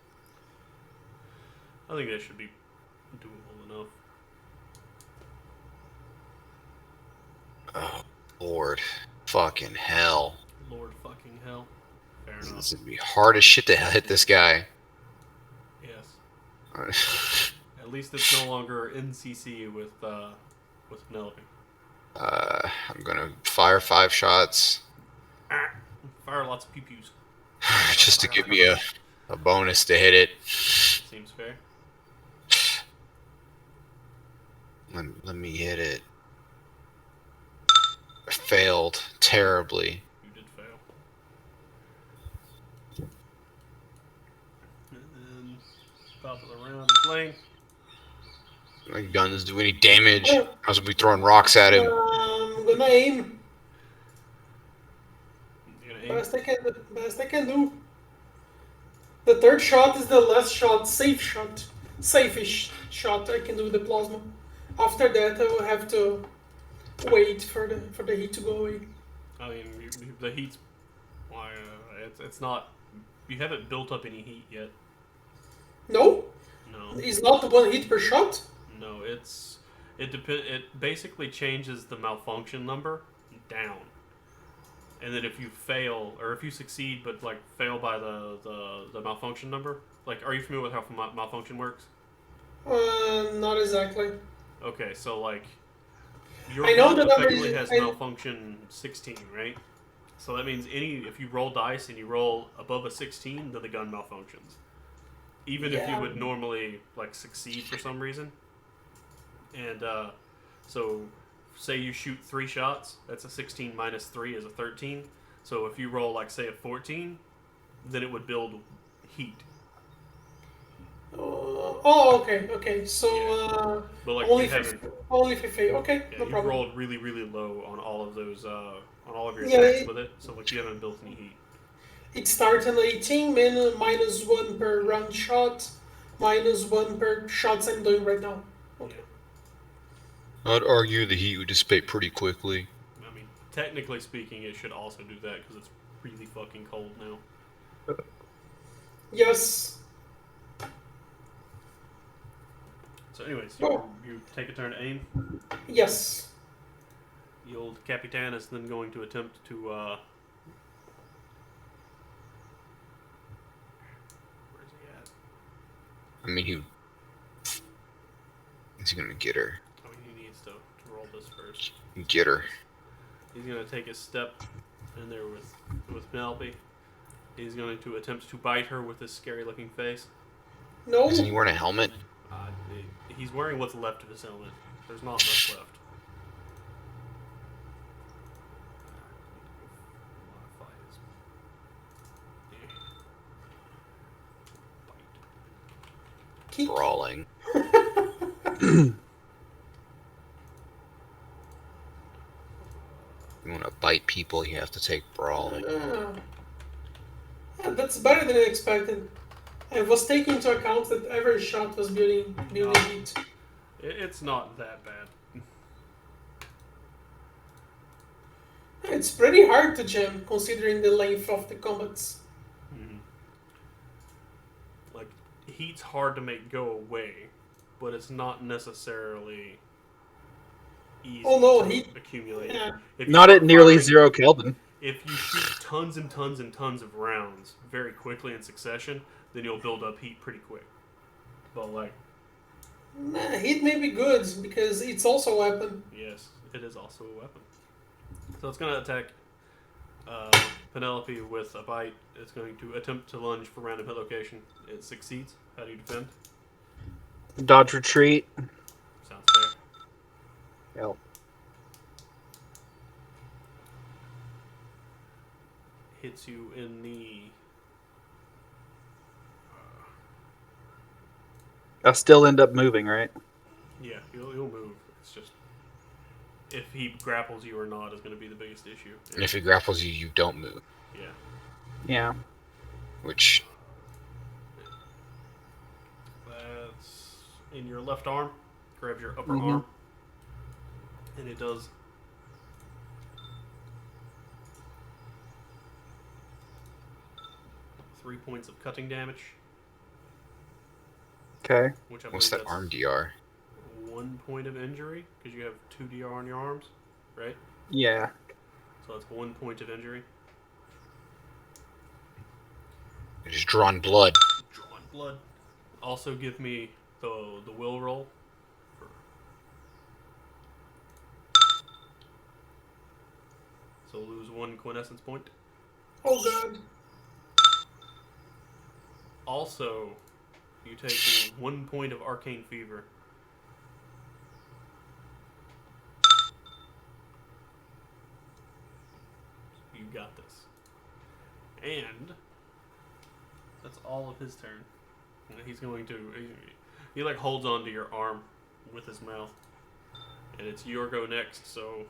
I think that should be doable enough. oh lord, fucking hell. Lord fucking hell. Fair enough. This would be hard as shit to hit this guy. Yes. At least it's no longer NCC with Penelope. I'm gonna fire 5 shots Fire lots of pew pews. just to give me a bonus to hit it. Seems fair. Let me hit it. I failed terribly. You did fail. And then top of the round is Lane. My gun doesn't do any damage. I was gonna be throwing rocks at him. I'm gonna aim. You gonna aim? Best I can do. The third shot is the last shot, safe-ish shot I can do with the plasma. After that, I will have to wait for the heat to go away. I mean, the heat's why it's not. You haven't built up any heat yet. No, No, it's not 1 hit per shot. no. It basically changes the malfunction number down, and then if you fail or if you succeed but like fail by the malfunction number, like, are you familiar with how malfunction works? Not exactly. Okay, so like your I know gun the number effectively is- has I- malfunction 16, right? So that means if you roll dice and you roll above a 16, then the gun malfunctions. Even if you Yeah. would normally like succeed for some reason. And so say you shoot 3 shots, that's a 16 minus 3 is a 13. So if you roll like say a 14, then it would build heat. Okay. So But like only you haven't. only if you fail. Okay, Yeah, no you problem. rolled really, really low on all of those, on all of your Yeah, stats it- with it. So like you haven't built any heat. It starts on 18, minus 1 per round shot, minus 1 per shots I'm doing right now. Okay. I'd argue the heat would dissipate pretty quickly. I mean, technically speaking, it should also do that because it's really fucking cold now. Yes. So, anyways, Oh. you take a turn to aim. Yes. The old Capitan is then going to attempt to. Where's he at? I mean, is he gonna get her? Oh, he needs to roll this first. Get her. He's going to take a step in there with Penelope. He's going to attempt to bite her with his scary looking face. No. Isn't he wearing a helmet? He's wearing what's left of his helmet. There's not much left. Modify his. Bite. Keep. Brawling. You want to bite people, you have to take brawling. That's better than I expected. I was taking into account that every shot was building heat. It's not that bad. It's pretty hard to jam considering the length of the combats. Mm-hmm. Like, heat's hard to make go away, but it's not necessarily easy Oh no, to heat. accumulate. Yeah. If you Not start at nearly firing- 0 Kelvin. If you shoot tons and tons and tons of rounds very quickly in succession, then you'll build up heat pretty quick. But like, Nah, heat may be good because it's also a weapon. yes, it is also a weapon. So it's going to attack Penelope with a bite. It's going to attempt to lunge for random hit location. It succeeds. How do you defend? Dodge retreat. Sounds fair. Yep. Hits you in the... I still end up moving, right? Yeah, he'll move. It's just... If he grapples you or not is going to be the biggest issue. And if he grapples you, you don't move. Yeah. Yeah. Which, That's in your left arm. Grabs your upper Mhm. arm. And it does... 3 points of cutting damage. Okay. Which I what's believe that that's arm DR? 1 point of injury, because you have 2 DR on your arms, right? Yeah. So that's 1 point of injury. It is drawn blood. Drawn blood. Also give me the will roll. So lose 1 quintessence point. Oh god. Also, you take 1 point of arcane fever. You got this. And that's all of his turn. And he's going to... He like holds onto your arm with his mouth. And it's your go next, so...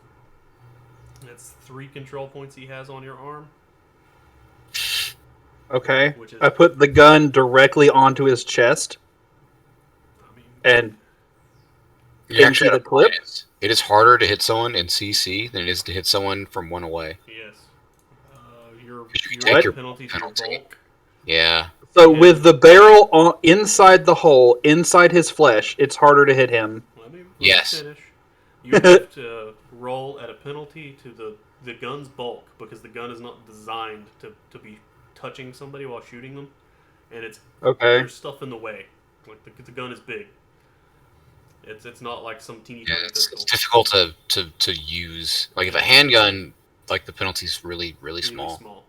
That's 3 control points he has on your arm. Okay. Which is... I put the gun directly onto his chest I mean, and You empty the clip. It is harder to hit someone in CC than it is to hit someone from 1 away. yes. Your take your penalty to your penalty. bulk. Yeah. So with the barrel inside the hole, inside his flesh, it's harder to hit him. Let me Yes. finish. You have to roll at a penalty to the gun's bulk, because the gun is not designed to be touching somebody while shooting them, and it's Okay. there's stuff in the way. Like the gun is big. It's not like some teeny Yeah, tiny it's pistol. difficult to use. Like if a handgun, like the penalty's really Really small. small.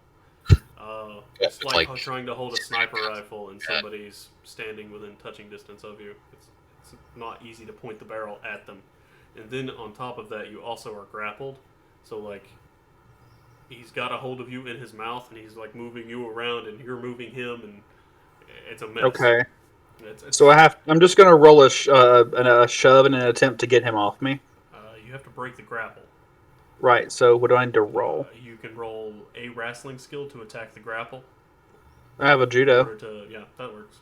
Yeah, It's it's like like- trying to hold a sniper rifle and somebody's standing within touching distance of you. It's not easy to point the barrel at them. And then on top of that, you also are grappled. So like, he's got a hold of you in his mouth, and he's like moving you around, and you're moving him, and it's a mess. Okay. It's, So I'm just gonna roll a shove in an attempt to get him off me. you have to break the grapple. Right. So what do I need to roll? You can roll a wrestling skill to attack the grapple. I have a judo. Yeah, that works.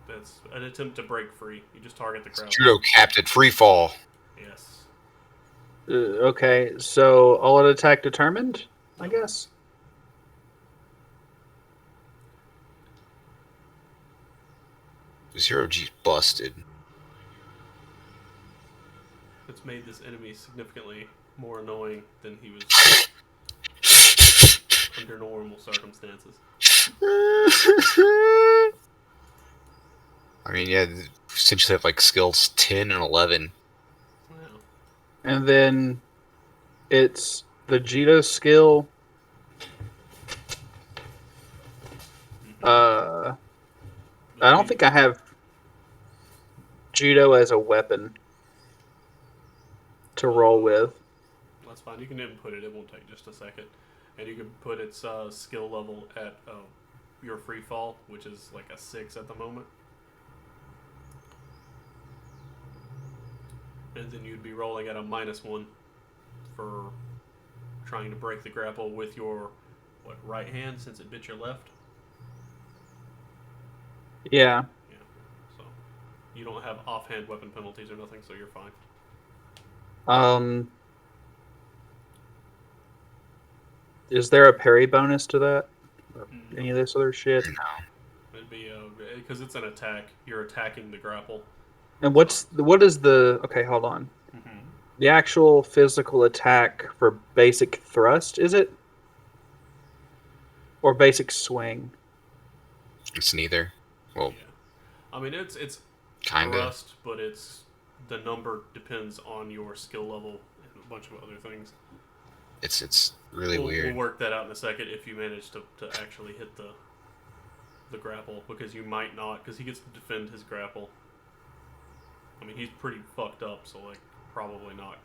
That's an attempt to break free. You just target the grapple. Judo capped at free fall. Yes. Okay. So all at attack determined, I guess. Zero G's busted. It's made this enemy significantly more annoying than he was under normal circumstances. I mean, yeah, essentially have like skills 10 and 11. Wow. And then it's the judo skill. I don't think I have judo as a weapon to roll with. That's fine. You can input it. It won't take just a second. And you can put its skill level at your free fall, which is like a 6 at the moment. And then you'd be rolling at a -1 for trying to break the grapple with your, right hand, since it bit your left? Uh, Or is it both? I think it's both. Both. Okay. So you can input it. It won't take just a second. And you can put its skill level at your free fall, which is like a 6 at the moment. And then you'd be rolling at a -1 for trying to break the grapple with your right hand, since it bit your left. Yeah. Yeah. So you don't have offhand weapon penalties or nothing, so you're fine. Is there a parry bonus to that? Or any of this other shit? It'd be because it's an attack. You're attacking the grapple. And what is the okay? Hold on. Mm-hmm. The actual physical attack for basic thrust is it, or basic swing? It's neither. Well, Yeah. I mean, it's kinda. thrust, but it's the number depends on your skill level and a bunch of other things. It's really We'll weird. work that out in a second if you manage to actually hit the grapple, because you might not, because he gets to defend his grapple. I mean, he's pretty fucked up, so like probably not.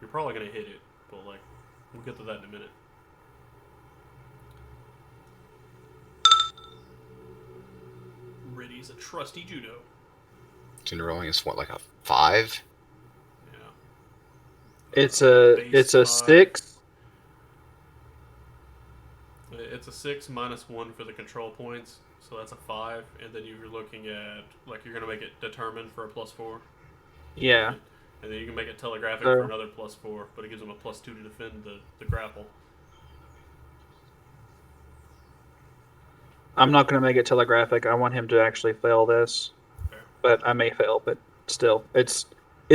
You're probably gonna hit it, but like we'll get to that in a minute. Riddy's a trusty judo. Junior rolling is what, like a 5? Yeah. It's Base a 5. 6. It's a 6 minus 1 for the control points, so that's a 5. And then you're looking at like you're gonna make it determined for a +4. Yeah. And then you can make it telegraphic So- for another +4, but it gives him a +2 to defend the grapple. I'm not going to make it telegraphic. I want him to actually fail this, Fair. but I may fail. But still, it's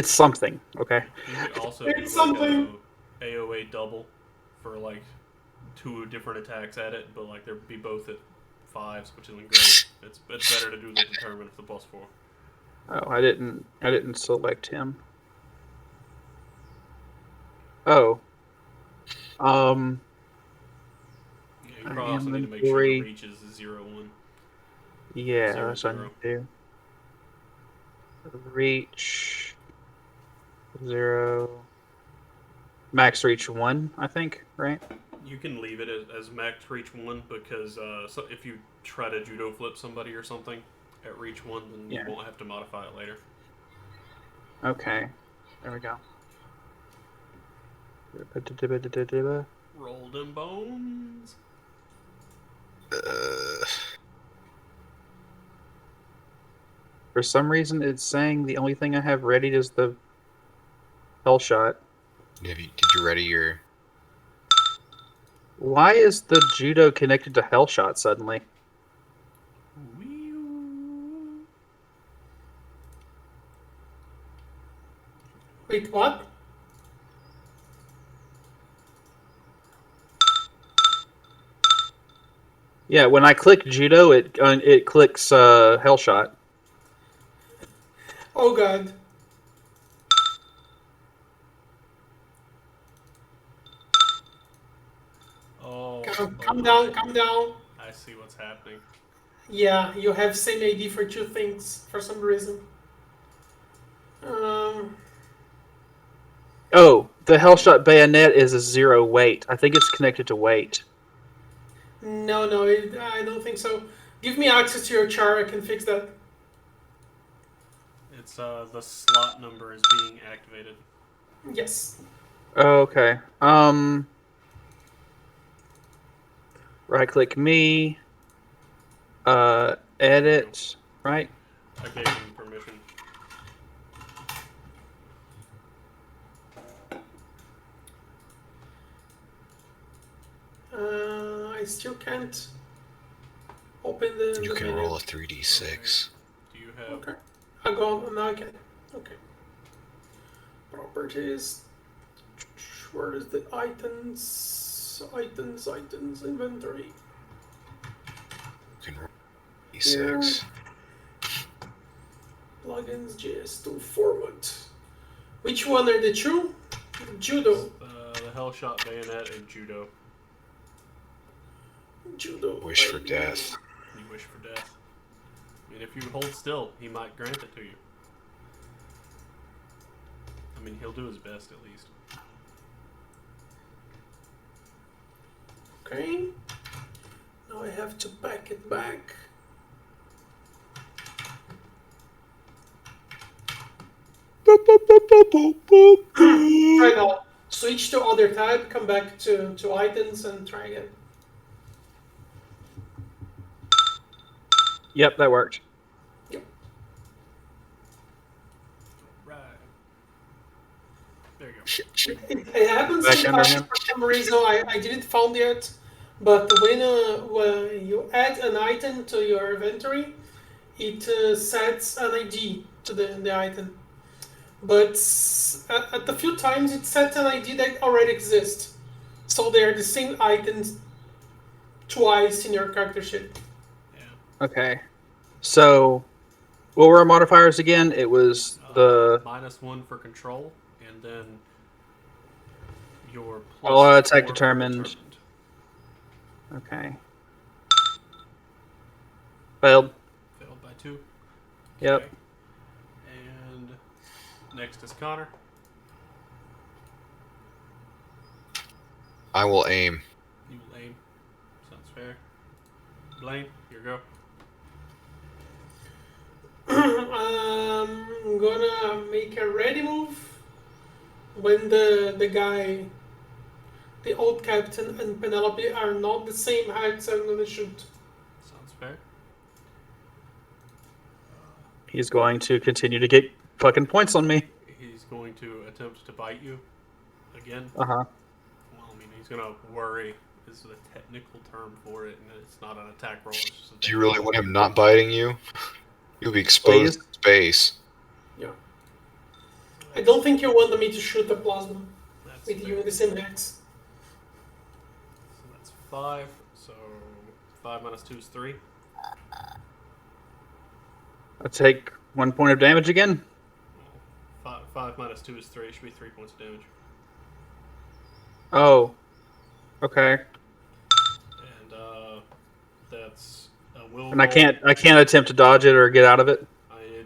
something. Okay. You could also It's do like something. a AOA double for like 2 different attacks at it, but like they'd be both at 5s, which isn't great. It's better to do the determined for the +4. Oh, I didn't select him. Oh. Yeah, you I probably also am need to make sure the inventory. reach is 0-1. Yeah, Zero, that's what I need to do. Reach 0. Max reach 1, I think, right? You can leave it as max reach 1 because so if you try to judo flip somebody or something at reach 1, then Yeah. you won't have to modify it later. Okay. There we go. Roll them bones. For some reason, it's saying the only thing I have ready is the hell shot. Did you ready your? Why is the judo connected to hell shot suddenly? Wait, what? Yeah, when I click judo, it clicks hell shot. Oh god. Oh, Calm down, calm down. I see what's happening. Yeah, you have same AD for 2 things for some reason. Oh, the hell shot bayonet is a 0 weight. I think it's connected to weight. No, I don't think so. Give me access to your char, I can fix that. It's the slot number is being activated. Yes. Okay. Right click me. Edit. Right. I gave him permission. I still can't open the. You the can menu. roll a 3d6. Do you have? Okay. I go on now. I can. Okay. Properties. Where is the items? Items. Inventory. You can roll d6. Plugins, JS2 format. Which one are the two? Judo. The Hellshot Bayonet and Judo. Judo. Wish for death. You wish for death. I mean, if you hold still, he might grant it to you. I mean, he'll do his best at least. Okay. Now I have to pack it back. Try now. Switch to other tab, come back to items and try again. Yep, that worked. There you go. It happens Back under sometimes him. for some reason I didn't found yet, but when you add an item to your inventory, it sets an ID to the item. But at the few times it sets an ID that already exists, so they are the same items twice in your character sheet. Yeah. Okay. So, what were our modifiers again? It was the -1 for control, and then your all +4 attack for determined. Okay. Failed. Failed by 2. Yep. Okay. And next is Connor. I will aim. You will aim. Sounds fair. Blaine, your go. I'm gonna make a ready move when the guy, the old captain, and Penelope are not the same height, so I'm gonna shoot. Sounds fair. He's going to continue to get fucking points on me. He's going to attempt to bite you again. Uh huh. Well, I mean, he's gonna worry. This is a technical term for it, and it's not an attack roll. It's just a Do you really want him not biting you? You'll be exposed to space. Yeah. I don't think you want me to shoot the plasma That's with you fair. in the same hex. So that's 5. So 5 minus 2 is 3. I take 1 point of damage again. 5 minus 2 is 3. It should be 3 points of damage. Oh. Okay. And that's a will. And I roll. can't attempt to dodge it or get out of it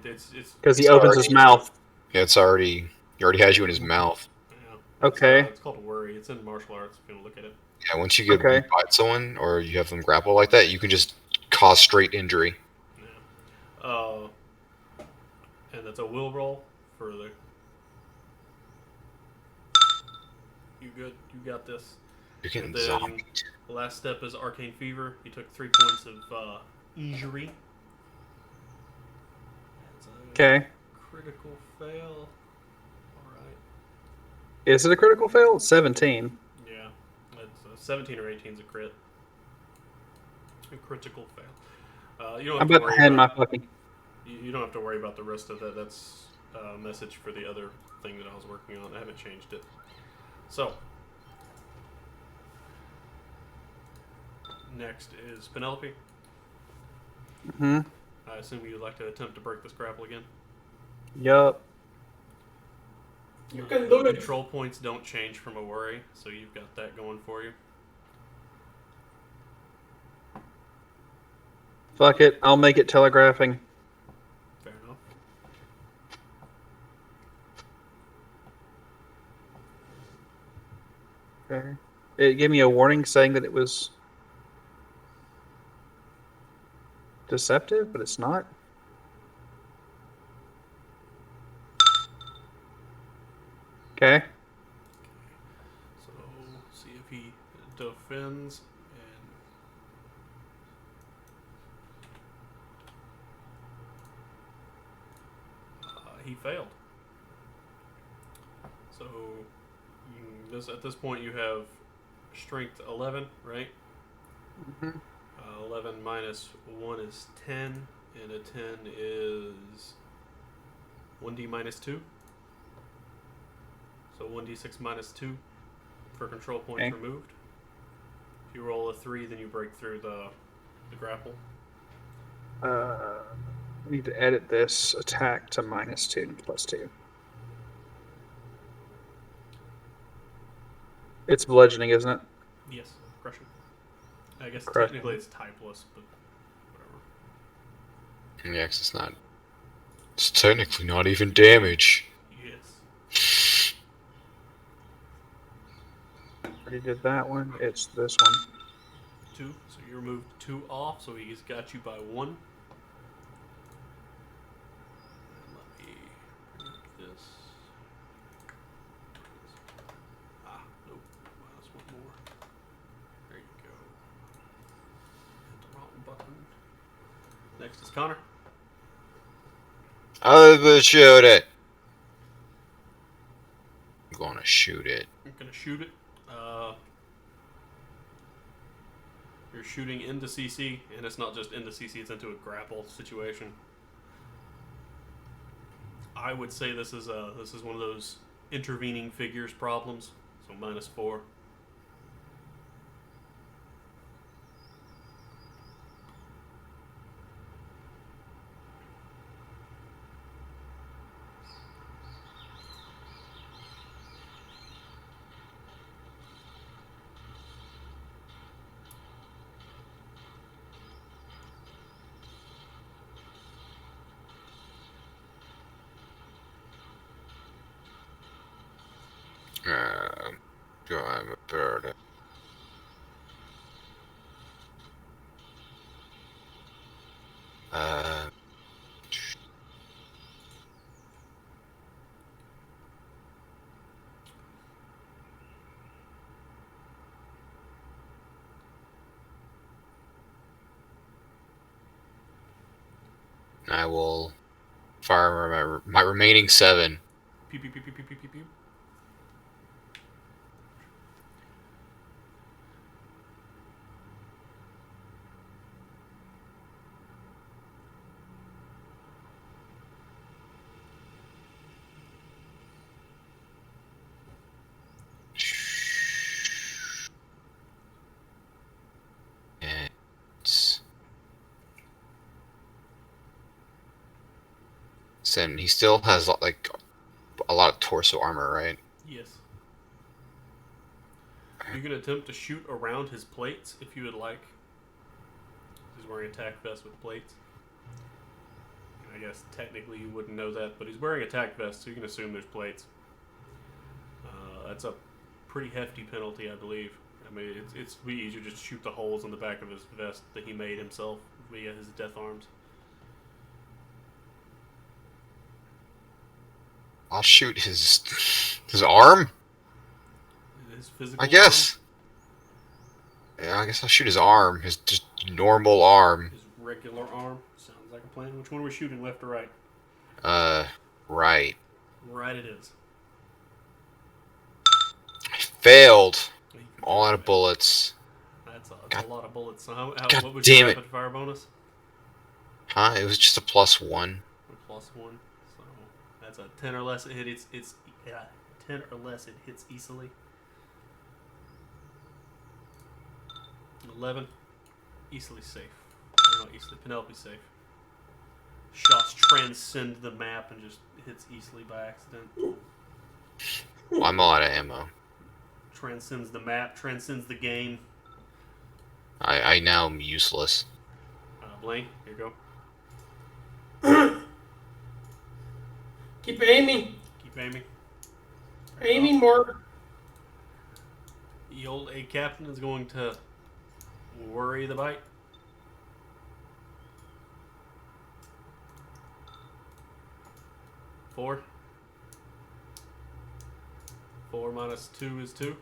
It's because he It's opens his already- mouth. Yeah, he already has you in his mouth. yeah. Okay. It's called a worry. It's in martial arts. If you want to look at it. Yeah, once you get Okay. you bite someone or you have them grapple like that, you can just cause straight injury. Yeah. And that's a will roll for the. You good? You got this. You're getting And then zombie. the last step is arcane fever. He took 3 points of injury. That's a Okay. critical fail. All right. Is it a critical fail? 17. Yeah, it's 17 or 18 is a crit. A critical fail. You don't have I'm to about worry to hand my about. fucking. You don't have to worry about the rest of that. That's a message for the other thing that I was working on. I haven't changed it. So next is Penelope. Hmm. I assume you'd like to attempt to break this grapple again. Yup. You can do it. Control points don't change from a worry, so you've got that going for you. Fuck it. I'll make it telegraphing. Fair enough. Okay. It gave me a warning saying that it was deceptive, but it's not. Okay. So see if he defends and he failed. So at this point you have strength 11, right? Mhm. 11 minus 1 is 10, and a 10 is 1d minus 2. So 1d6 minus 2 for control points Okay. removed. If you roll a 3, then you break through the grapple. I need to edit this attack to -2 and +2. It's bludgeoning, isn't it? Yes, crushing. I guess Crushing. technically it's typeless, but whatever. Yeah, 'cause it's not. It's technically not even damage. Yes. Already did that one. It's this one. 2. So you removed 2 off, so he's got you by 1. And let me bring up this. Nope. Minus 1 more. There you go. Hit the wrong button. Next is Connor. I will shoot it. I'm going shoot it. I'm gonna shoot it. You're shooting into CC, and it's not just into CC; it's into a grapple situation. I would say this is one of those intervening figures problems. So -4. I'm a bird. I will fire my remaining 7. Pew pew pew pew pew pew pew pew. And he still has like a lot of torso armor, right? Yes. You can attempt to shoot around his plates if you would like. He's wearing attack vest with plates. I guess technically you wouldn't know that, but he's wearing attack vest, so you can assume there's plates. That's a pretty hefty penalty, I believe. I mean, it's be easier just to shoot the holes in the back of his vest that he made himself via his death arms. I'll shoot his arm. His physical I guess. arm, Yeah, I guess I'll shoot his arm. His just normal arm. his regular arm. Sounds like a plan. Which one are we shooting, left or right? Right. Right it is. I failed. You can All do out of that. bullets. That's God- a lot of bullets. So God what was damn your it. rapid fire bonus? Huh? It was just a +1. A +1. So that's a 10 or less. It hit. It's 10 or less. It hits easily. 11. Easily safe. Or not easily. Penelope safe. Shots transcend the map and just hits easily by accident. Well, I'm all out of ammo. Transcends the map. Transcends the game. I now am useless. Blaine, here you go. Keep aiming. Keep aiming. Aiming more. The old A captain is going to worry the bite. Four. 4 minus 2 is 2.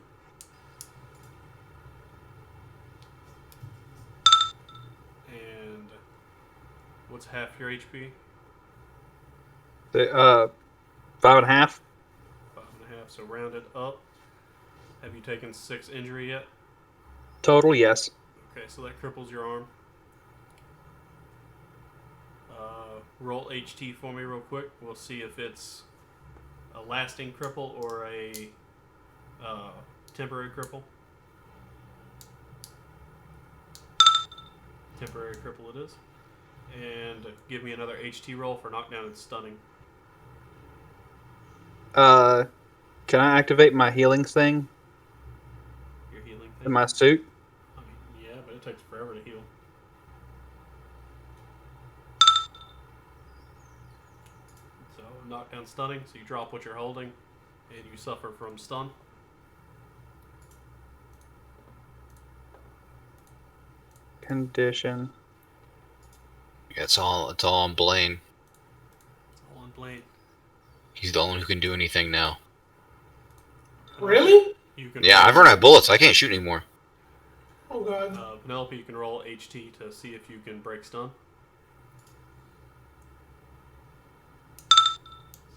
And what's half your HP? 5.5. 5.5. So round it up. Have you taken 6 injury yet? Total, yes. Okay, so that cripples your arm. Roll HT for me real quick. We'll see if it's a lasting cripple or a temporary cripple. Temporary cripple it is. And give me another HT roll for knockdown and stunning. Can I activate my healing thing Your healing thing. in my suit? I mean, yeah, but it takes forever to heal. So knockdown stunning, so you drop what you're holding and you suffer from stun. Condition. Yeah, it's all on Blaine. It's all on Blaine. He's the only one who can do anything now. Really? You can Yeah, I've run out of bullets. I can't shoot anymore. Oh god. Penelope, you can roll HT to see if you can break stun.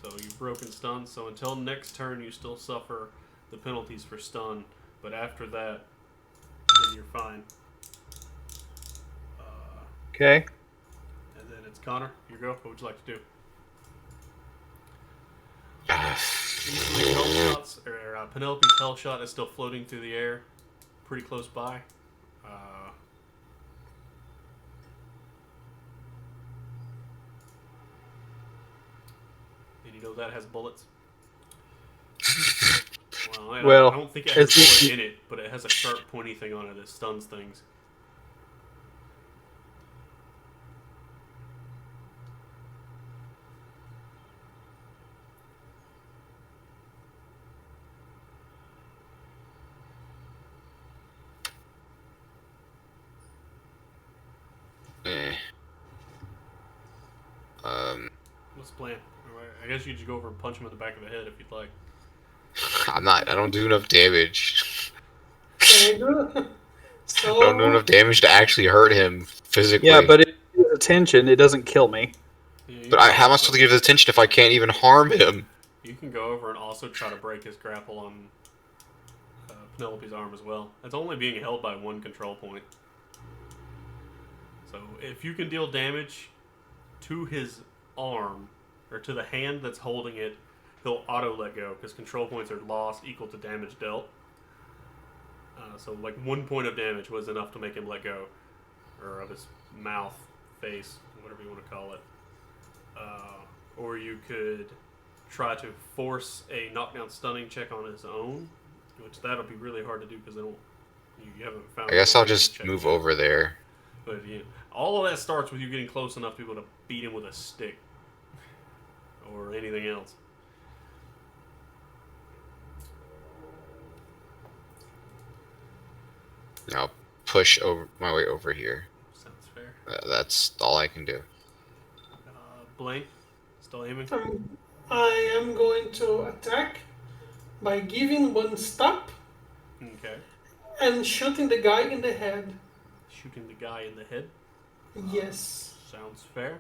So you've broken stun, so until next turn you still suffer the penalties for stun, but after that, then you're fine. Okay. And then it's Connor. You go. What would you like to do? Penelope's hell shot is still floating through the air, pretty close by. And you know that has bullets. Well, I don't think it has a it's- bullet in it, but it has a sharp, pointy thing on it that stuns things. What's the plan? I guess you could just go over and punch him in the back of the head if you'd like. I don't do enough damage. Okay, good. So, I don't do enough damage to actually hurt him physically. Yeah, but if you give attention, it doesn't kill me. Yeah, But how am I supposed to give attention if I can't even harm him? You can go over and also try to break his grapple on Penelope's arm as well. It's only being held by one control point. So if you can deal damage to his arm, or to the hand that's holding it, he'll auto let go, because control points are lost equal to damage dealt. So like 1 point of damage was enough to make him let go. Or of his mouth, face, whatever you want to call it. Or you could try to force a knockdown stunning check on his own, which that'll be really hard to do because you haven't found. I guess I'll just move over there. But all of that starts with you getting close enough to be able to beat him with a stick or anything else. I'll push over my way over here. Sounds fair. That's all I can do. Blaine, still aiming? I am going to attack by giving one stop Okay. and shooting the guy in the head. Shooting the guy in the head? Yes. Sounds fair.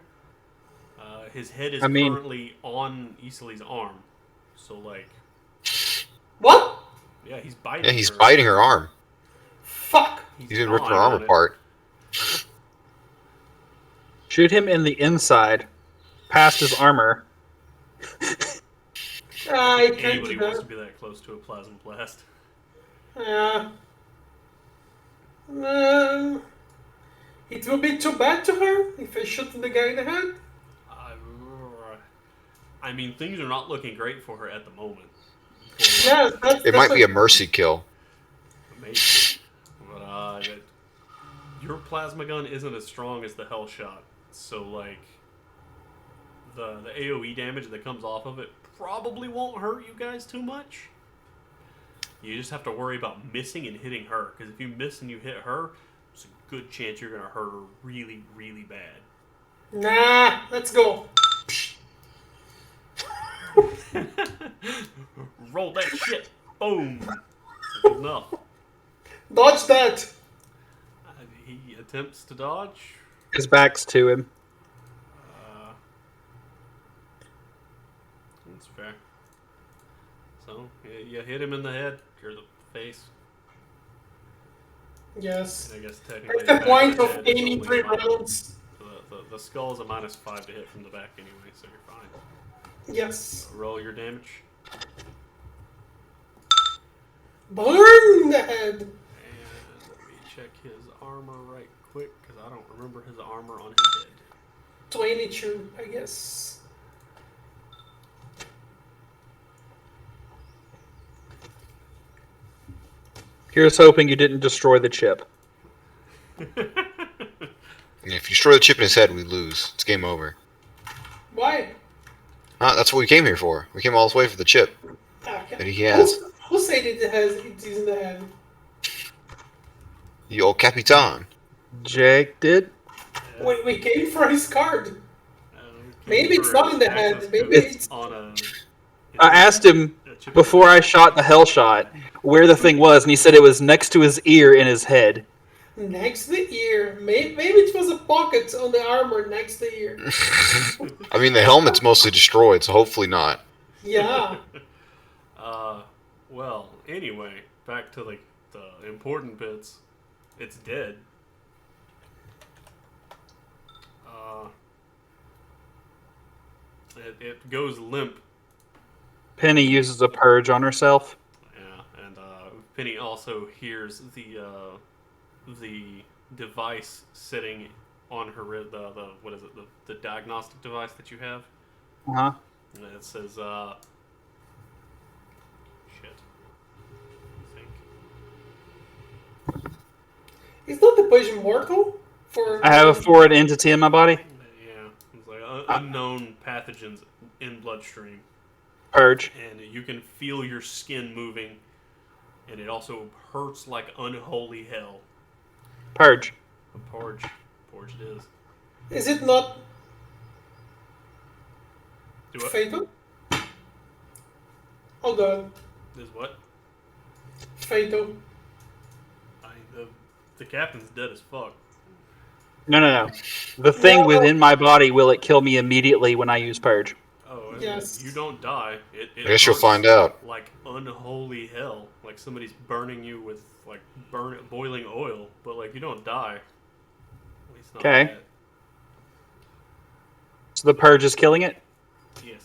His head is I mean- currently on Isali's arm. So, like, What? yeah, he's biting Yeah, he's her. biting her arm. Fuck. He's gonna rip her gnawing arm on it. apart. Shoot him in the inside, past his armor. I can't Anybody do wants to that. be that close to a plasma blast. Yeah. It will be too bad to her if I shoot the guy in the head. I mean, things are not looking great for her at the moment. Yeah, It might be a mercy kill. Maybe. But your plasma gun isn't as strong as the hell shot, so like the AOE damage that comes off of it probably won't hurt you guys too much. You just have to worry about missing and hitting her, because if you miss and you hit her, there's a good chance you're gonna hurt her really, really bad. Nah, let's go. Roll that shit. Boom. Good enough. Dodge that. He attempts to dodge. His back's to him. That's fair. So, you hit him in the head, or the face. Yes. And I guess technically That's the back point the of head is aiming only 3 a minus- rounds. The skull is a -5 to hit from the back anyway, so you're fine. Yes. Roll your damage. Burn the head. And let me check his armor right quick, because I don't remember his armor on his head. 22, I guess. Here's hoping you didn't destroy the chip. And if you destroy the chip in his head, we lose. It's game over. Why? That's what we came here for. We came all this way for the chip Okay. that he has. Who said it is in the head? The old Capitan. Jake did. We came for his card. Uh, Maybe it's not in the head, access maybe code it's- on a. I asked him a chip- before I shot the hell shot where the thing was, and he said it was next to his ear in his head. Next to the ear. Maybe it was a pocket on the armor next to the ear. I mean, the helmet's mostly destroyed, so hopefully not. Yeah. Well, anyway, back to like the important bits. It's dead. It goes limp. Penny uses a purge on herself. Yeah, and Penny also hears the device sitting on her the what is it the diagnostic device that you have. Uh-huh. And it says shit. I think. Is not the poison mortal? For I have a foreign entity in my body. Yeah, it's like unknown pathogens in bloodstream, Purge. and you can feel your skin moving, and it also hurts like unholy hell. Purge. A porge it is. is it not Do what? fatal? Hold on, Is what? fatal. The captain's dead as fuck. No. The thing No. within my body, will it kill me immediately when I use purge? Oh, Yes. you don't die. It I guess you'll hurts find out. like unholy hell, like somebody's burning you with like boiling oil, but like you don't die. At least not Okay. yet. So the purge is killing it? Yes.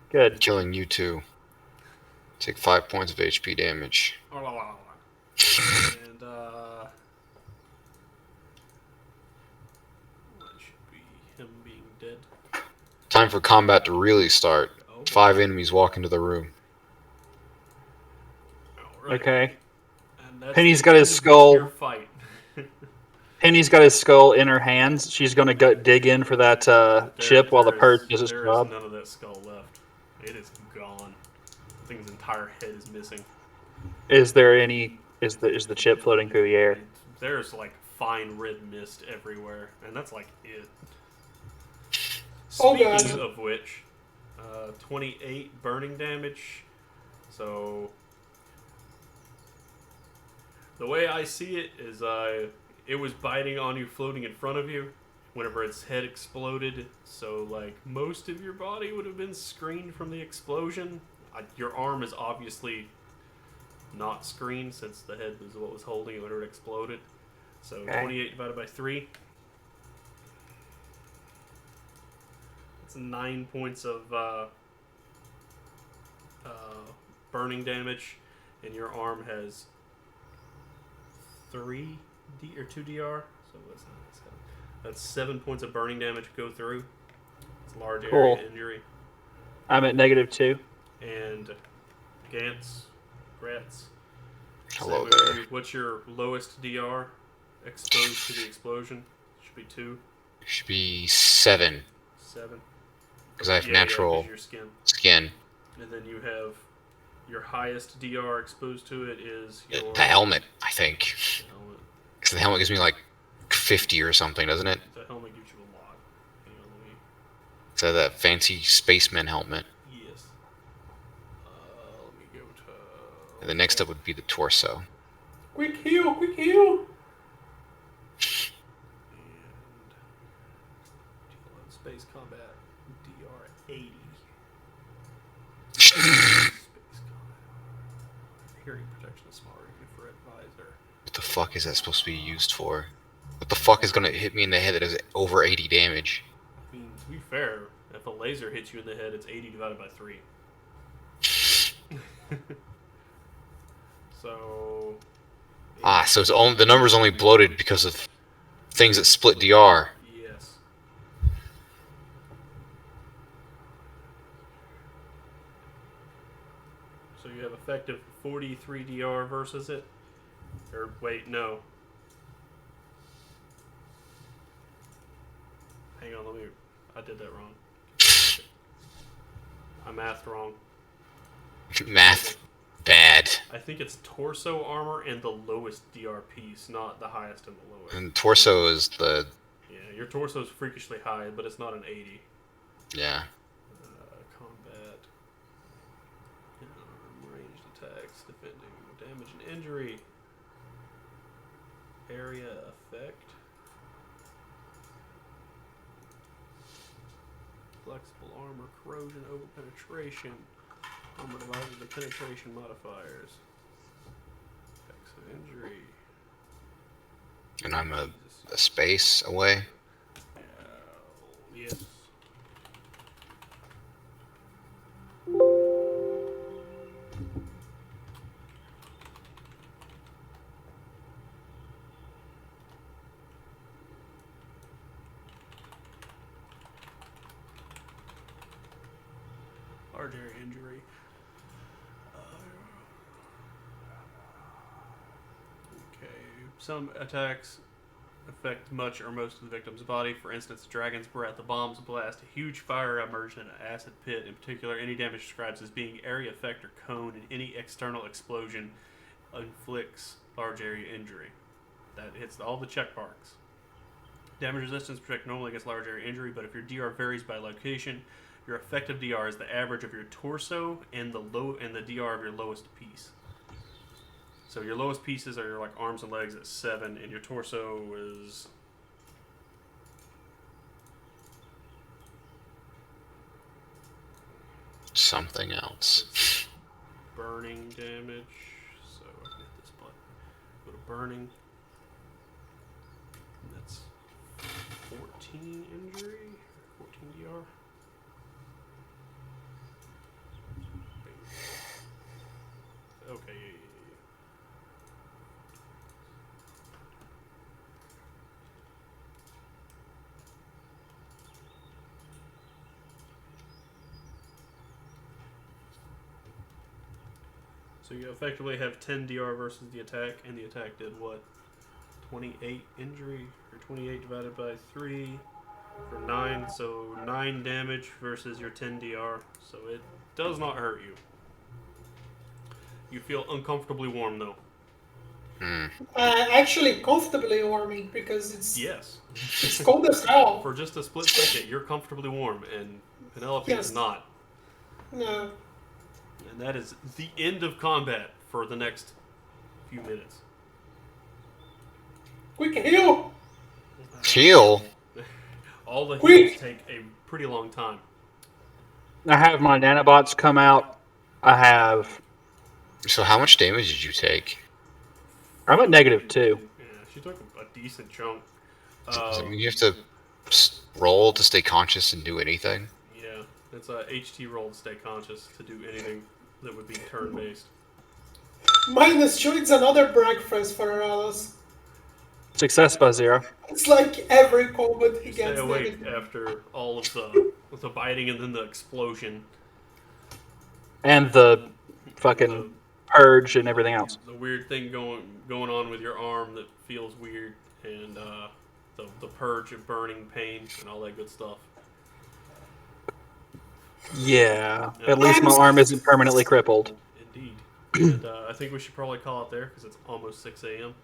Good. Killing you too. Take 5 points of HP damage. And that should be him being dead. Time for combat to really start. Oh. 5 enemies walk into the room. Alright. Okay. And that's Penny's the got end his of this skull. here fight. Penny's got his skull in her hands. She's going to go dig in for that chip while the purge does its there job. is none of that skull left. It is gone. The thing's entire head is missing. Is there any? Is the chip floating through the air? There's like fine red mist everywhere, and that's like it. Oh, Speaking God. of which, 28 burning damage. So the way I see it is, it was biting on you, floating in front of you, whenever its head exploded. So like most of your body would have been screened from the explosion. Your arm is obviously not screened since the head was what was holding it when it exploded. So Okay. 28 divided by 3. That's 9 points of burning damage, and your arm has 3 or 2 DR. So that's 7 points of burning damage go through. It's a large Cool. area injury. I'm at -2. And Gratz. Hello same with there. you. What's your lowest DR exposed to the explosion? Should be 2, Should be 7 7. because I have Yeah, 'cause natural your skin. skin. And then you have your highest DR exposed to it is your The helmet, I think, helmet. because the helmet gives me like 50 or something, doesn't it? The helmet gives you a lot. Hang on, let me. So that fancy spaceman helmet. Yes. Let me go to. And the next up would be the torso. Quick heal, quick heal. And space combat DR 80. Space combat. Hearing protection is smarter for advisor. What the fuck is that supposed to be used for? What the fuck is gonna hit me in the head that does over 80 damage? I mean, to be fair, if a laser hits you in the head, it's 80 divided by 3. So. Ah, so it's only, the number's only bloated because of things that split DR. Yes. So you have effective 43 DR versus it? Or wait, no. Hang on, I did that wrong. I mathed wrong. Math. Bad. I think it's torso armor and the lowest DR piece, not the highest and the lowest. And torso is the... Yeah, your torso is freakishly high, but it's not an 80. Yeah. Combat. Ranged attacks, defending, damage and injury. Area effect. Flexible armor, corrosion, overpenetration. Armor divided the penetration modifiers. Effects of injury. And I'm a space away. Yes. Large area injury. Okay. Some attacks affect much or most of the victim's body. For instance, dragon's breath. The bombs blast a huge fire immersion in an acid pit. In particular, any damage described as being area effect or cone, and any external explosion inflicts large area injury. That hits all the check marks. Damage resistance protect normally against large area injury, but if your DR varies by location, your effective DR is the average of your torso and the DR of your lowest piece. So your lowest pieces are your like arms and legs at 7, and your torso is Something else. burning damage. So I can hit this button. Go to burning. And that's 14 injury. 14 DR. Okay, yeah. So you effectively have 10 DR versus the attack, and the attack did what? 28 injury, or 28 divided by 3 for 9, so 9 damage versus your 10 DR, so it does not hurt you. You feel uncomfortably warm though. Actually, comfortably warming because Yes. it's cold as hell. For just a split second, you're comfortably warm, and Penelope Yes. is not. No. And that is the end of combat for the next few minutes. Quick heal! Heal? All the Quick! heals take a pretty long time. I have my nanobots come out. I have. So how much damage did you take? I'm at -2. Yeah, she took a decent chunk. Does that mean you have to roll to stay conscious and do anything? Yeah, it's a HT roll to stay conscious to do anything that would be turn-based. -2 is another breakfast for Alice. Success by 0. It's like every combat he Stay gets awake negative. after all of the biting and then the explosion. And the fucking purge and everything else. The weird thing going on with your arm that feels weird, and the purge of burning pain and all that good stuff. Yeah. At least my arm isn't permanently crippled. Indeed. And I think we should probably call it there because it's almost 6 a.m.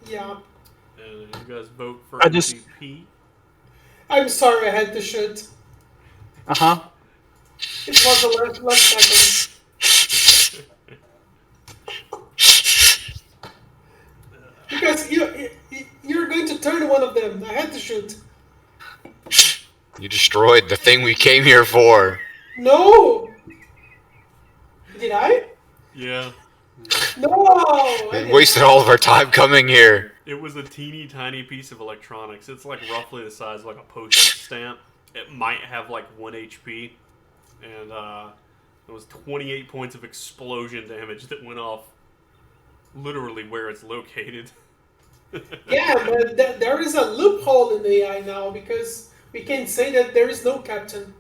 Yeah. And you guys vote for I just- MVP. I'm sorry I had to shoot. Uh-huh. It was the last second. Because you're going to turn one of them. I had to shoot. You destroyed the thing we came here for. No! Did I? Yeah. No! I We didn't. wasted all of our time coming here. It was a teeny tiny piece of electronics. It's like roughly the size of like a postage stamp. It might have like 1 HP. And there was 28 points of explosion damage that went off literally where it's located. Yeah, but there is a loophole in the AI now because we can say that there is no captain.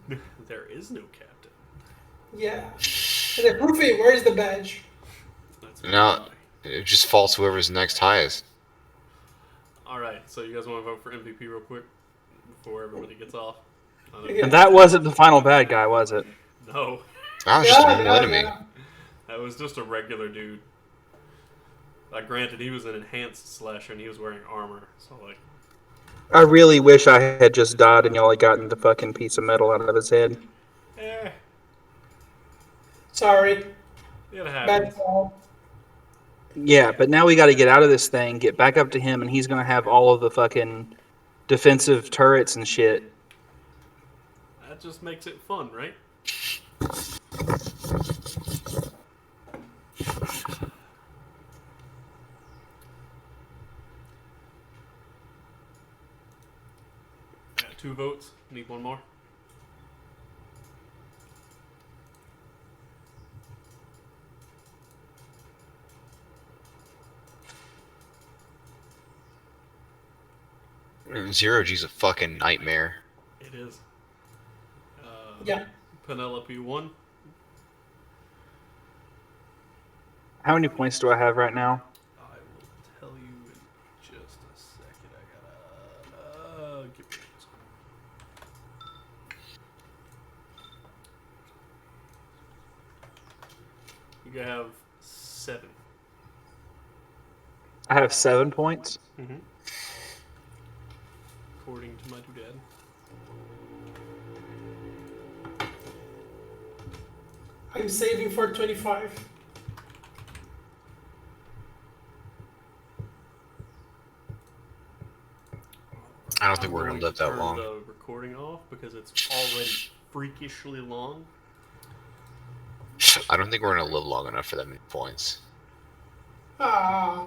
There is no captain. Yeah. And the proof is, where is the badge? That's No, it just falls whoever's next highest. Alright, so you guys want to vote for MVP real quick before everybody gets off? Yeah. And that wasn't the final bad guy, was it? No, That was just a normal enemy. Yeah. that was just a regular dude. Granted, he was an enhanced slasher and he was wearing armor, so like, I really wish I had just died and y'all had gotten the fucking piece of metal out of his head. Sorry. it Bad happens. call. Yeah, but now we got to get out of this thing, get back up to him, and he's going to have all of the fucking defensive turrets and shit. That just makes it fun, right? 2 votes. Need one more. Zero G's a fucking nightmare. It is. Yeah. Penelope 1. How many points do I have right now? I will tell you in just a second. I gotta get rid of this. You have 7. I have 7 points. Mm-hmm. According to my doodad. I'm saving for 25. I don't think we're I'm gonna going live to that turn long. the recording off because it's already freakishly long. I don't think we're gonna live long enough for that many points. Ah.